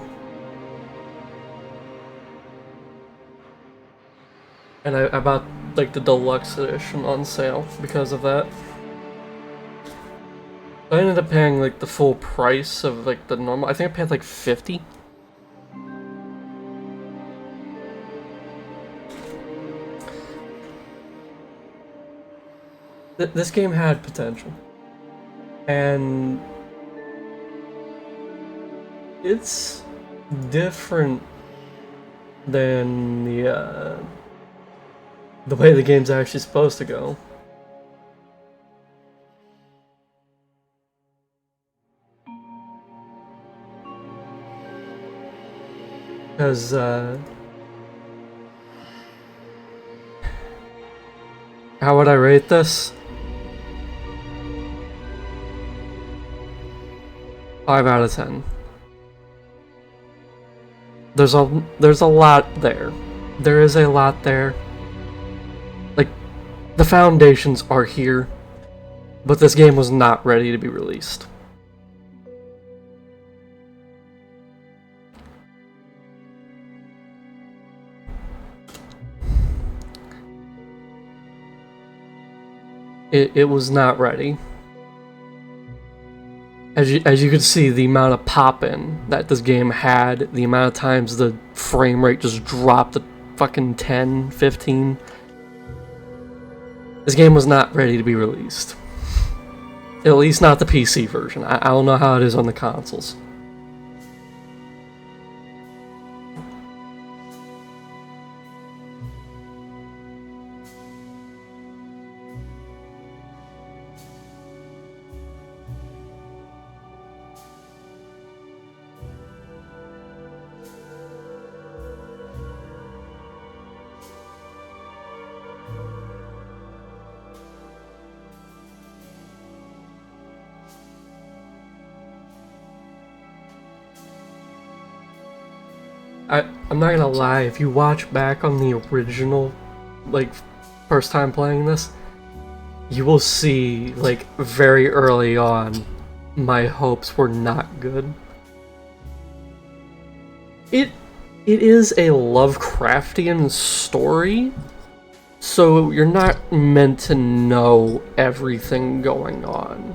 And I bought like the deluxe edition on sale because of that. I ended up paying like the full price of like the normal. I think I paid like $50. This game had potential. And it's different than the way the game's actually supposed to go. Because how would I rate this? 5 out of 10. There's a lot there. There is a lot there. Like, the foundations are here, but this game was not ready to be released. It was not ready. As you could see, the amount of pop-in that this game had, the amount of times the frame rate just dropped fucking 10, 15. This game was not ready to be released. At least not the PC version. I don't know how it is on the consoles. I'm not gonna lie, if you watch back on the original, like, first time playing this, you will see, like, very early on, my hopes were not good. It is a Lovecraftian story, so you're not meant to know everything going on.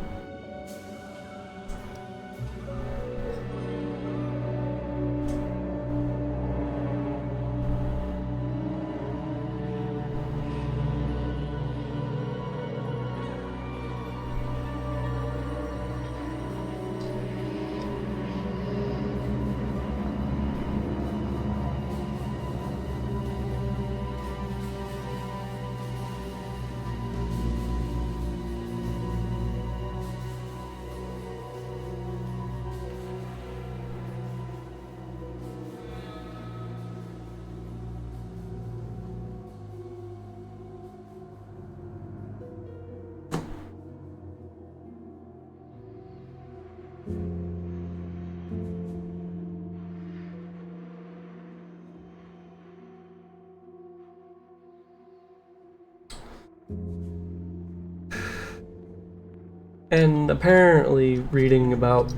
And apparently, reading about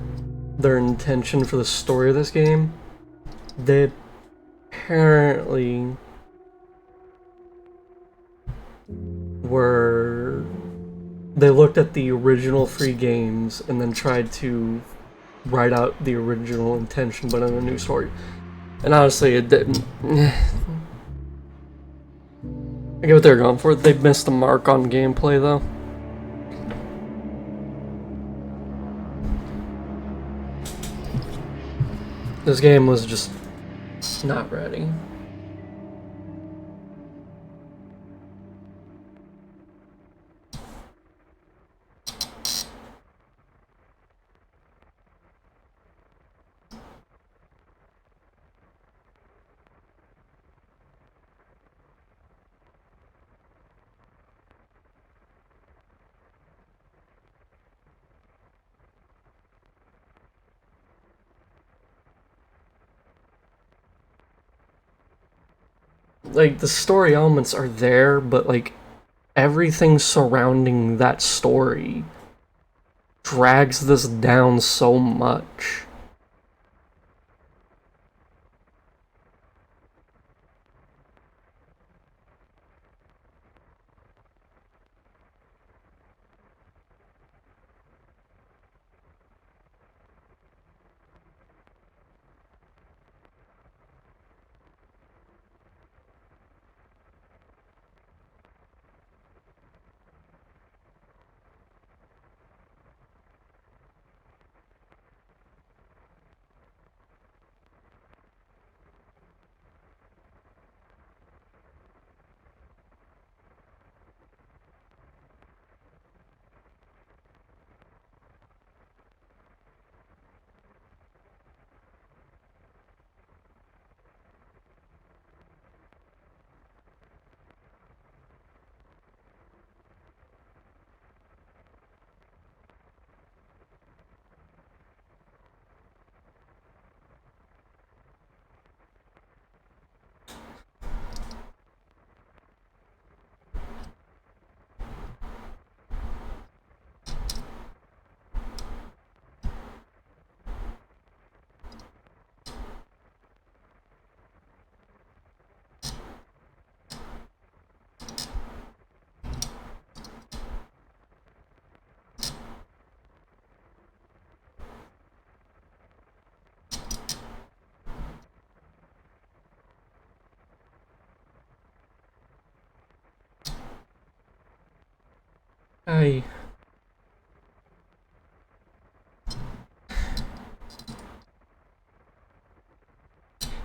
their intention for the story of this game, they apparently they looked at the original 3 games and then tried to write out the original intention but in a new story. And honestly, it didn't. I get what they're going for. They missed the mark on gameplay though. This game was just not ready. Like, the story elements are there, but, like, everything surrounding that story drags this down so much.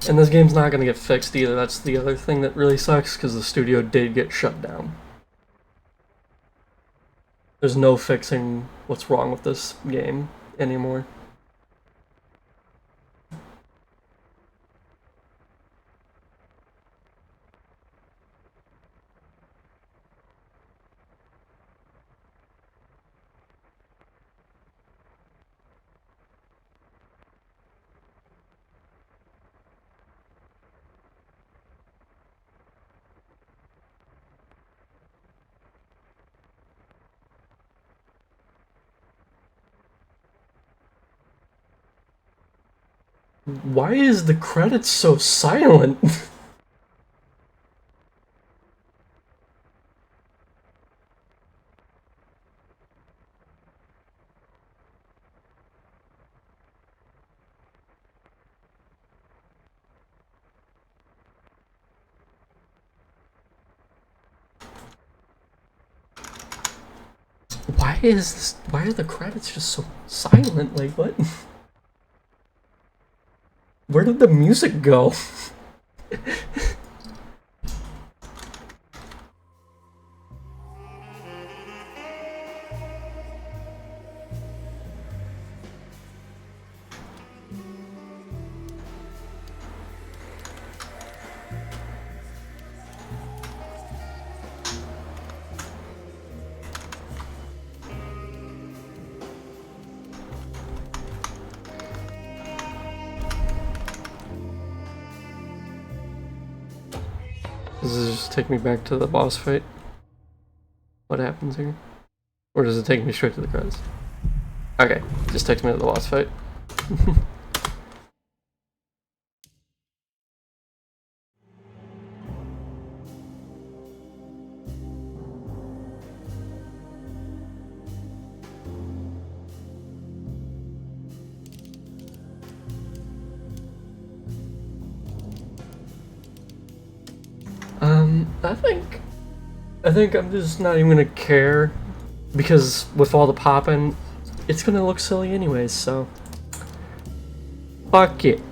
And this game's not gonna get fixed either. That's the other thing that really sucks, because the studio did get shut down. There's no fixing what's wrong with this game anymore. Why is the credits so silent? Why are the credits just so silent? Like, what? Where did the music go? Does this just take me back to the boss fight? What happens here? Or does it take me straight to the credits? Okay, just takes me to the boss fight. I think I'm just not even gonna care, because with all the popping, it's gonna look silly anyways, so fuck it.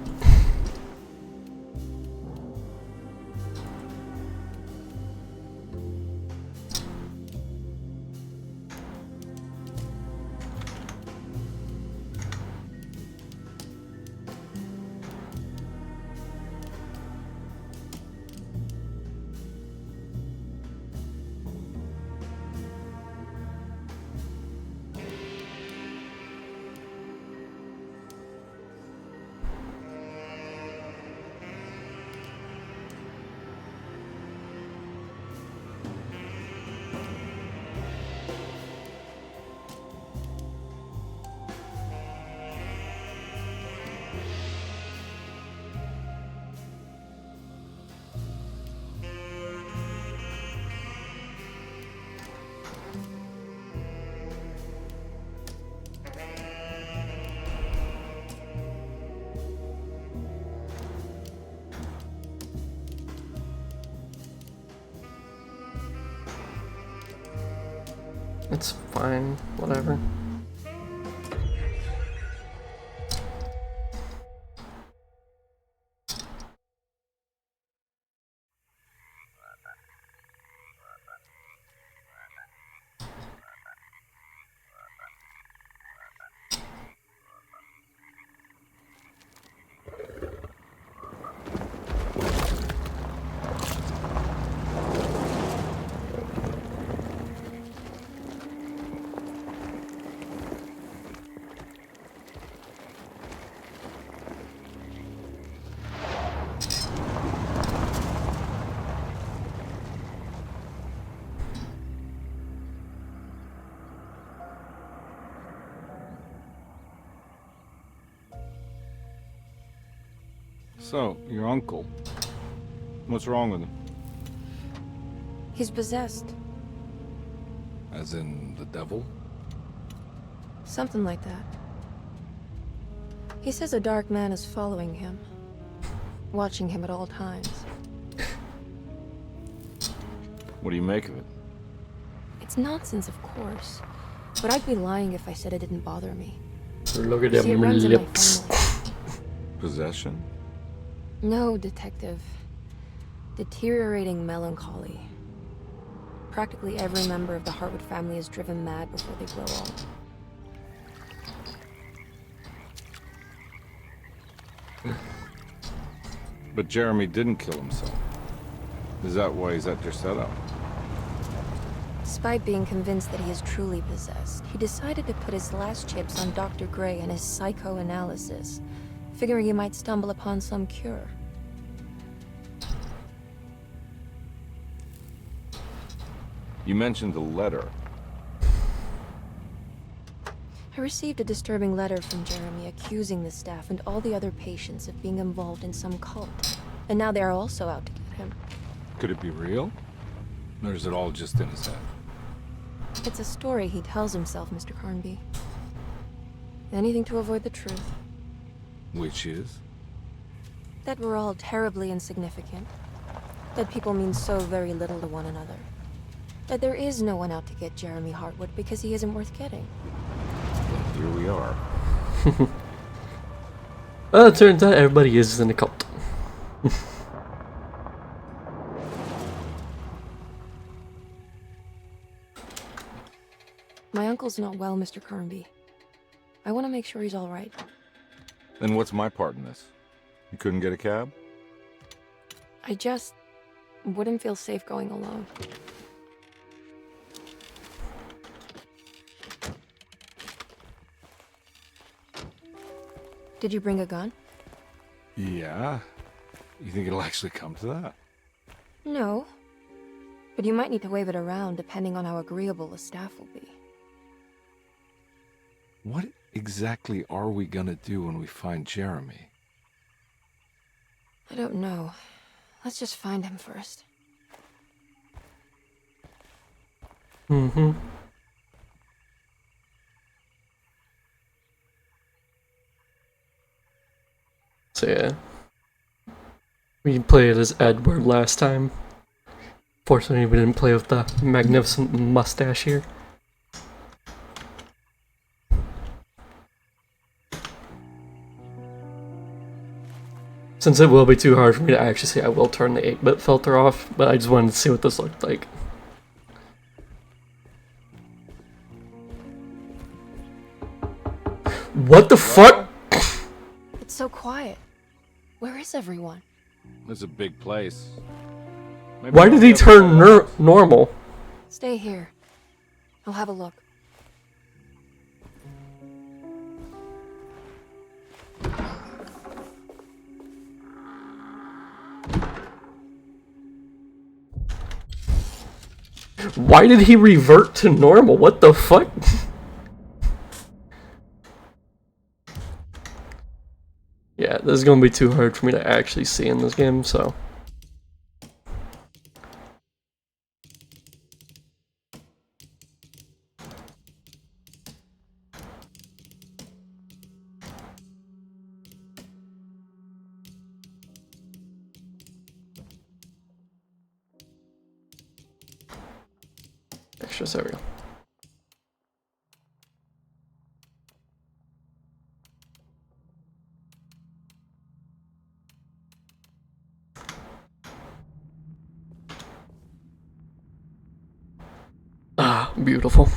It's fine, whatever. So, your uncle. What's wrong with him? He's possessed. As in the devil? Something like that. He says a dark man is following him, watching him at all times. What do you make of it? It It's nonsense, of course. But I'd be lying if I said it didn't bother me. Look at See, it them runs in my lips. family. Possession? No, Detective. Deteriorating melancholy. Practically every member of the Hartwood family is driven mad before they grow old. But Jeremy didn't kill himself. Is that why he's at your setup? Despite being convinced that he is truly possessed, he decided to put his last chips on Dr. Gray and his psychoanalysis, figuring he might stumble upon some cure. You mentioned the letter. I received a disturbing letter from Jeremy accusing the staff and all the other patients of being involved in some cult. And now they are also out to get him. Could it be real? Or is it all just in his head? It's a story he tells himself, Mr. Carnby. Anything to avoid the truth. Which is? That we're all terribly insignificant. That people mean so very little to one another. That there is no one out to get Jeremy Hartwood because he isn't worth getting. Here we are. Well, it turns out everybody is in a cult. My uncle's not well, Mr. Carnby. I want to make sure he's all right. Then what's my part in this? You couldn't get a cab? I just wouldn't feel safe going alone. Did you bring a gun? Yeah. You think it'll actually come to that? No. But you might need to wave it around depending on how agreeable the staff will be. What exactly are we gonna do when we find Jeremy? I don't know. Let's just find him first. Mm-hmm. So yeah. We played as Edward last time. Fortunately, we didn't play with the magnificent mustache here. Since it will be too hard for me to actually see, I will turn the 8-bit filter off, but I just wanted to see what this looked like. What the fuck? It's so quiet. Where is everyone? It's a big place. Maybe Why did he turn normal? Stay here. I'll have a look. Why did he revert to normal? What the fuck? Yeah, this is gonna be too hard for me to actually see in this game, so. Extras, there we go. Ah, beautiful.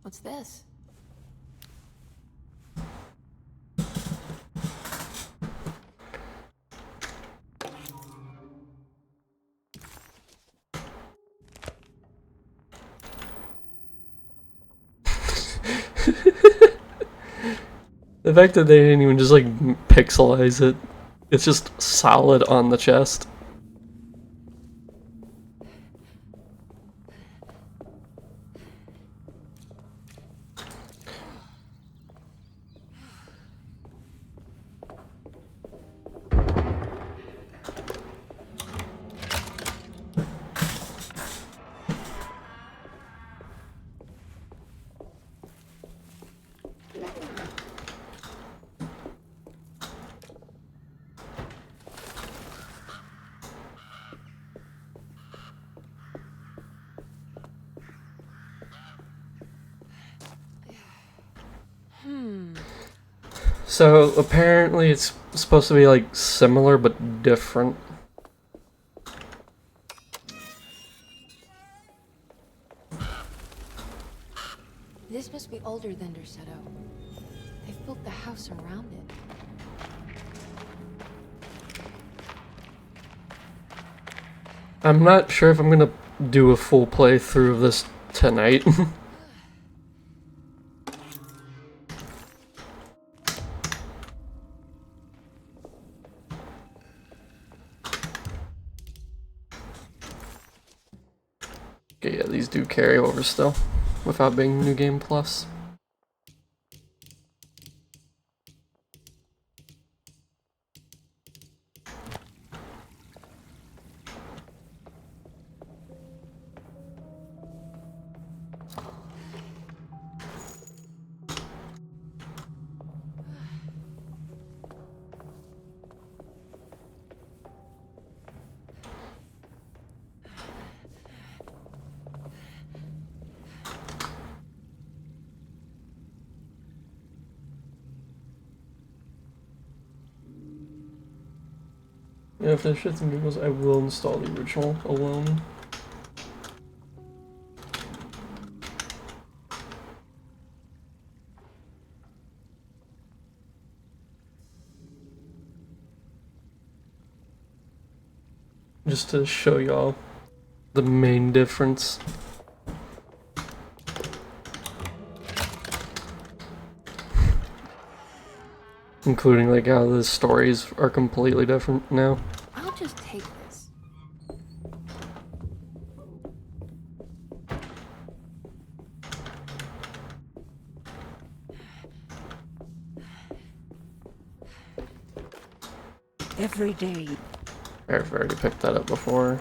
What's this? The fact that they didn't even just like pixelize it, it's just solid on the chest. So apparently it's supposed to be like similar but different. This must be older than Derceto. They've built the house around it. I'm not sure if I'm gonna do a full playthrough of this tonight. Okay, yeah, these do carry over still, without being New Game Plus. Yeah, if there's shits and giggles, I will install the original alone. Just to show y'all the main difference. Including like how the stories are completely different now. I'll just take this. Every day. I've already picked that up before.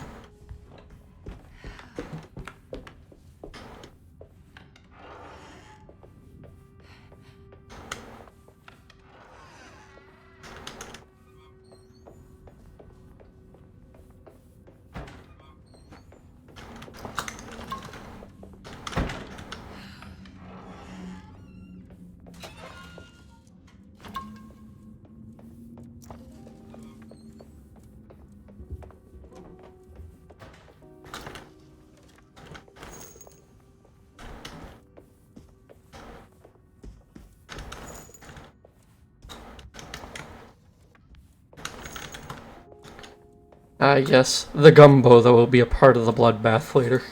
Yes, the gumbo that will be a part of the bloodbath later.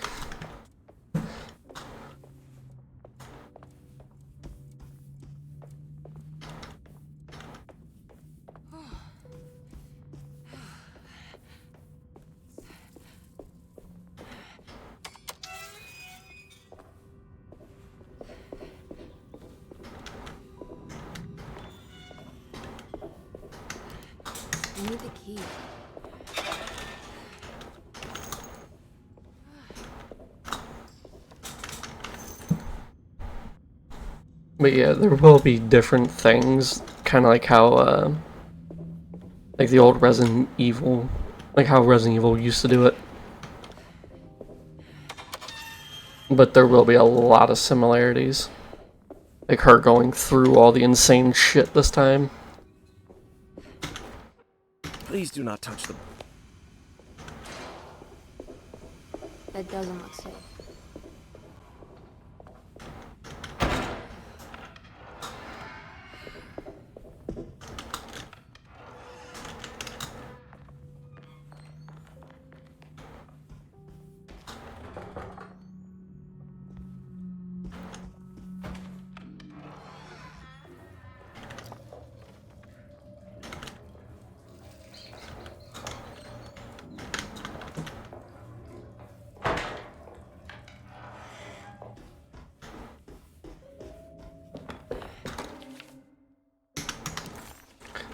I need the key. But yeah, there will be different things, kind of like how, like the old Resident Evil, like how Resident Evil used to do it. But there will be a lot of similarities. Like her going through all the insane shit this time. Please do not touch them. That doesn't look safe.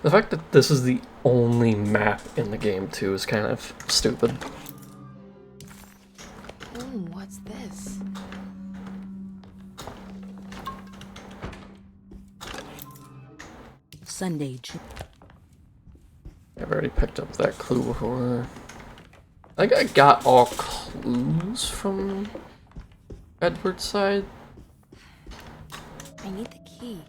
The fact that this is the only map in the game, too, is kind of stupid. Ooh, what's this? Sunday. I've already picked up that clue before. I think I got all clues from Edward's side. I need the key.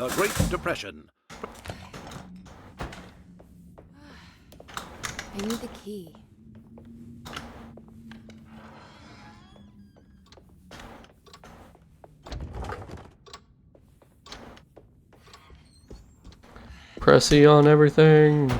The Great Depression. I need the key. Press E on everything.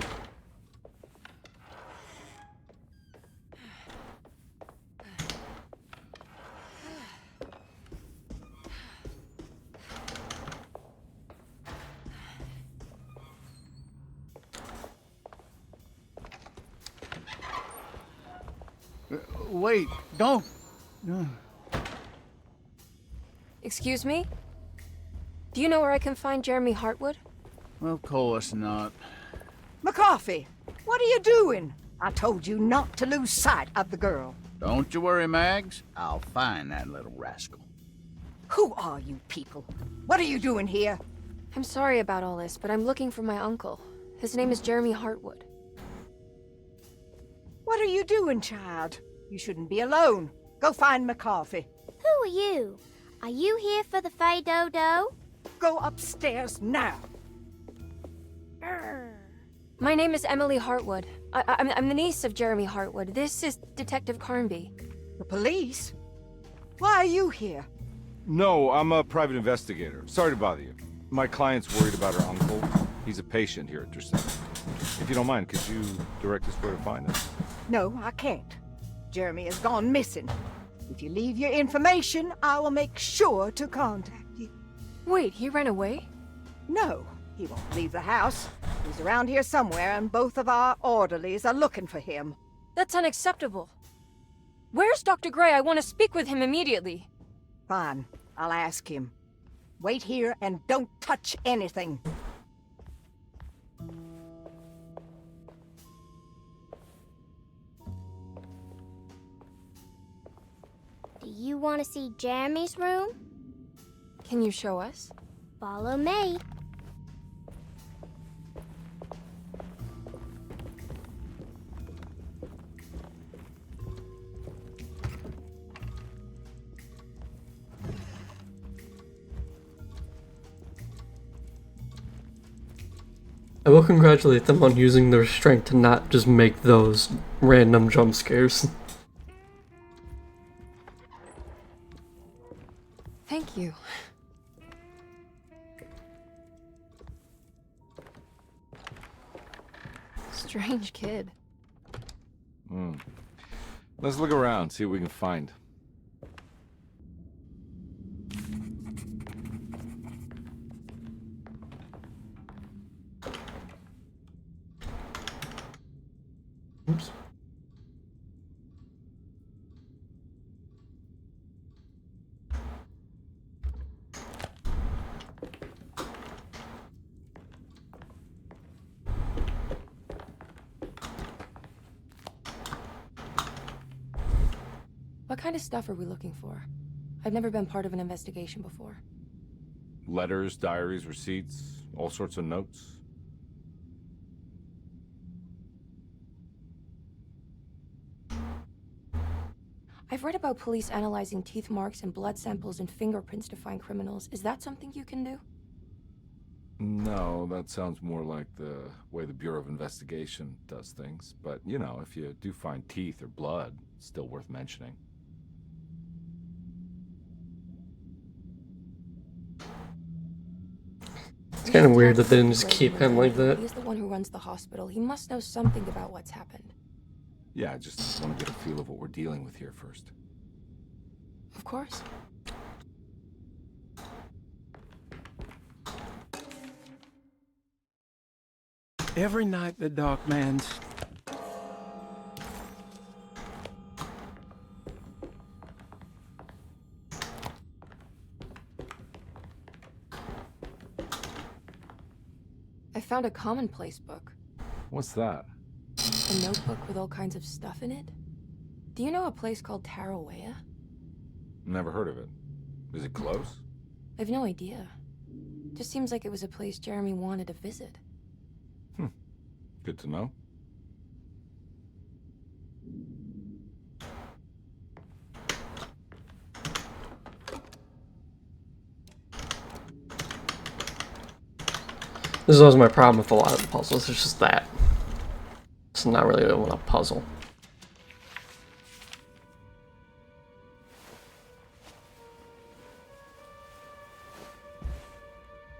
Wait, don't. Excuse me? Do you know where I can find Jeremy Hartwood? Of course not. McCarthy, what are you doing? I told you not to lose sight of the girl. Don't you worry, Mags. I'll find that little rascal. Who are you people? What are you doing here? I'm sorry about all this, but I'm looking for my uncle. His name is Jeremy Hartwood. What are you doing, child? You shouldn't be alone. Go find McCarthy. Who are you? Are you here for the Fay Dodo? Go upstairs now. My name is Emily Hartwood. I'm the niece of Jeremy Hartwood. This is Detective Carnby. The police? Why are you here? No, I'm a private investigator. Sorry to bother you. My client's worried about her uncle. He's a patient here at Derceto. If you don't mind, could you direct us where to find him? No, I can't. Jeremy has gone missing. If you leave your information, I will make sure to contact you. Wait, he ran away? No, he won't leave the house. He's around here somewhere, and both of our orderlies are looking for him. That's unacceptable. Where's Dr. Gray? I want to speak with him immediately. Fine, I'll ask him. Wait here and don't touch anything. Do you want to see Jeremy's room? Can you show us? Follow me. I will congratulate them on using their strength to not just make those random jump scares. Thank you. Strange kid. Let's look around, see what we can find. Oops. What kind of stuff are we looking for? I've never been part of an investigation before. Letters, diaries, receipts, all sorts of notes. I've read about police analyzing teeth marks and blood samples and fingerprints to find criminals. Is that something you can do? No, that sounds more like the way the Bureau of Investigation does things. But, you know, if you do find teeth or blood, it's still worth mentioning. It's kind of weird that they didn't just keep him like that. He's the one who runs the hospital. He must know something about what's happened. Yeah, I just want to get a feel of what we're dealing with here first. Of course. Every night the Dark Man's... I found a commonplace book. What's that? A notebook with all kinds of stuff in it. Do you know a place called Tarawea? Never heard of it. Is it close? I've no idea. Just seems like it was a place Jeremy wanted to visit. Good to know. This is always my problem with a lot of the puzzles. It's just that. It's not really a puzzle.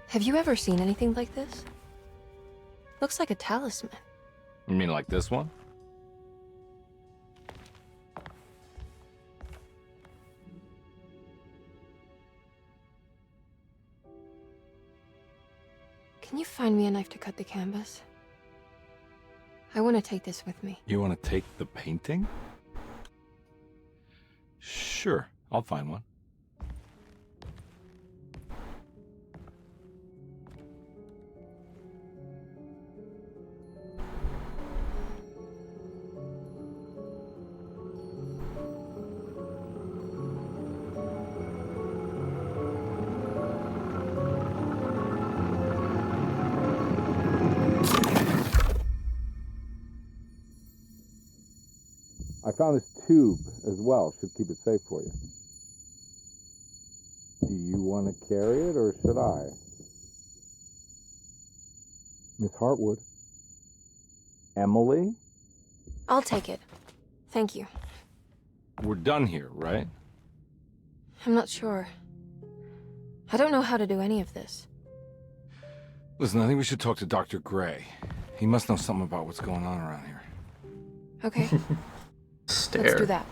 Have you ever seen anything like this? Looks like a talisman. You mean like this one? Can you find me a knife to cut the canvas? I want to take this with me. You want to take the painting? Sure, I'll find one. I found this tube as well. Should keep it safe for you. Do you want to carry it, or should I? Miss Hartwood? Emily? I'll take it. Thank you. We're done here, right? I'm not sure. I don't know how to do any of this. Listen, I think we should talk to Dr. Gray. He must know something about what's going on around here. Okay. Stare. Let's do that.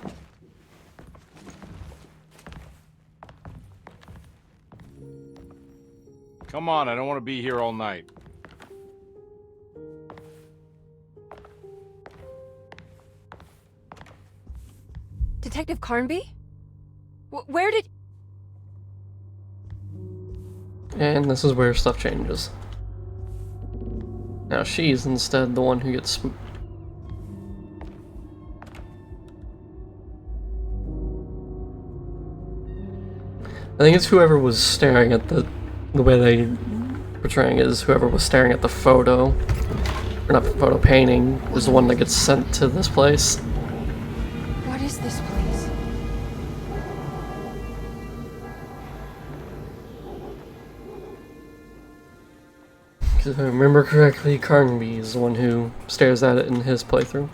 Come on, I don't want to be here all night. Detective Carnby? Where did... And this is where stuff changes. Now she's instead the one who gets spooked. I think it's whoever was staring at the way they portraying it is whoever was staring at the photo, or not the photo, painting, is the one that gets sent to this place. What is this place? If I remember correctly, Carnby is the one who stares at it in his playthrough.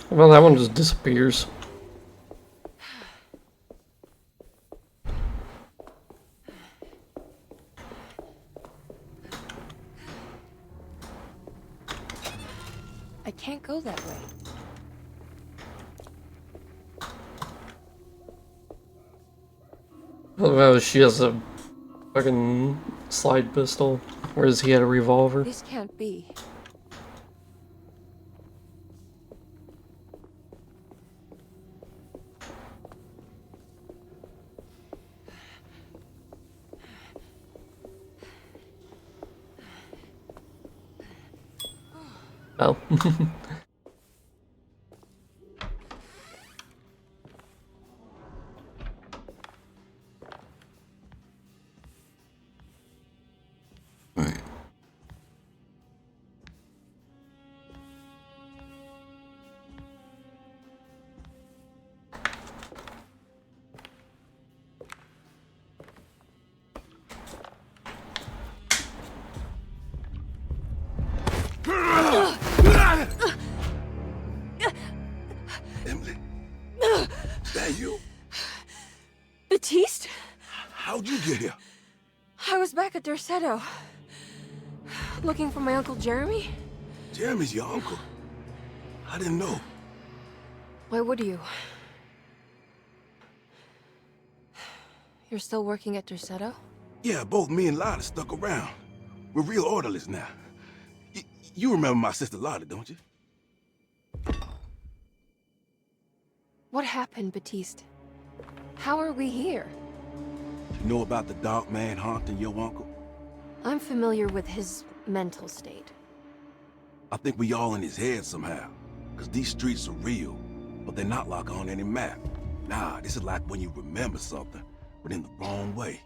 Well, that one just disappears. I can't go that way. Well, she has a fucking slide pistol, whereas he had a revolver. This can't be. Oh. Emily, is that you? Baptiste? How'd you get here? I was back at Derceto. Looking for my Uncle Jeremy? Jeremy's your uncle. I didn't know. Why would you? You're still working at Derceto? Yeah, both me and Lottie stuck around. We're real orderlies now. You remember my sister Lottie, don't you? What happened, Batiste? How are we here? You know about the dark man haunting your uncle? I'm familiar with his mental state. I think we all in his head somehow. Cause these streets are real, but they're not like on any map. Nah, this is like when you remember something, but in the wrong way.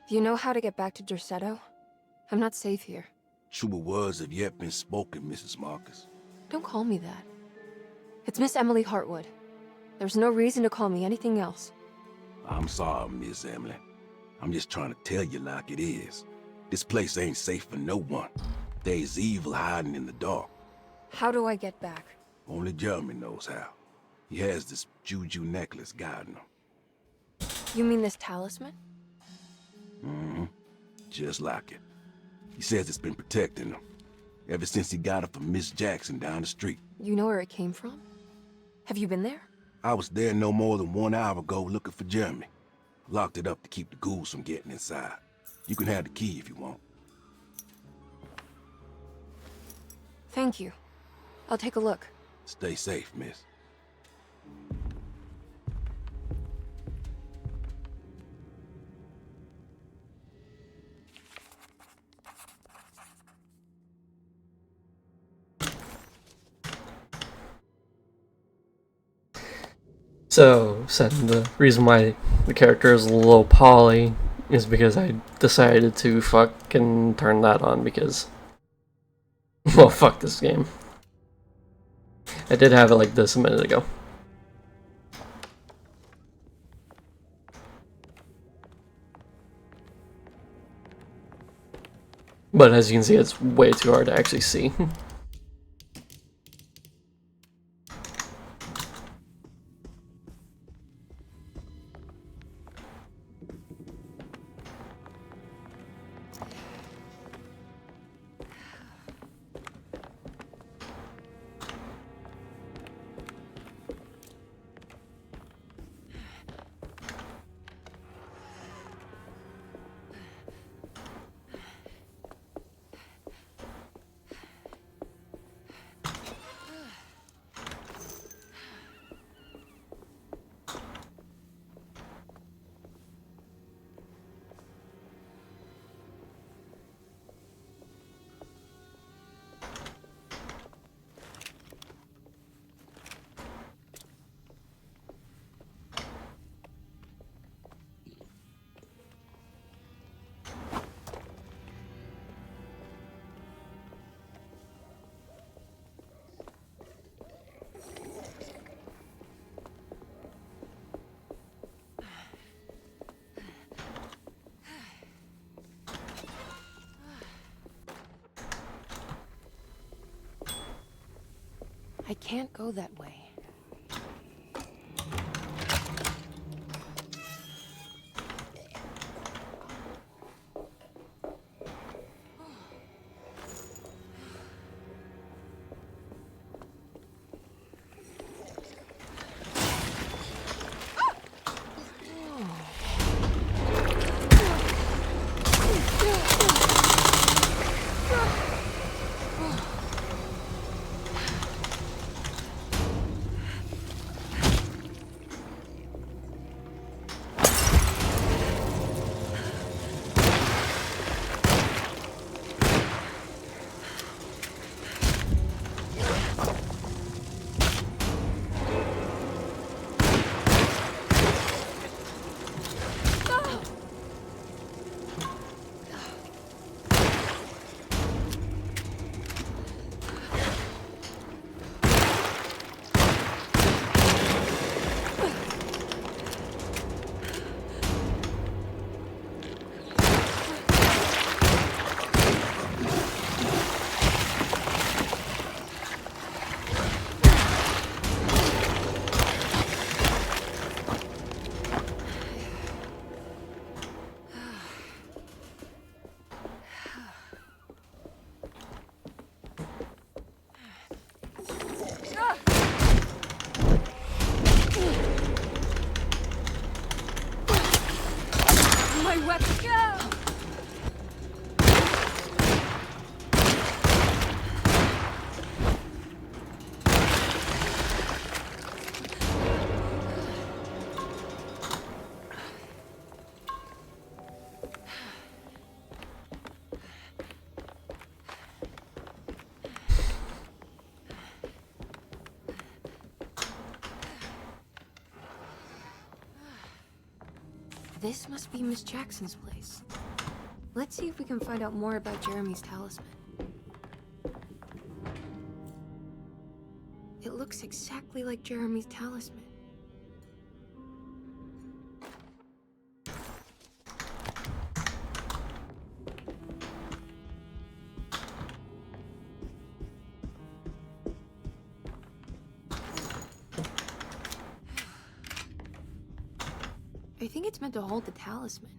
Do you know how to get back to Derceto? I'm not safe here. Truer words have yet been spoken, Mrs. Marcus. Don't call me that. It's Miss Emily Hartwood. There's no reason to call me anything else. I'm sorry, Miss Emily. I'm just trying to tell you like it is. This place ain't safe for no one. There's evil hiding in the dark. How do I get back? Only Jeremy knows how. He has this juju necklace guiding him. You mean this talisman? Mm-hmm. Just like it. He says it's been protecting him ever since he got it from Miss Jackson down the street. You know where it came from? Have you been there? I was there no more than 1 hour ago looking for Jeremy. Locked it up to keep the ghouls from getting inside. You can have the key if you want. Thank you. I'll take a look. Stay safe, miss. So, the reason why the character is low poly is because I decided to fucking turn that on because, well, fuck this game. I did have it like this a minute ago. But as you can see, it's way too hard to actually see. I can't go that way. This must be Miss Jackson's place. Let's see if we can find out more about Jeremy's talisman. It looks exactly like Jeremy's talisman. I think it's meant to hold the talisman.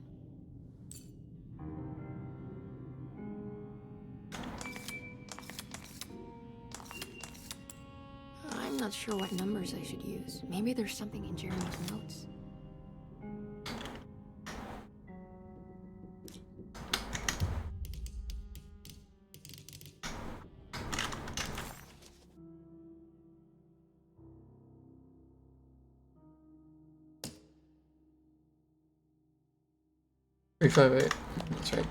I'm not sure what numbers I should use. Maybe there's something in Jeremy's notes. Three, 5, 8. That's right.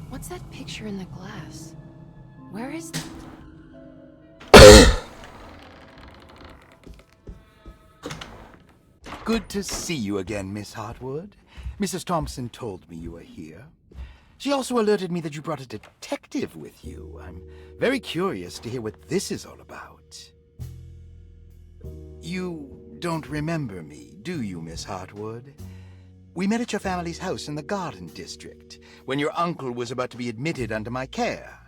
What's that picture in the glass? Where is that? Good to see you again, Miss Hartwood. Mrs. Thompson told me you were here. She also alerted me that you brought a detective with you. I'm very curious to hear what this is all about. You don't remember me, do you, Miss Hartwood? We met at your family's house in the Garden District, when your uncle was about to be admitted under my care.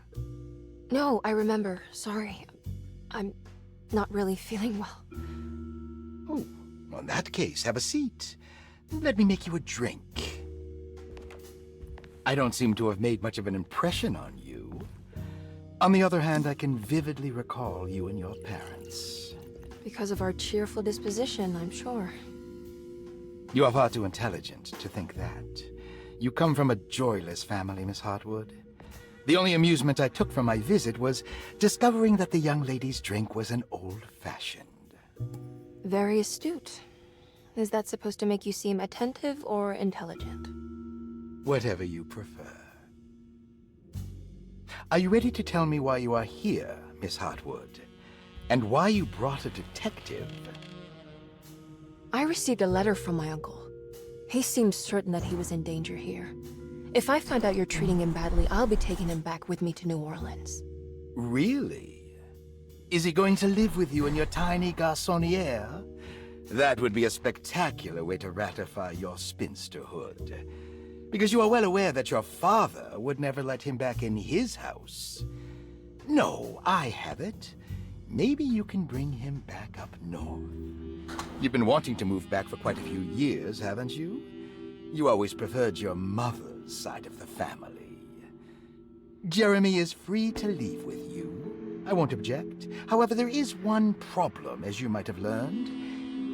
No, I remember. Sorry. I'm not really feeling well. Oh, well, in that case, have a seat. Let me make you a drink. I don't seem to have made much of an impression on you. On the other hand, I can vividly recall you and your parents. Because of our cheerful disposition, I'm sure. You are far too intelligent to think that. You come from a joyless family, Miss Hartwood. The only amusement I took from my visit was discovering that the young lady's drink was an old-fashioned. Very astute. Is that supposed to make you seem attentive or intelligent? Whatever you prefer. Are you ready to tell me why you are here, Miss Hartwood? And why you brought a detective? I received a letter from my uncle. He seems certain that he was in danger here. If I find out you're treating him badly, I'll be taking him back with me to New Orleans. Really? Is he going to live with you in your tiny garçonniere? That would be a spectacular way to ratify your spinsterhood. Because you are well aware that your father would never let him back in his house. No, I have it. Maybe you can bring him back up north. You've been wanting to move back for quite a few years, haven't you? You always preferred your mother's side of the family. Jeremy is free to leave with you. I won't object. However, there is one problem, as you might have learned.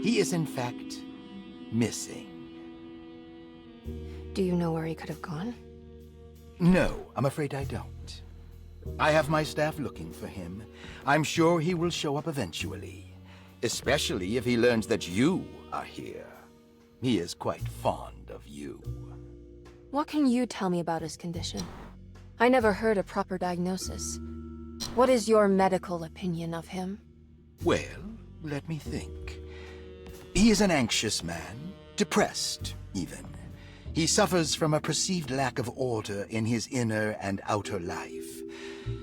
He is, in fact, missing. Do you know where he could have gone? No, I'm afraid I don't. I have my staff looking for him. I'm sure he will show up eventually. Especially if he learns that you are here. He is quite fond of you. What can you tell me about his condition? I never heard a proper diagnosis. What is your medical opinion of him? Well, let me think. He is an anxious man, depressed, even. He suffers from a perceived lack of order in his inner and outer life.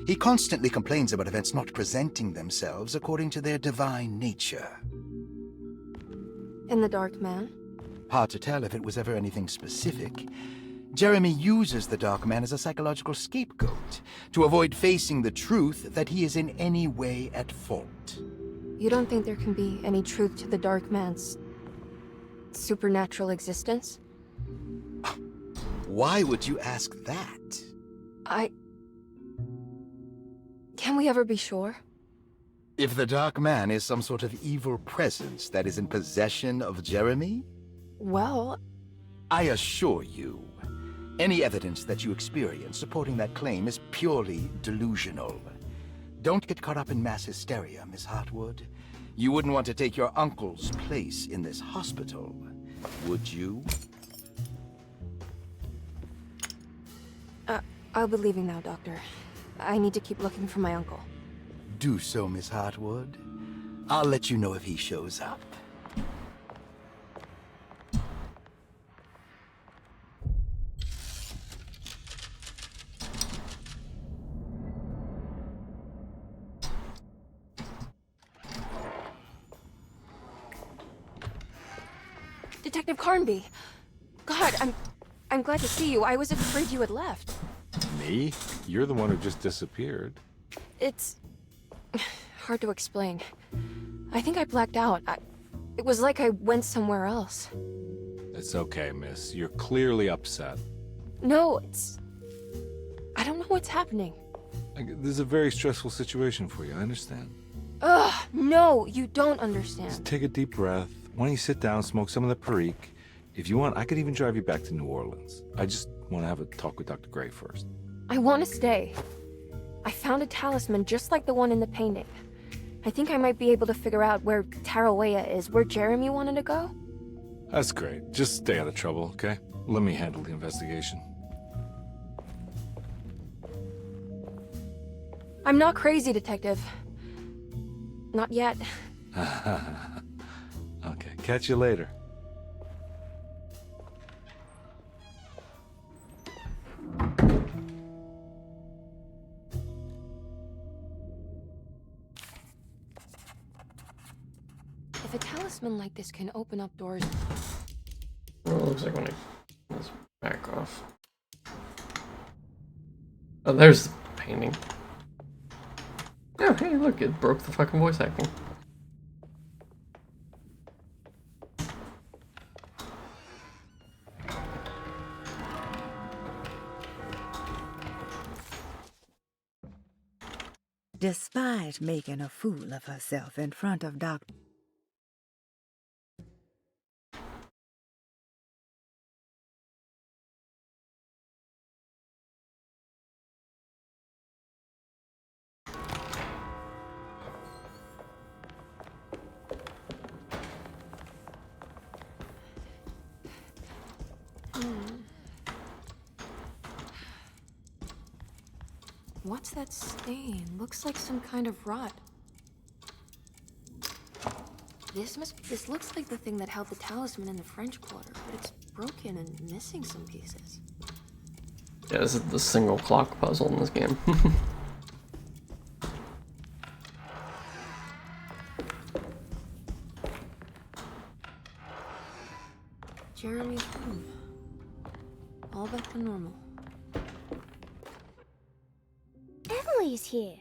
He constantly complains about events not presenting themselves according to their divine nature. And the Dark Man? Hard to tell if it was ever anything specific. Jeremy uses the Dark Man as a psychological scapegoat to avoid facing the truth that he is in any way at fault. You don't think there can be any truth to the Dark Man's supernatural existence? Why would you ask that? Can we ever be sure? If the Dark Man is some sort of evil presence that is in possession of Jeremy? Well, I assure you, any evidence that you experience supporting that claim is purely delusional. Don't get caught up in mass hysteria, Miss Hartwood. You wouldn't want to take your uncle's place in this hospital. Would you? I'll be leaving now, Doctor. I need to keep looking for my uncle. Do so, Miss Hartwood. I'll let you know if he shows up. Detective Carnby! God, I'm glad to see you. I was afraid you had left. Me? You're the one who just disappeared. It's hard to explain. I think I blacked out. It was like I went somewhere else. It's okay, miss. You're clearly upset. No, I don't know what's happening. This is a very stressful situation for you, I understand. Ugh, no, you don't understand. Just take a deep breath. Why don't you sit down, smoke some of the Perique? If you want, I could even drive you back to New Orleans. I just want to have a talk with Dr. Gray first. I want to stay. I found a talisman just like the one in the painting. I think I might be able to figure out where Tarawea is, where Jeremy wanted to go. That's great. Just stay out of trouble, okay? Let me handle the investigation. I'm not crazy, Detective. Not yet. Okay, catch you later. If a talisman like this can open up doors... Well, it looks like when let's back off. Oh, there's the painting. Oh, hey, look, it broke the fucking voice acting. Despite making a fool of herself in front of Dr. What's that stain? Looks like some kind of rot. This looks like the thing that held the talisman in the French Quarter, but it's broken and missing some pieces. Yeah, this is the single clock puzzle in this game. Jeremy's room. All back to normal. Emily's here.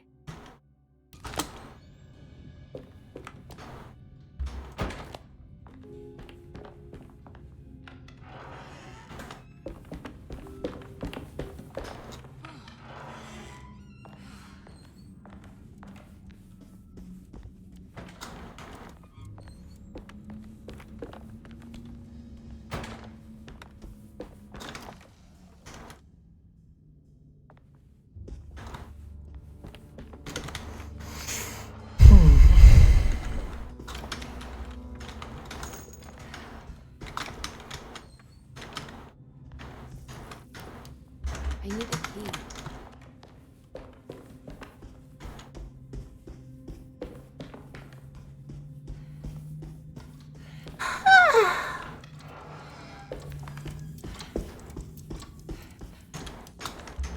I need a key.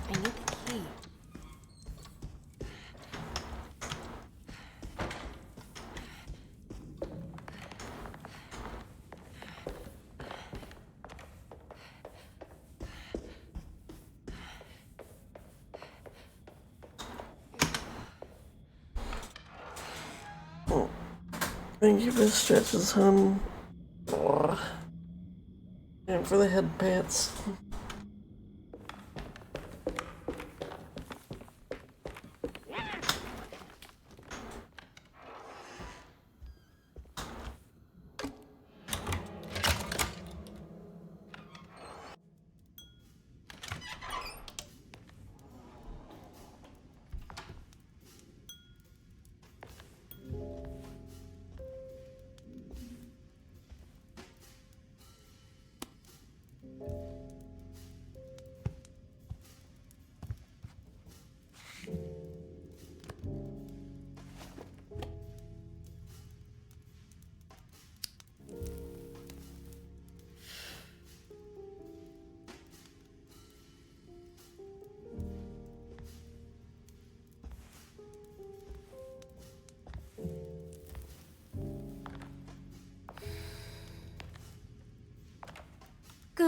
I need the key. Thank you for the stretches, hun. Oh. And for the head pants.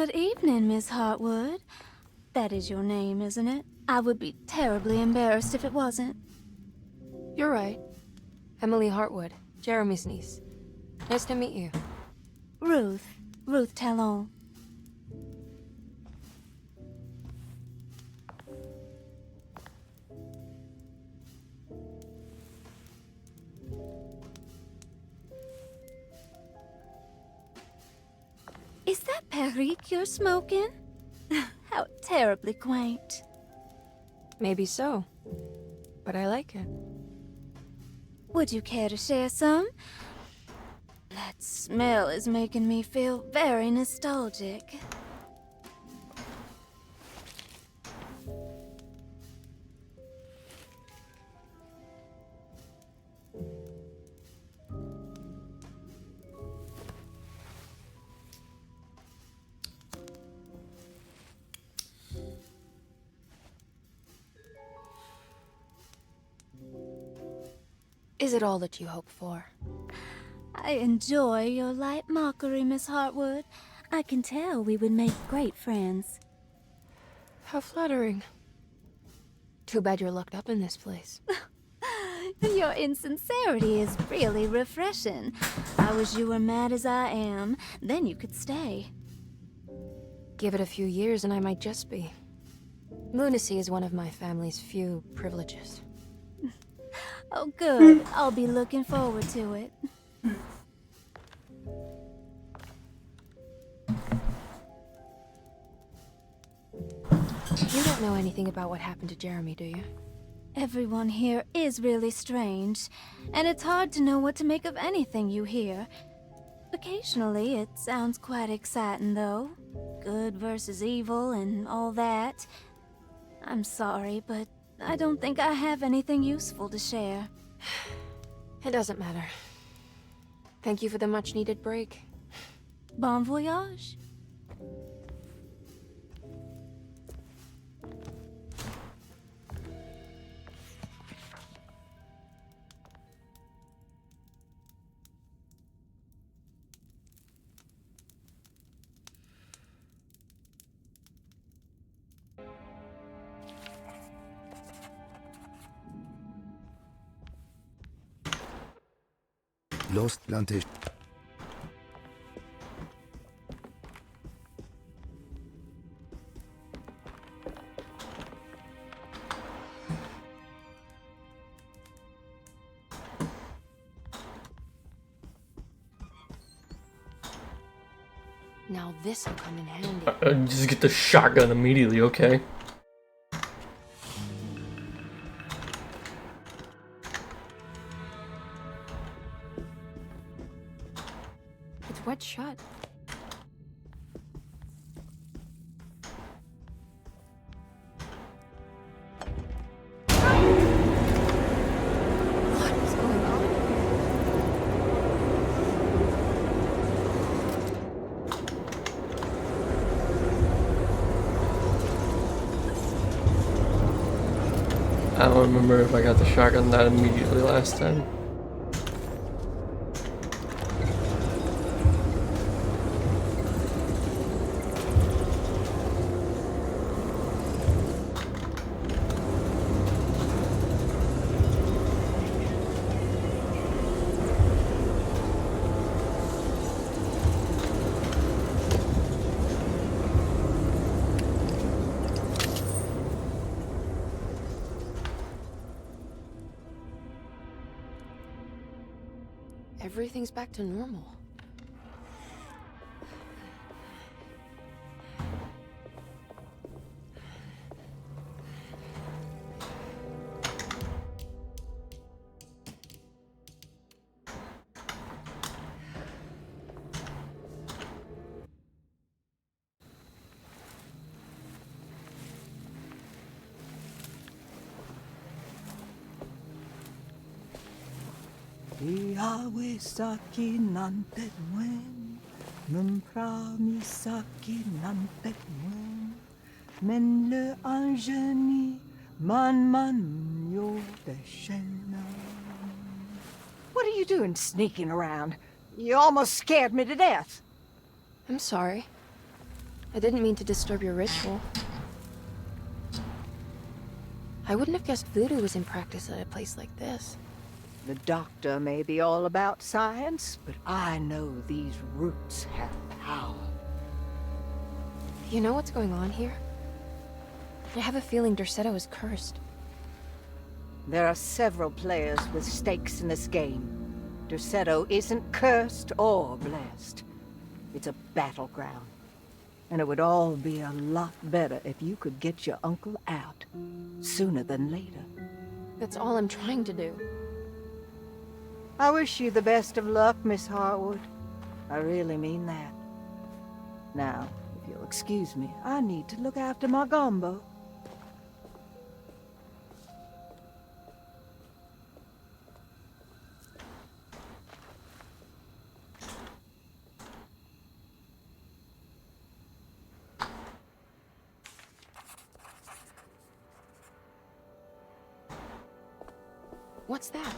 Good evening, Miss Hartwood. That is your name, isn't it? I would be terribly embarrassed if it wasn't. You're right. Emily Hartwood, Jeremy's niece. Nice to meet you. Ruth Talon. Is that Perique you're smoking? How terribly quaint. Maybe so, but I like it. Would you care to share some? That smell is making me feel very nostalgic. Is it all that you hope for? I enjoy your light mockery, Miss Hartwood. I can tell we would make great friends. How flattering. Too bad you're locked up in this place. Your insincerity is really refreshing. I wish you were mad as I am, then you could stay. Give it a few years and I might just be. Lunacy is one of my family's few privileges. Oh, good. I'll be looking forward to it. You don't know anything about what happened to Jeremy, do you? Everyone here is really strange, and it's hard to know what to make of anything you hear. Occasionally, it sounds quite exciting, though. Good versus evil and all that. I'm sorry, but I don't think I have anything useful to share. It doesn't matter. Thank you for the much-needed break. Bon voyage. Lost Plantation. Now this'll come in handy. Just get the shotgun immediately, okay? It's wet shut. What is going on? I don't remember if I got the shotgun that immediately last time. Everything's back to normal. Iawesaki nantet mwen, mempramisaki nantet mwen, men le anjeni man yo deshena. What are you doing sneaking around? You almost scared me to death. I'm sorry. I didn't mean to disturb your ritual. I wouldn't have guessed voodoo was in practice at a place like this. The doctor may be all about science, but I know these roots have power. You know what's going on here? I have a feeling Derceto is cursed. There are several players with stakes in this game. Derceto isn't cursed or blessed. It's a battleground. And it would all be a lot better if you could get your uncle out sooner than later. That's all I'm trying to do. I wish you the best of luck, Miss Harwood. I really mean that. Now, if you'll excuse me, I need to look after my gumbo. What's that?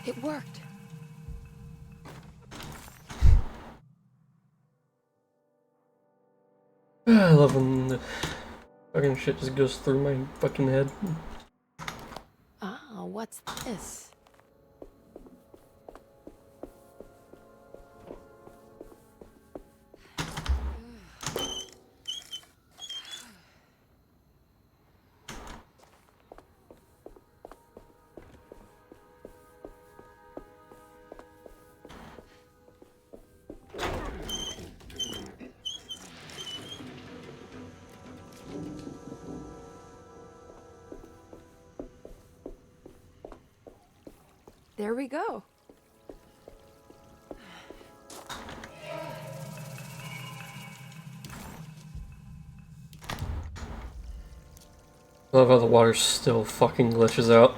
It worked. I love when the fucking shit just goes through my fucking head. Ah, what's this? There we go. I love how the water still fucking glitches out.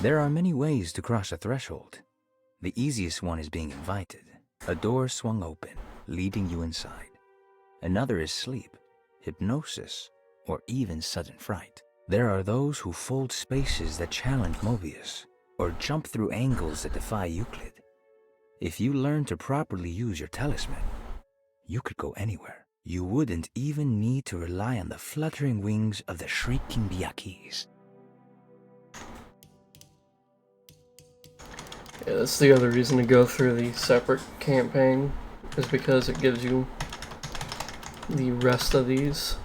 There are many ways to cross a threshold. The easiest one is being invited. A door swung open, leading you inside. Another is sleep, hypnosis, or even sudden fright. There are those who fold spaces that challenge Mobius, or jump through angles that defy Euclid. If you learn to properly use your talisman, you could go anywhere. You wouldn't even need to rely on the fluttering wings of the shrieking Biakis. Yeah, that's the other reason to go through the separate campaign, is because it gives you the rest of these.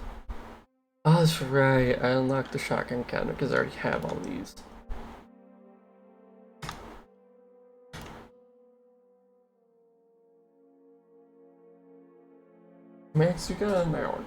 Oh, that's right, I unlocked the shotgun cabinet because I already have all these. Max, you got an hour.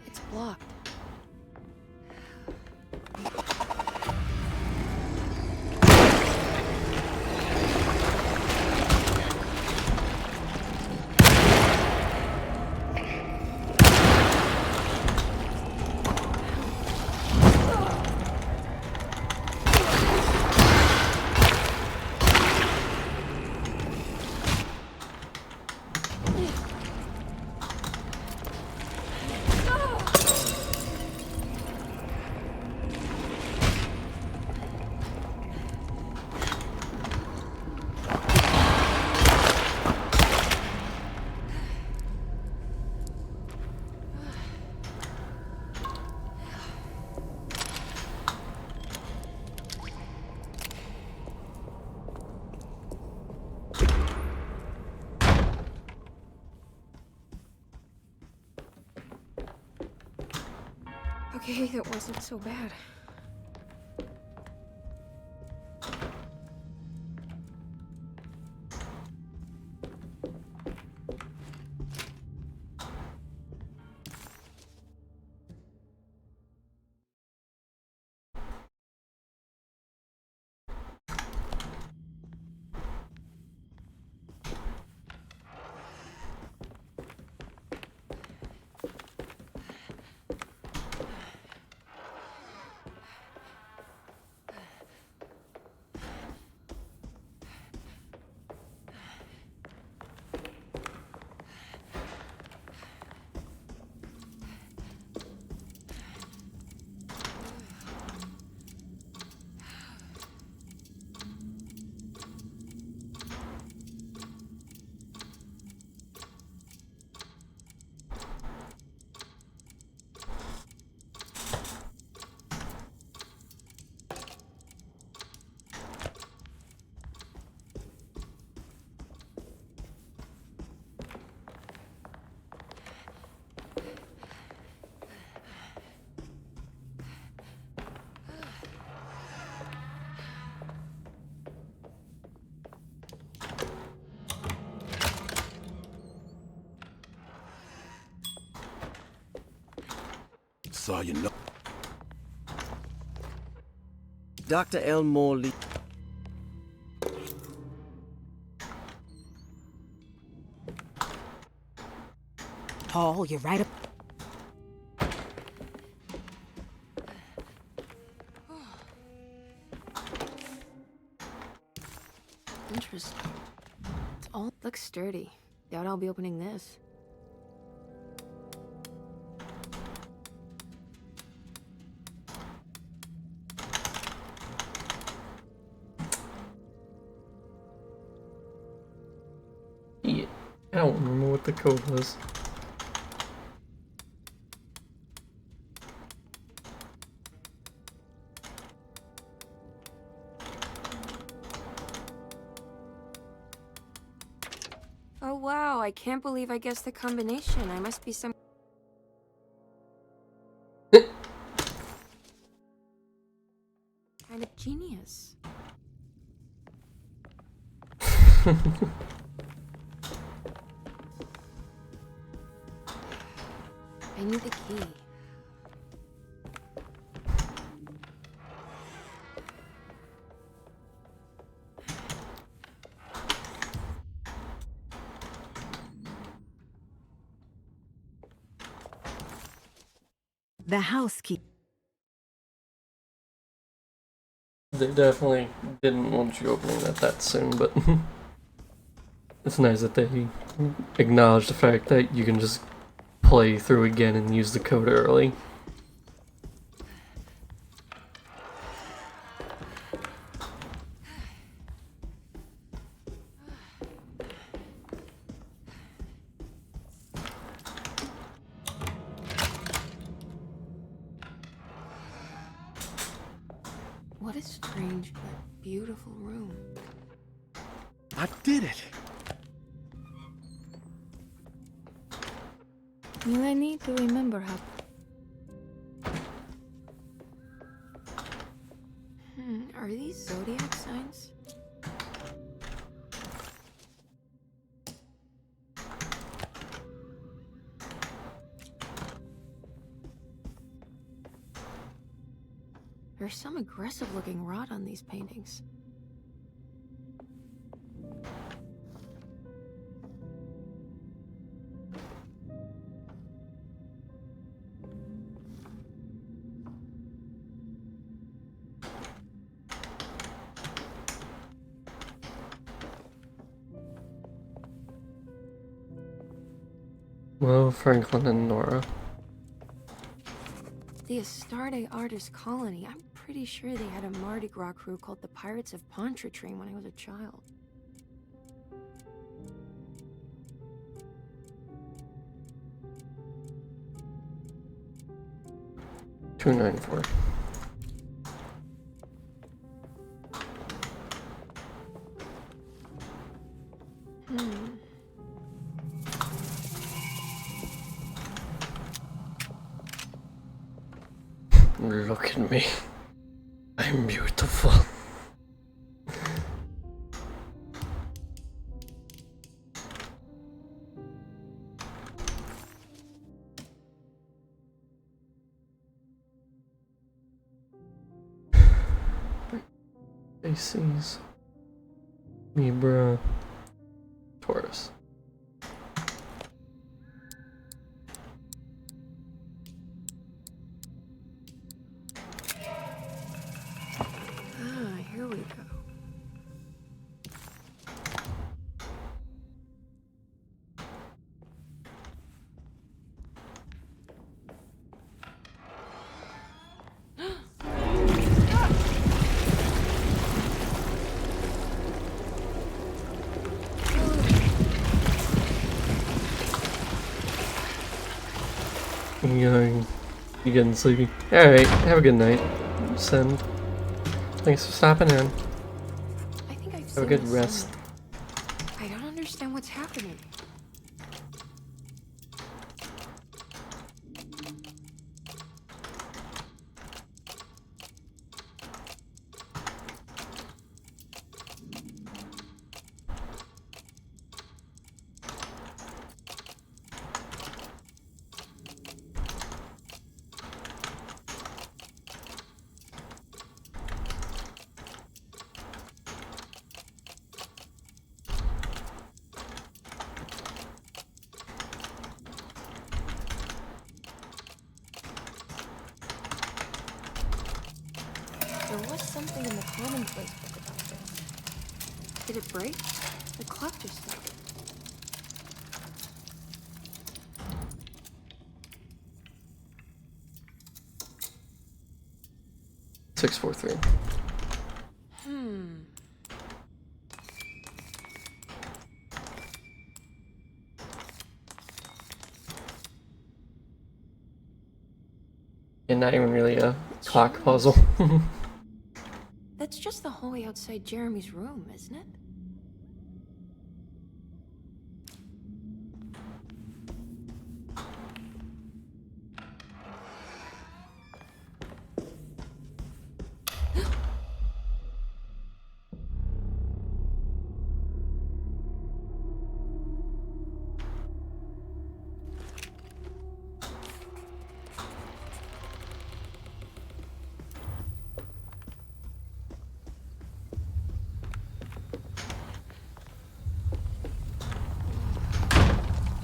It's blocked. Okay, that wasn't so bad. Saw you know. Dr. Elmore Lee. Paul, you're right up. Interesting. It all looks sturdy. Doubt I'll be opening this. Yeah, I don't remember what the code was. Oh wow, I can't believe I guessed the combination. I must be some kind of genius. I need the key. The housekeeper. They definitely didn't want you opening that soon, but it's nice that they acknowledge the fact that you can just play through again and use the code early. What a strange but beautiful room. I did it! I need to remember how. Are these zodiac signs? There's some aggressive-looking rot on these paintings. Well, Franklin and Nora. The Astarte Artist Colony. I'm pretty sure they had a Mardi Gras crew called the Pirates of Pontchartrain when I was a child. $294. Look at me. I'm beautiful. Pisces, Libra, Taurus. Here we go. You getting sleepy? Alright, have a good night. Send. Thanks for stopping in. I think I've Have a seen good this rest. somewhere. I don't understand what's happening. There was something in the commonplace book about this. Did it break? The clock just stopped. Six, 4, 3. And not even really a clock puzzle. That's just the hallway outside Jeremy's room, isn't it?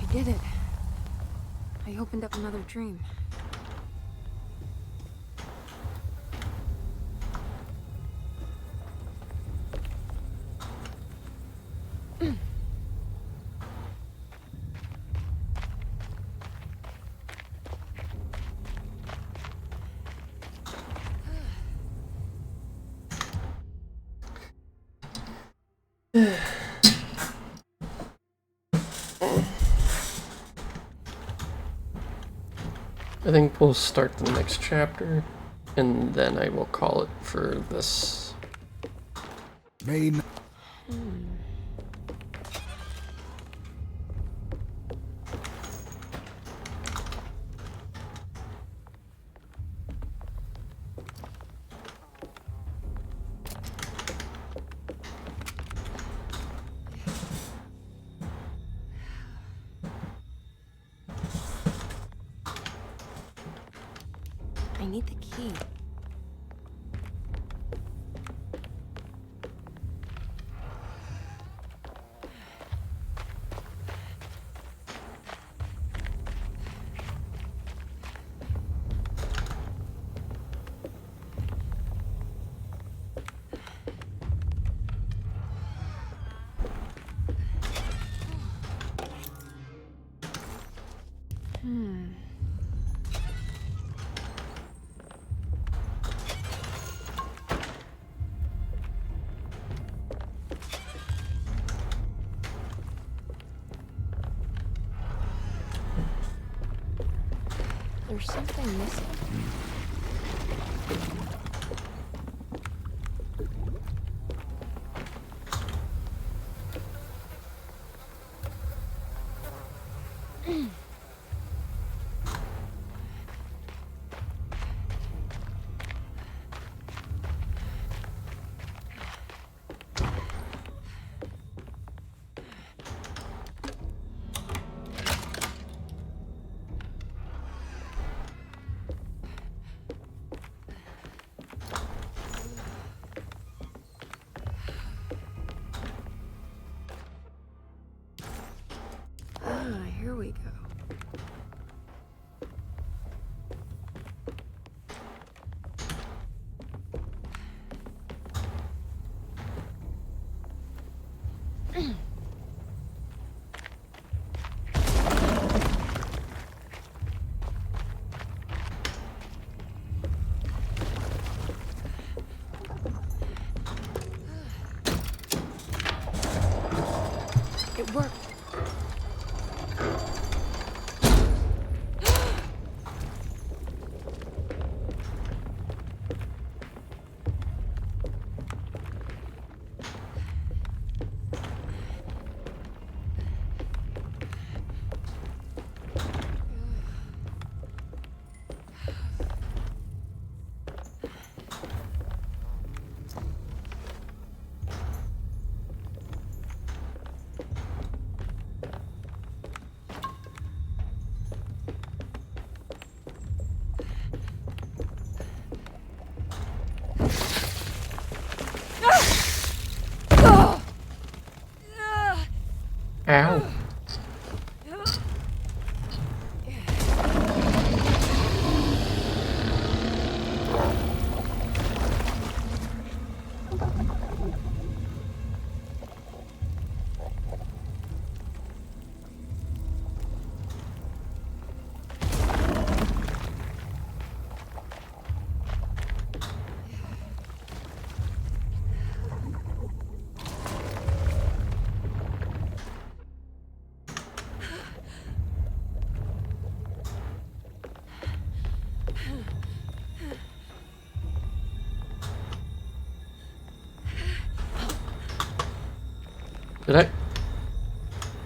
I did it. I opened up another dream. I think we'll start the next chapter, and then I will call it for this. Main. I need the key. There's something missing. It worked. Ow.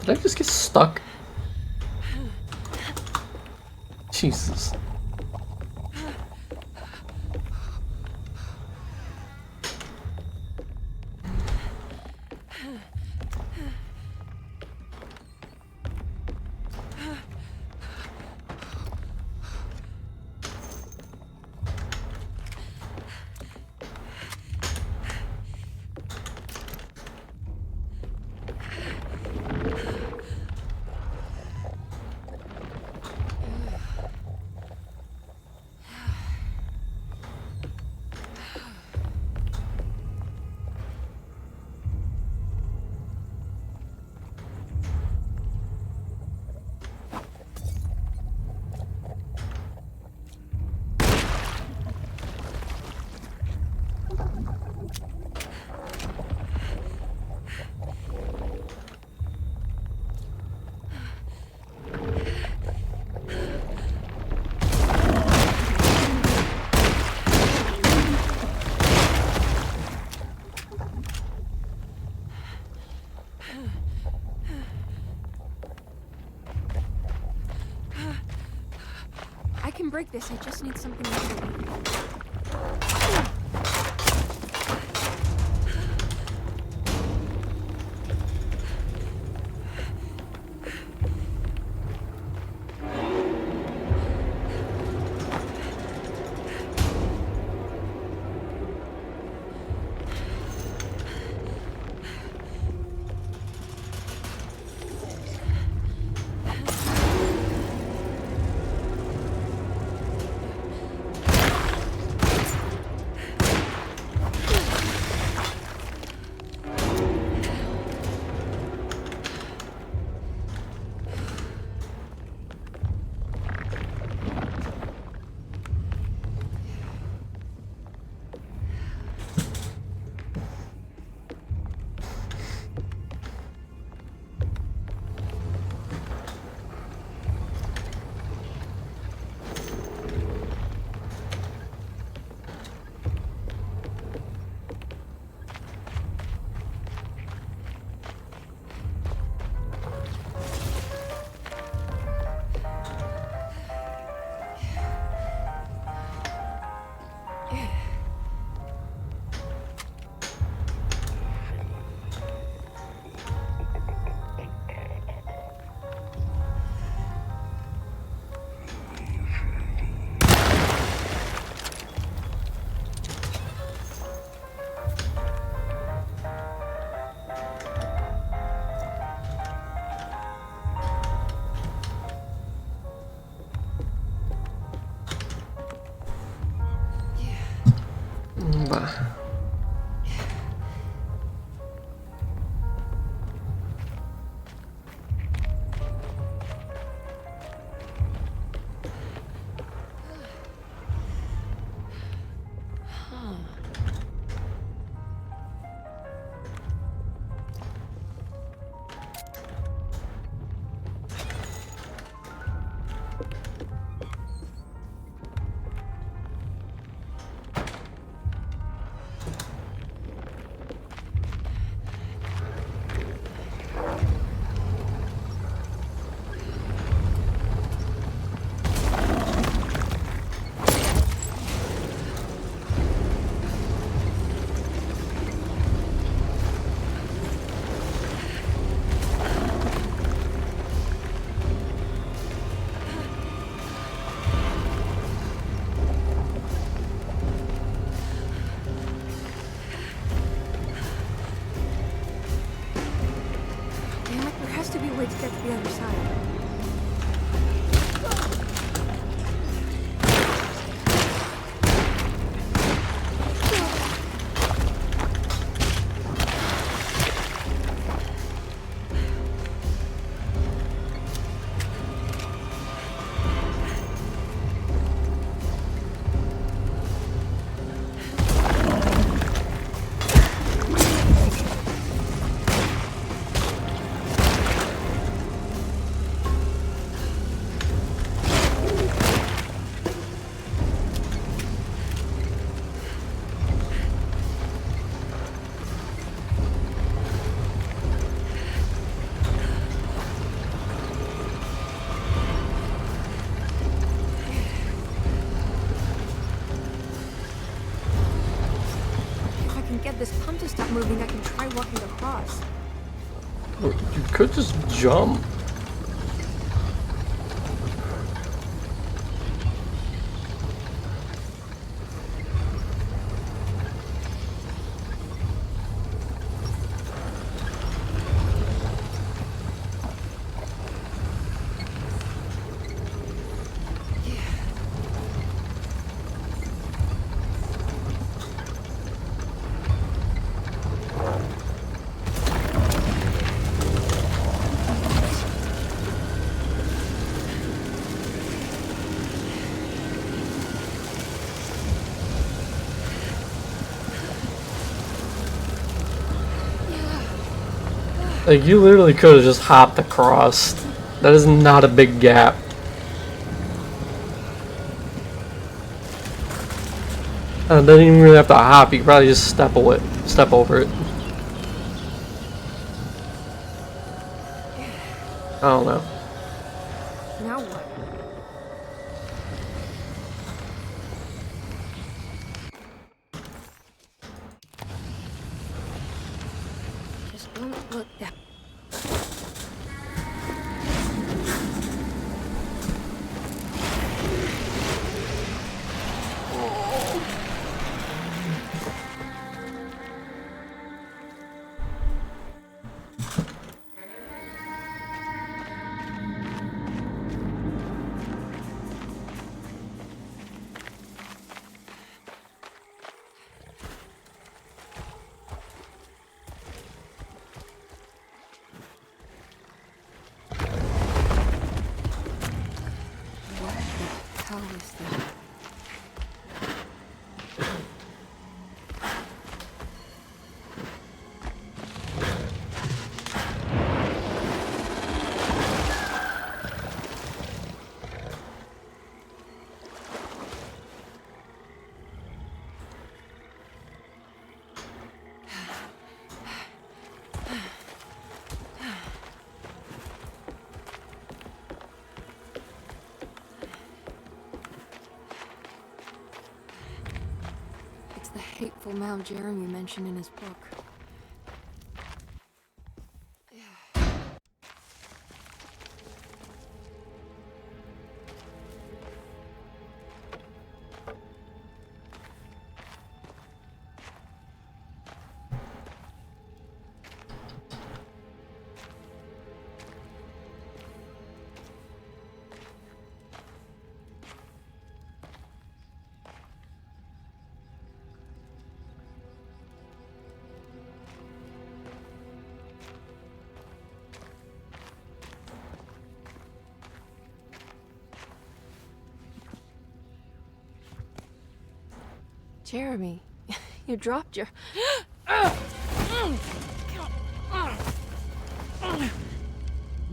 Did I just get stuck? Jesus. I can break this, I just need something to stop moving, I can try walking across. You could just jump. Like, you literally could have just hopped across. That is not a big gap. And then you didn't really have to hop, you could probably just step over it. I don't know. Now what? Just don't look that. How is that? The hateful Mount Jeremy mentioned in his book. Jeremy, you dropped your...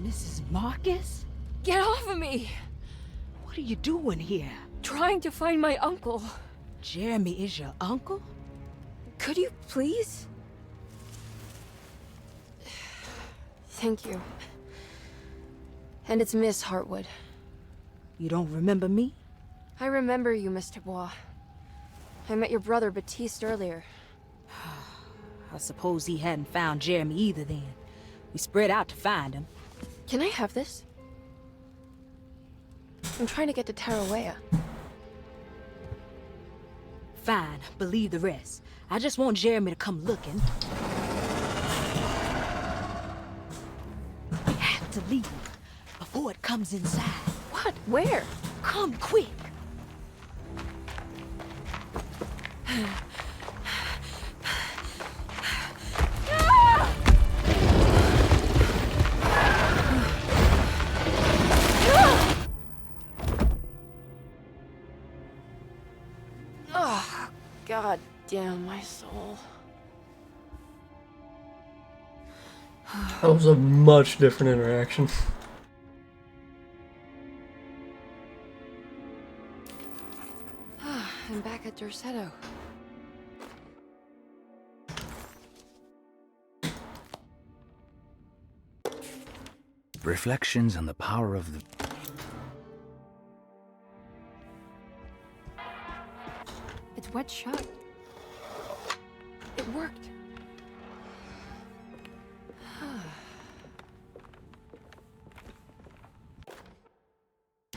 Mrs. Marcus? Get off of me! What are you doing here? Trying to find my uncle. Jeremy is your uncle? Could you please? Thank you. And it's Miss Hartwood. You don't remember me? I remember you, Miss Dubois. I met your brother, Baptiste, earlier. I suppose he hadn't found Jeremy either then. We spread out to find him. Can I have this? I'm trying to get to Tarawea. Fine, believe the rest. I just want Jeremy to come looking. We have to leave before it comes inside. What? Where? Come quick! Oh, God damn my soul. That was a much different interaction. I'm back at Derceto. Reflections on the power of the... It's wet shut. It worked.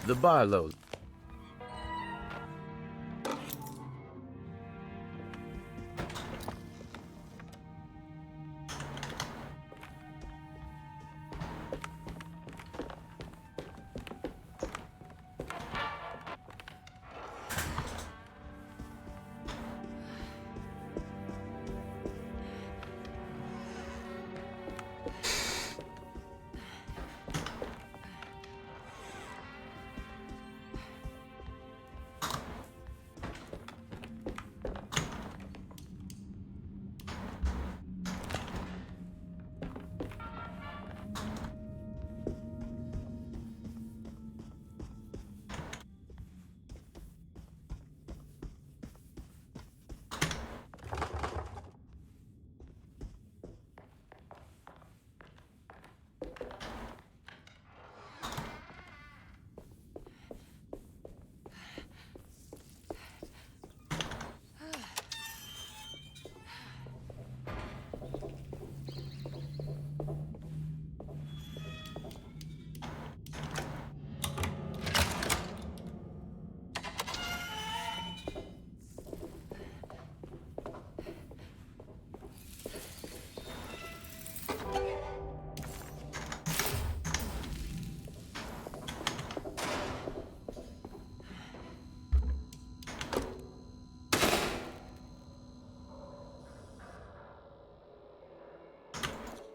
The Barlow.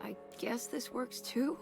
I guess this works too?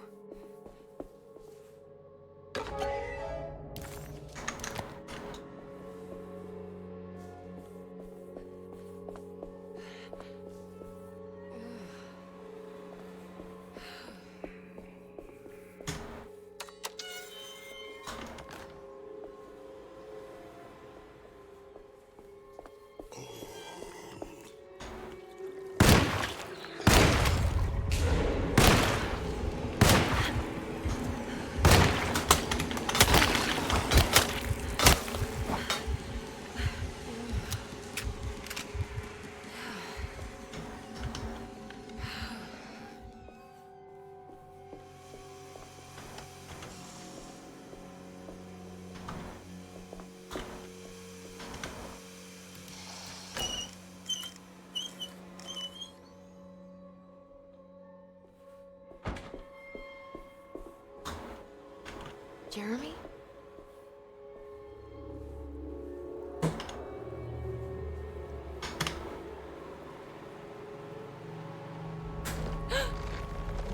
Jeremy?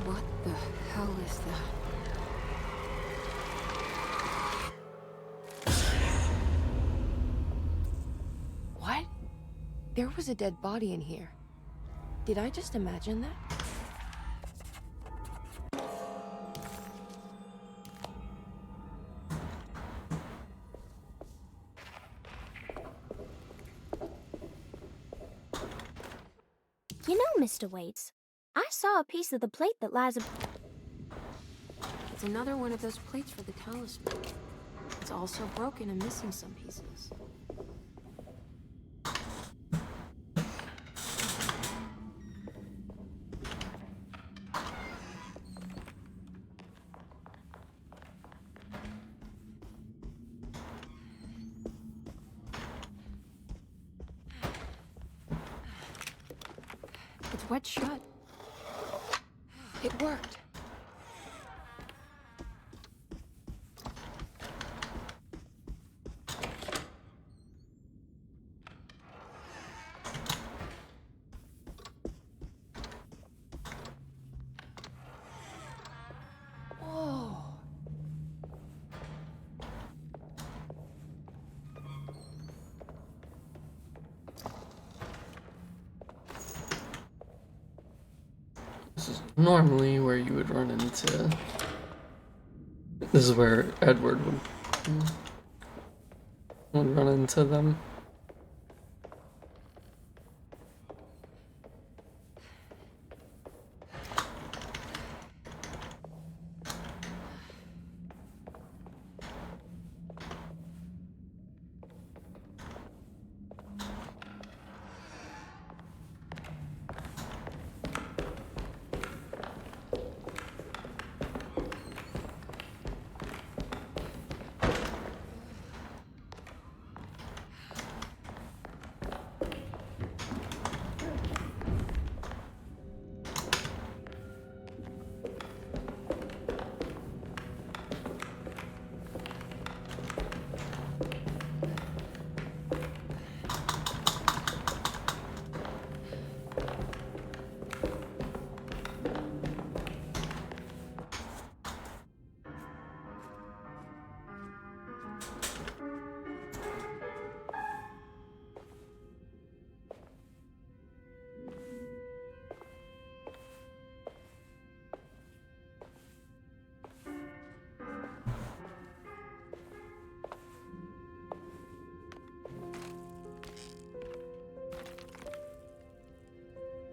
What the hell is that? What? There was a dead body in here. Did I just imagine that? You know, Mr. Waits, I saw a piece of the plate that lies It's another one of those plates for the talisman. It's also broken and missing some pieces. It's wet shut. It worked. Whoa. This is normally where you would run into... This is where Edward would run into them.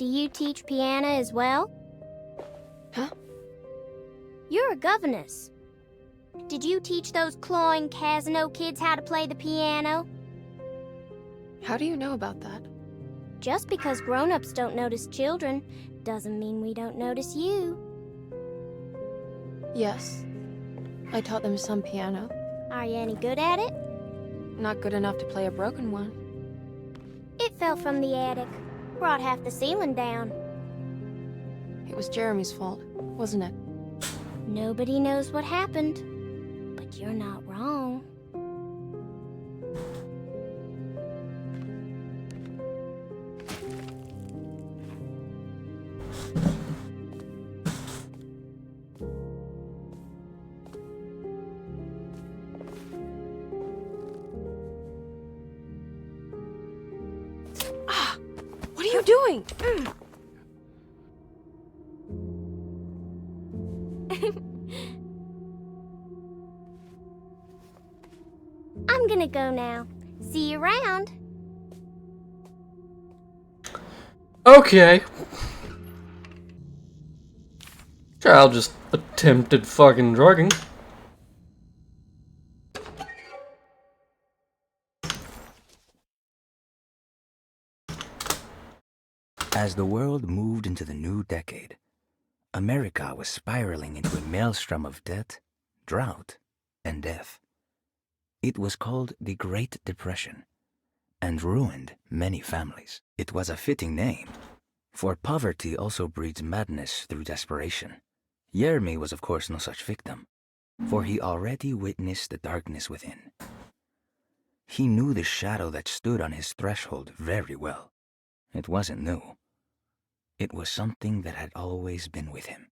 Do you teach piano as well? Huh? You're a governess. Did you teach those cloying Casino kids how to play the piano? How do you know about that? Just because grown-ups don't notice children doesn't mean we don't notice you. Yes. I taught them some piano. Are you any good at it? Not good enough to play a broken one. It fell from the attic. Brought half the ceiling down. It was Jeremy's fault, wasn't it? Nobody knows what happened. But you're not wrong. What are you doing? I'm gonna go now. See you around. Okay. Child just attempted fucking drugging. As the world moved into the new decade, America was spiraling into a maelstrom of debt, drought, and death. It was called the Great Depression, and ruined many families. It was a fitting name, for poverty also breeds madness through desperation. Jeremy was of course no such victim, for he already witnessed the darkness within. He knew the shadow that stood on his threshold very well. It wasn't new. It was something that had always been with him.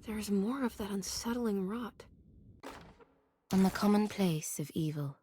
There's more of that unsettling rot. On the commonplace of evil.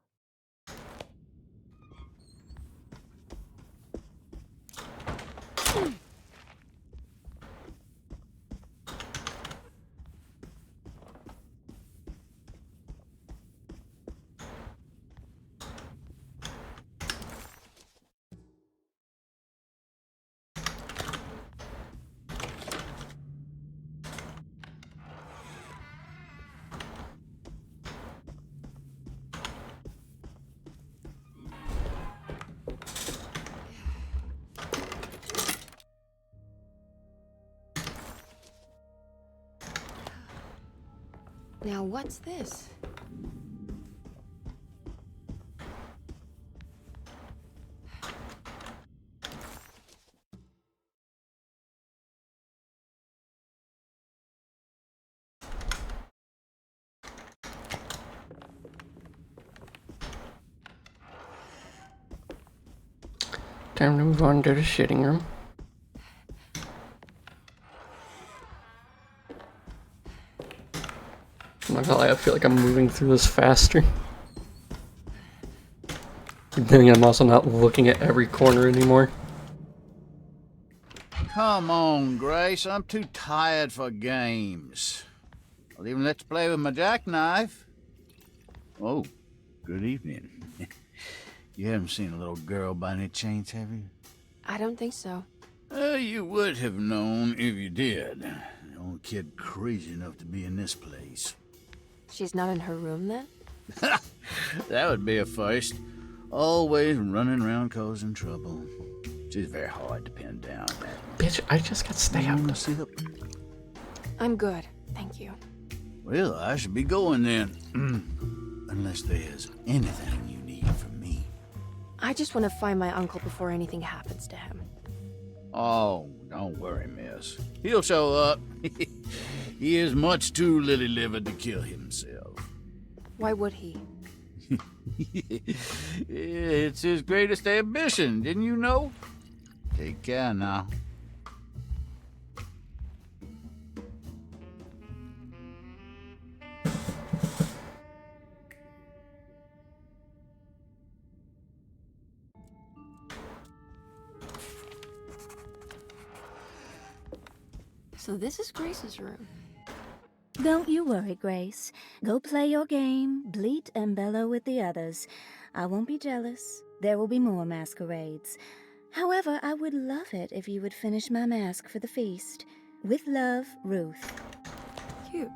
Now what's this? Time to move on to the shitting room. I'm not gonna lie, I feel like I'm moving through this faster. Then I'm also not looking at every corner anymore. Come on, Grace. I'm too tired for games. I'll even let you play with my jackknife. Oh, good evening. You haven't seen a little girl by any chance, have you? I don't think so. You would have known if you did. The only kid crazy enough to be in this place. She's not in her room then? That would be a first. Always running around causing trouble. She's very hard to pin down. Bitch, I just got stabbed. Sit up. I'm good, thank you. Well, I should be going then. Unless there's anything you need from me. I just want to find my uncle before anything happens to him. Oh, don't worry, miss. He'll show up. He is much too lily-livered to kill himself. Why would he? It's his greatest ambition, didn't you know? Take care now. So this is Grace's room. Don't you worry, Grace. Go play your game, bleat and bellow with the others. I won't be jealous. There will be more masquerades. However, I would love it if you would finish my mask for the feast. With love, Ruth. Cute.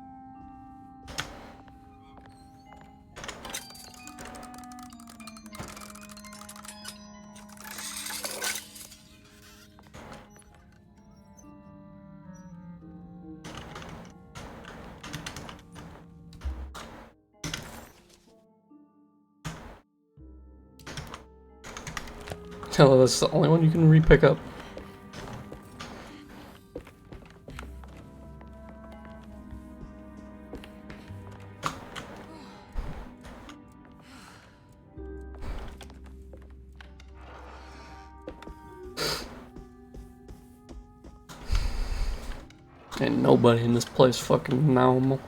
Hell, that's the only one you can re-pick up. Ain't nobody in this place fucking normal.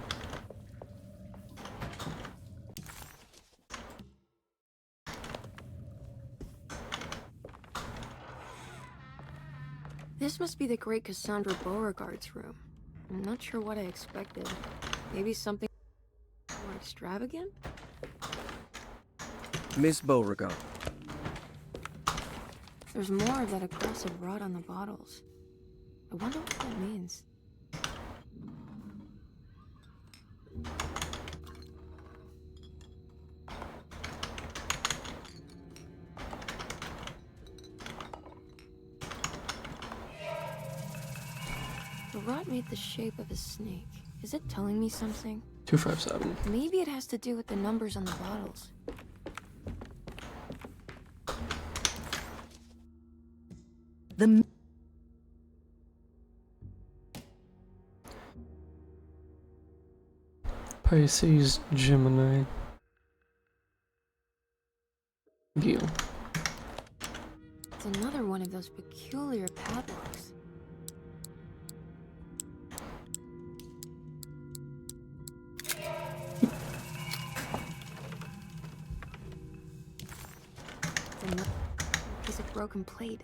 This must be the great Cassandra Beauregard's room. I'm not sure what I expected. Maybe something more extravagant? Miss Beauregard. There's more of that aggressive rot on the bottles. I wonder what that means. The rot made the shape of a snake. Is it telling me something? 257. Maybe it has to do with the numbers on the bottles. The Pisces, Gemini. View. It's another one of those peculiar padlocks. It's another piece of broken plate.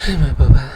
Hey, my baba.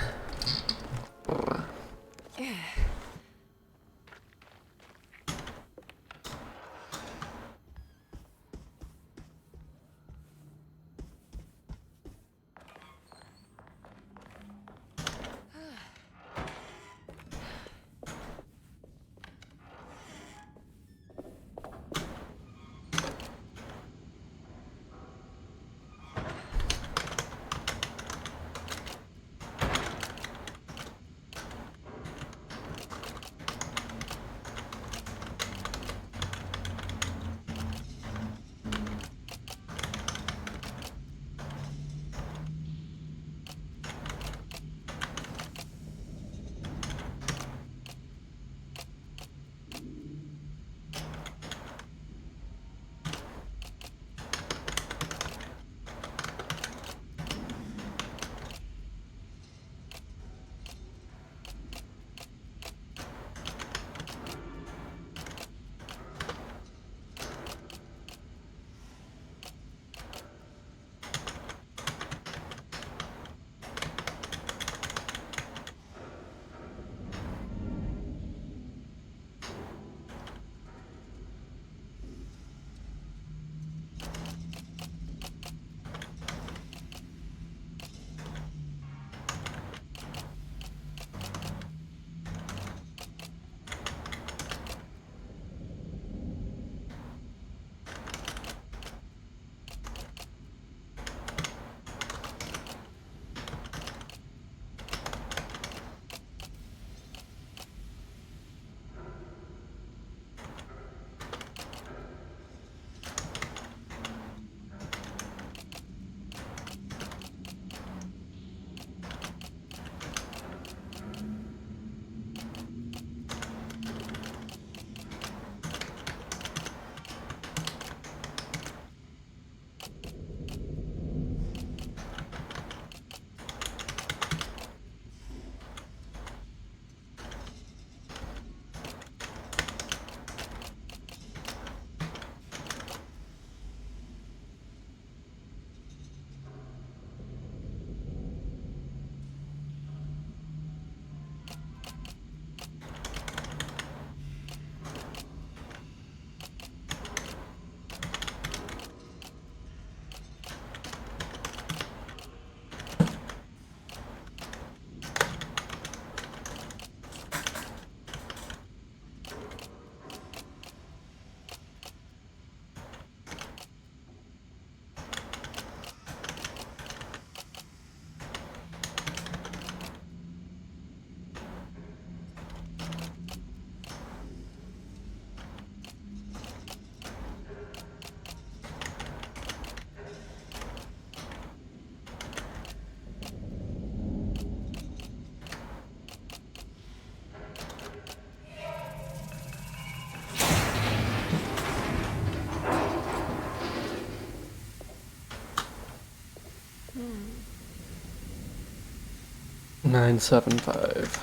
$975.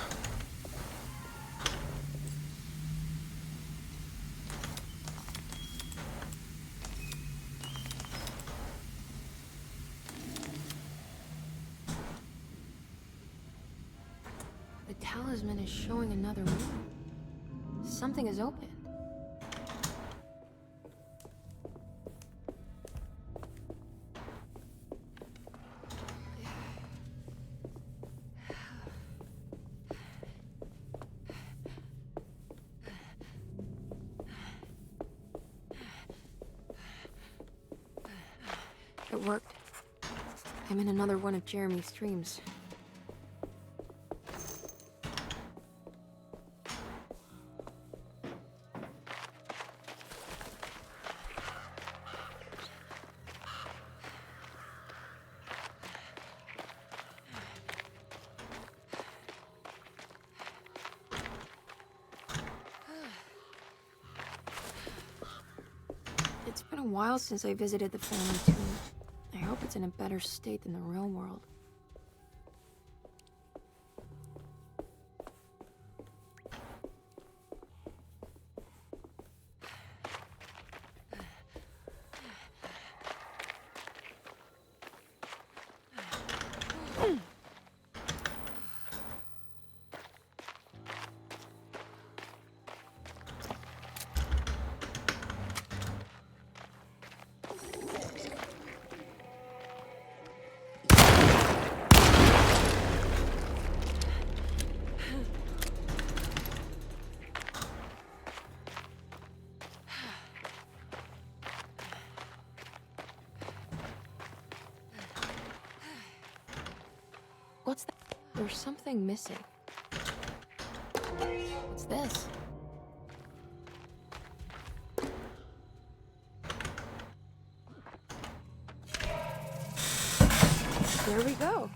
The talisman is showing another room. Something is open. It worked. I'm in another one of Jeremy's dreams. It's been a while since I visited the family tomb. I hope it's in a better state than the real world. What's that? There's something missing. What's this? There we go.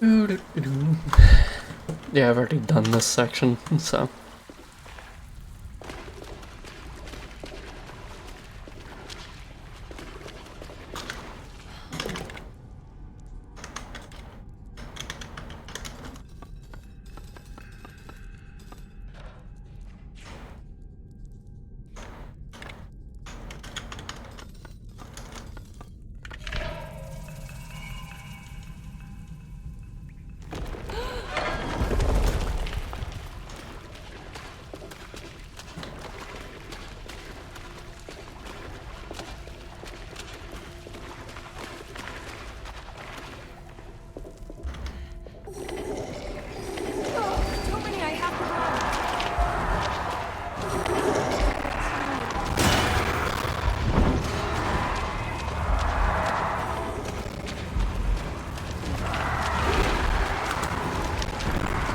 Yeah, I've already done this section, so.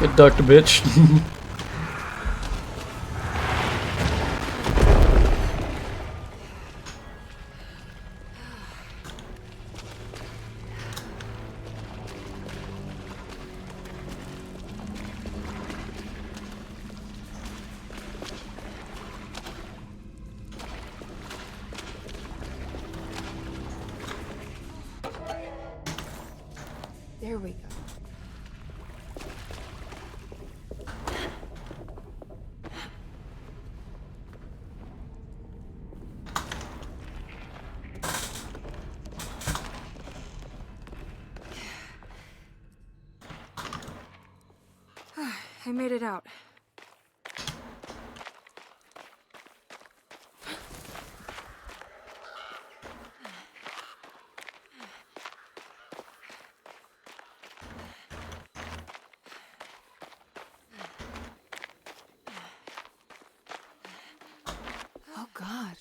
Get ducked, bitch. There we go. I made it out. Oh, God.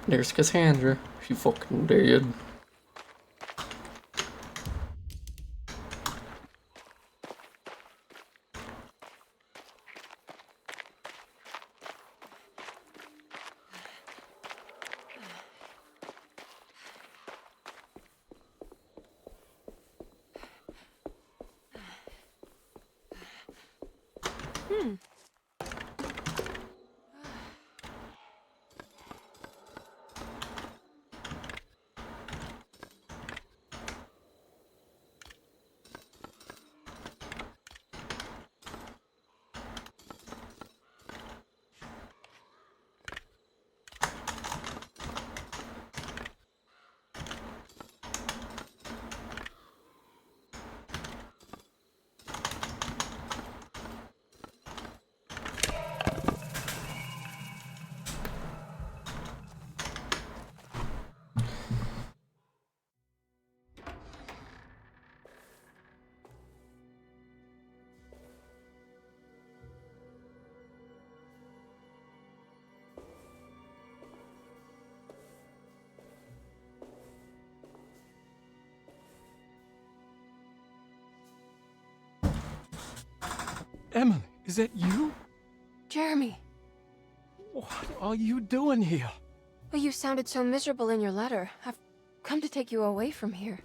There's Cassandra. She fucking dead. Emily, is that you? Jeremy. What are you doing here? Well, you sounded so miserable in your letter. I've come to take you away from here.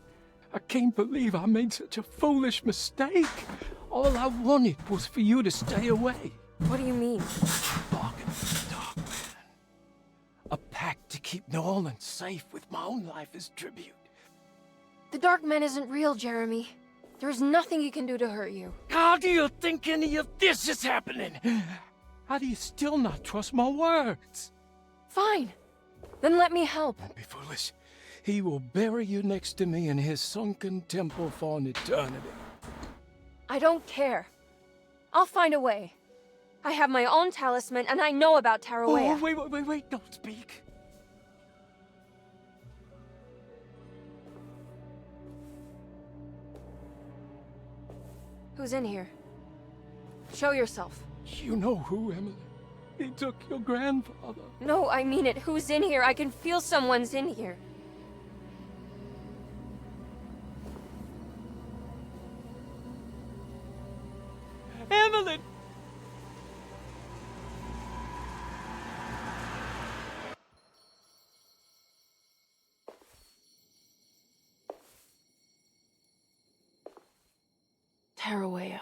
I can't believe I made such a foolish mistake. All I wanted was for you to stay away. What do you mean? Bargain with the Dark Man. A pact to keep New Orleans safe with my own life as tribute. The Dark Man isn't real, Jeremy. There is nothing he can do to hurt you. How do you think any of this is happening? How do you still not trust my words? Fine. Then let me help. Don't be foolish. He will bury you next to me in his sunken temple for an eternity. I don't care. I'll find a way. I have my own talisman, and I know about Tarawea. Oh, wait, don't speak. Who's in here? Show yourself. You know who, Emily. He took your grandfather. No, I mean it. Who's in here? I can feel someone's in here. Emily! Tarawea.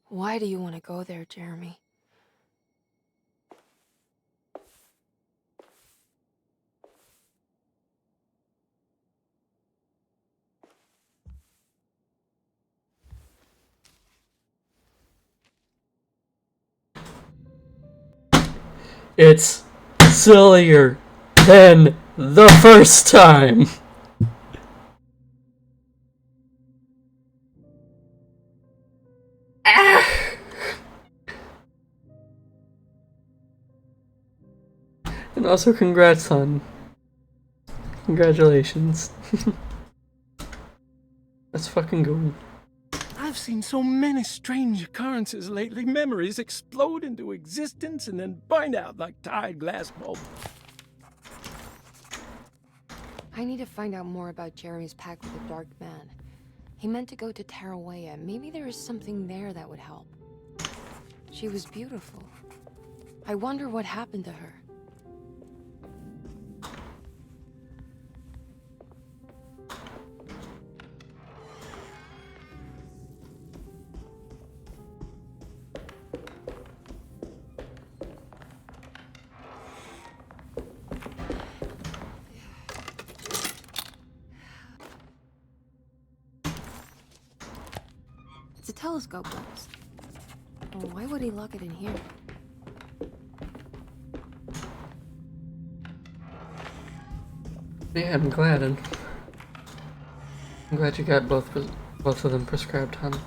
Why do you want to go there, Jeremy? It's sillier than the first time. And also congrats, son. Congratulations. Let's fucking go. I've seen so many strange occurrences lately. Memories explode into existence and then burn out like tired glass bulbs. I need to find out more about Jeremy's pact with the Dark Man. He meant to go to Tarawea. Maybe there is something there that would help. She was beautiful. I wonder what happened to her. It's a telescope lens. Oh, why would he lock it in here? Yeah, I'm glad you got both of them prescribed, hon.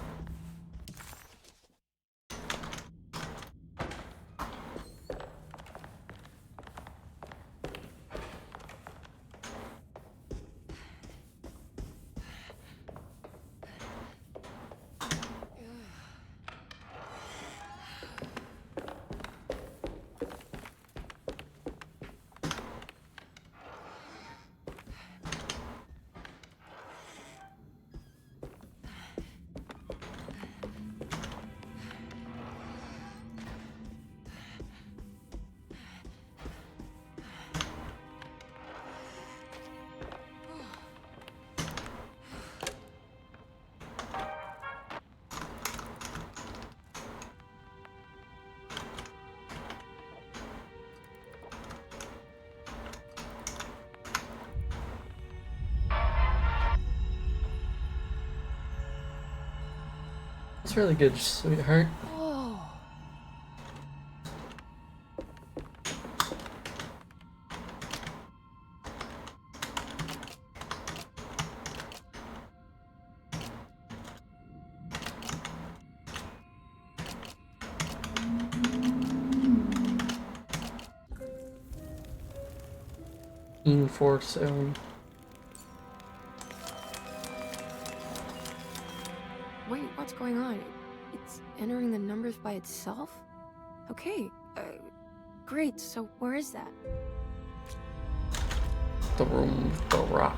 It's really good, sweetheart. Force zone. Wait, what's going on? It's entering the numbers by itself? Okay, great, so where is that? The room with the rock.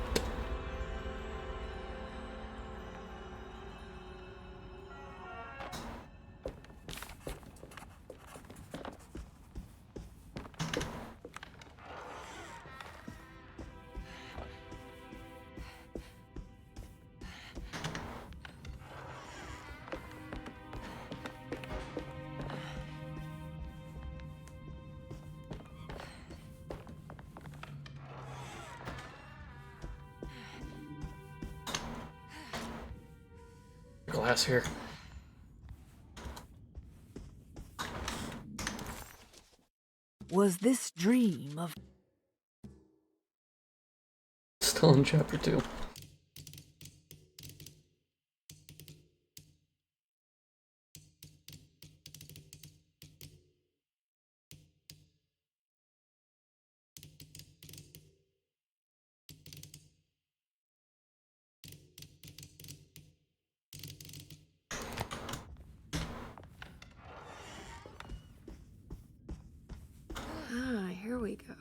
Glass here. Was this dream of... Still in chapter 2. Ah, here we go.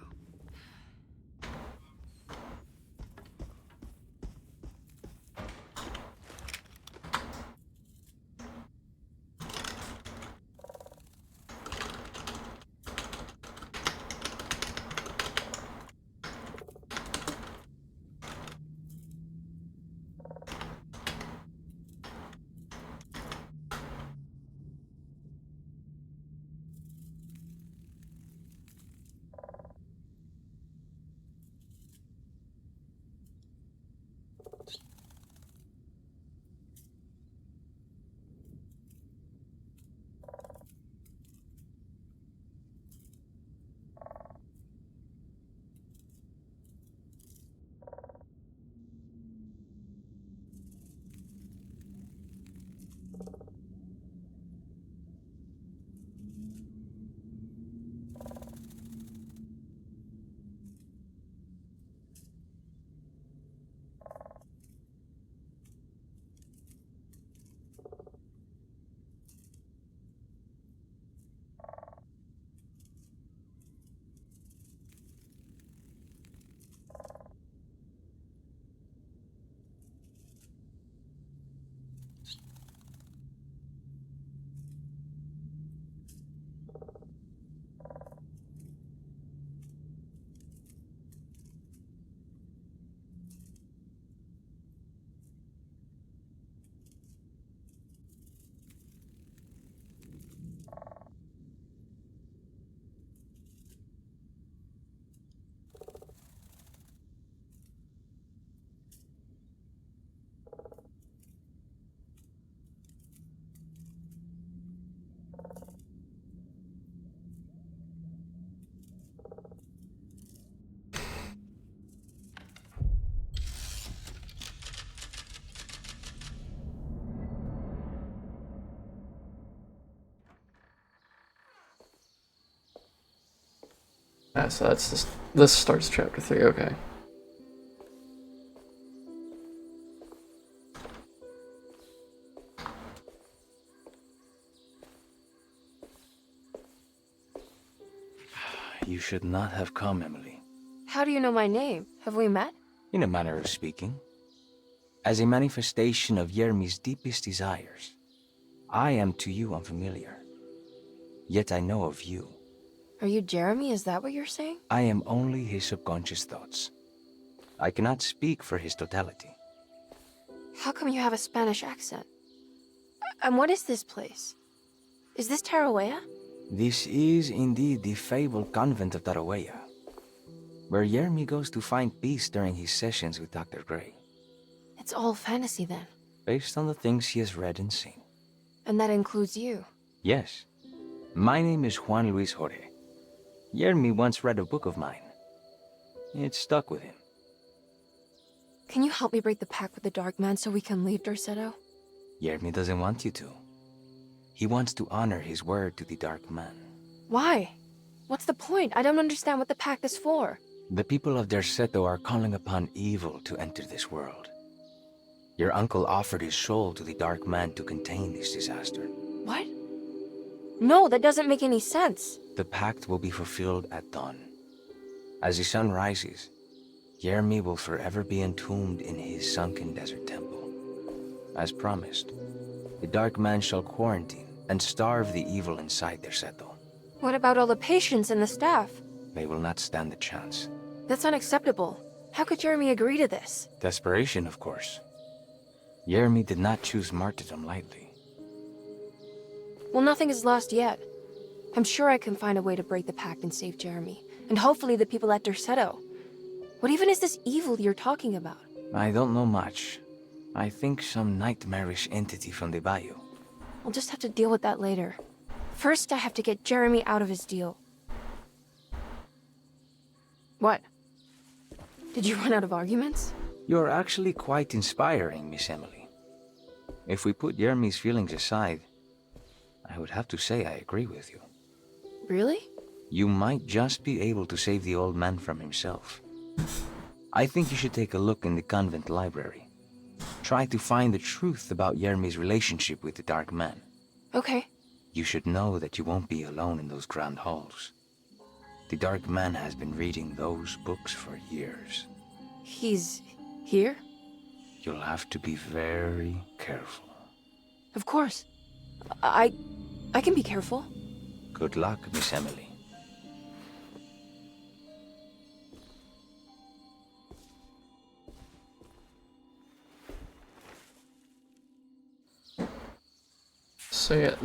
Ah, so that's just, this starts chapter 3, okay. You should not have come, Emily. How do you know my name? Have we met? In a manner of speaking. As a manifestation of Yermi's deepest desires, I am to you unfamiliar. Yet I know of you. Are you Jeremy? Is that what you're saying? I am only his subconscious thoughts. I cannot speak for his totality. How come you have a Spanish accent? And what is this place? Is this Tarawea? This is indeed the fabled convent of Tarawea, where Yermi goes to find peace during his sessions with Dr. Gray. It's all fantasy then. Based on the things he has read and seen. And that includes you. Yes. My name is Juan Luis Jorge. Yermi once read a book of mine. It stuck with him. Can you help me break the pact with the Dark Man so we can leave Derceto? Yermi doesn't want you to. He wants to honor his word to the Dark Man. Why? What's the point? I don't understand what the pact is for. The people of Derceto are calling upon evil to enter this world. Your uncle offered his soul to the Dark Man to contain this disaster. What? No, that doesn't make any sense. The pact will be fulfilled at dawn. As the sun rises, Yermi will forever be entombed in his sunken desert temple. As promised, the Dark Man shall quarantine and starve the evil inside Derceto. What about all the patients and the staff? They will not stand a chance. That's unacceptable. How could Jeremy agree to this? Desperation, of course. Yermi did not choose martyrdom lightly. Well, nothing is lost yet. I'm sure I can find a way to break the pact and save Jeremy. And hopefully the people at Derceto. What even is this evil you're talking about? I don't know much. I think some nightmarish entity from the bayou. I'll just have to deal with that later. First, I have to get Jeremy out of his deal. What? Did you run out of arguments? You're actually quite inspiring, Miss Emily. If we put Yermi's feelings aside, I would have to say I agree with you. Really? You might just be able to save the old man from himself. I think you should take a look in the convent library. Try to find the truth about Yermi's relationship with the Dark Man. Okay. You should know that you won't be alone in those grand halls. The Dark Man has been reading those books for years. He's here? You'll have to be very careful. Of course. I can be careful. Good luck, Miss Emily. So yeah,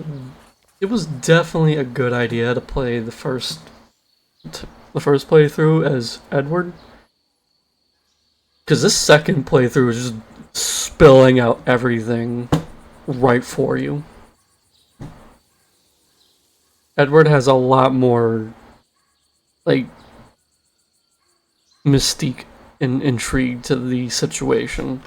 it was definitely a good idea to play the first playthrough as Edward, because this second playthrough is just spilling out everything right for you. Edward has a lot more, like, mystique and intrigue to the situation.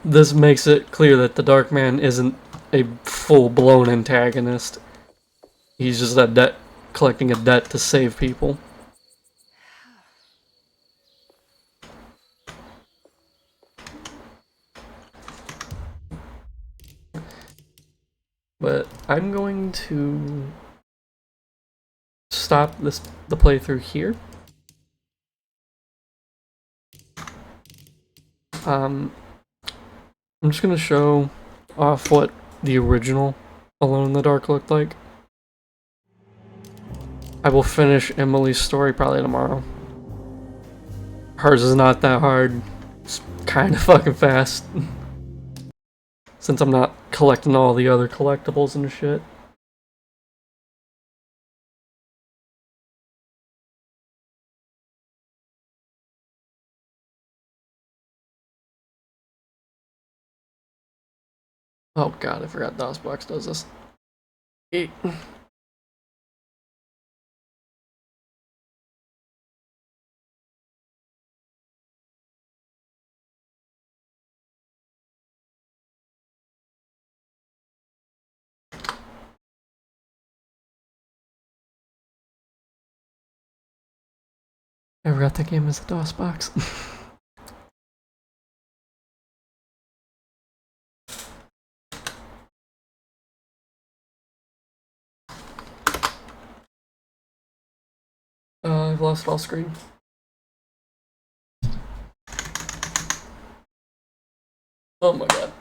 This makes it clear that the Dark Man isn't a full-blown antagonist. He's just collecting a debt to save people. But I'm going to stop the playthrough here. I'm just gonna show off what the original Alone in the Dark looked like. I will finish Emily's story probably tomorrow. Hers is not that hard. It's kind of fucking fast. So Since I'm not collecting all the other collectibles and shit. Oh god, I forgot DOSBox does this. Eight. I forgot that game is a DOSBox. I've lost all screen. Oh my god.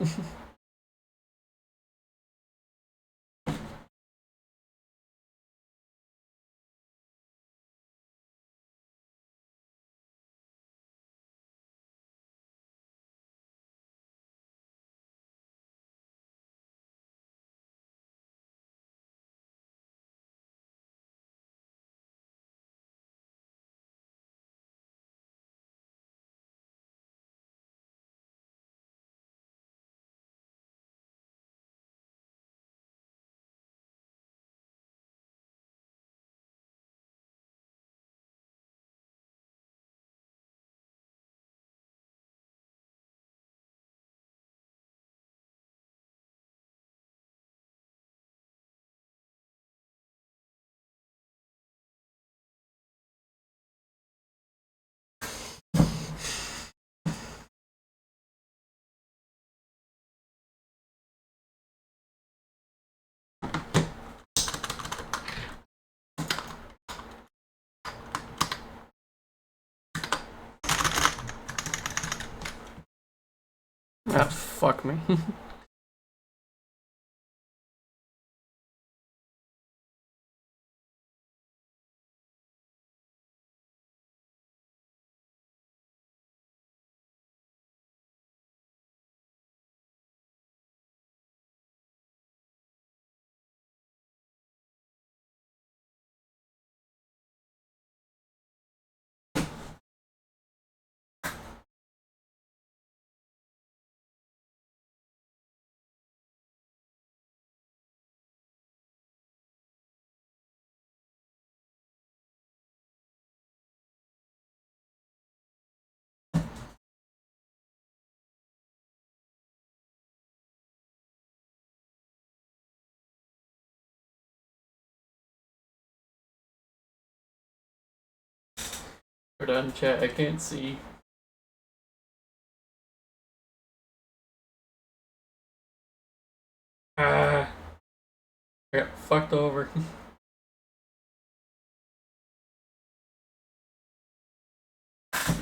Ah, fuck me. We're done, chat. I can't see. Ah, I got fucked over.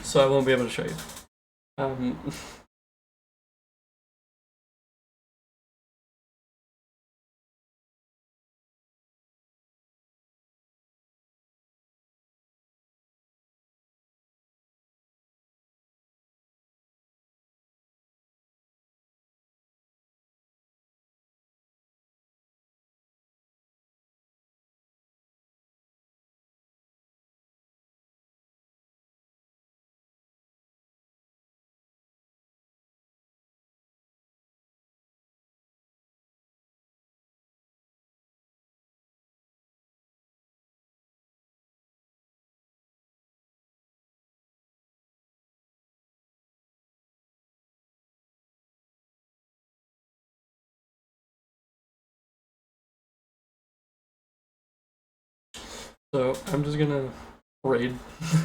So I won't be able to show you. So I'm just gonna raid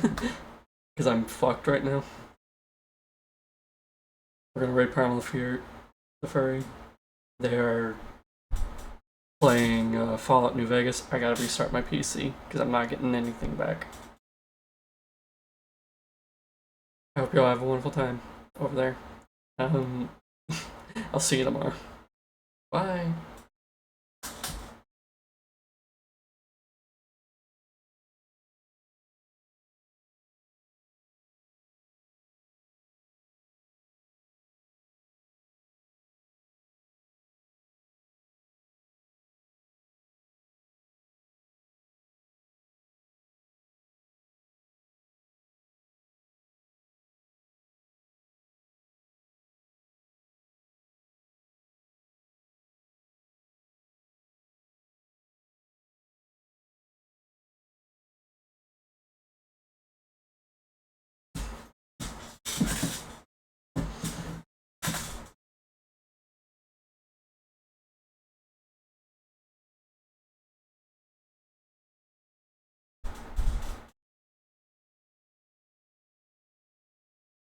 because I'm fucked right now. We're gonna raid Primal the Furry. They are playing Fallout New Vegas. I gotta restart my PC because I'm not getting anything back. I hope y'all have a wonderful time over there. I'll see you tomorrow. Bye.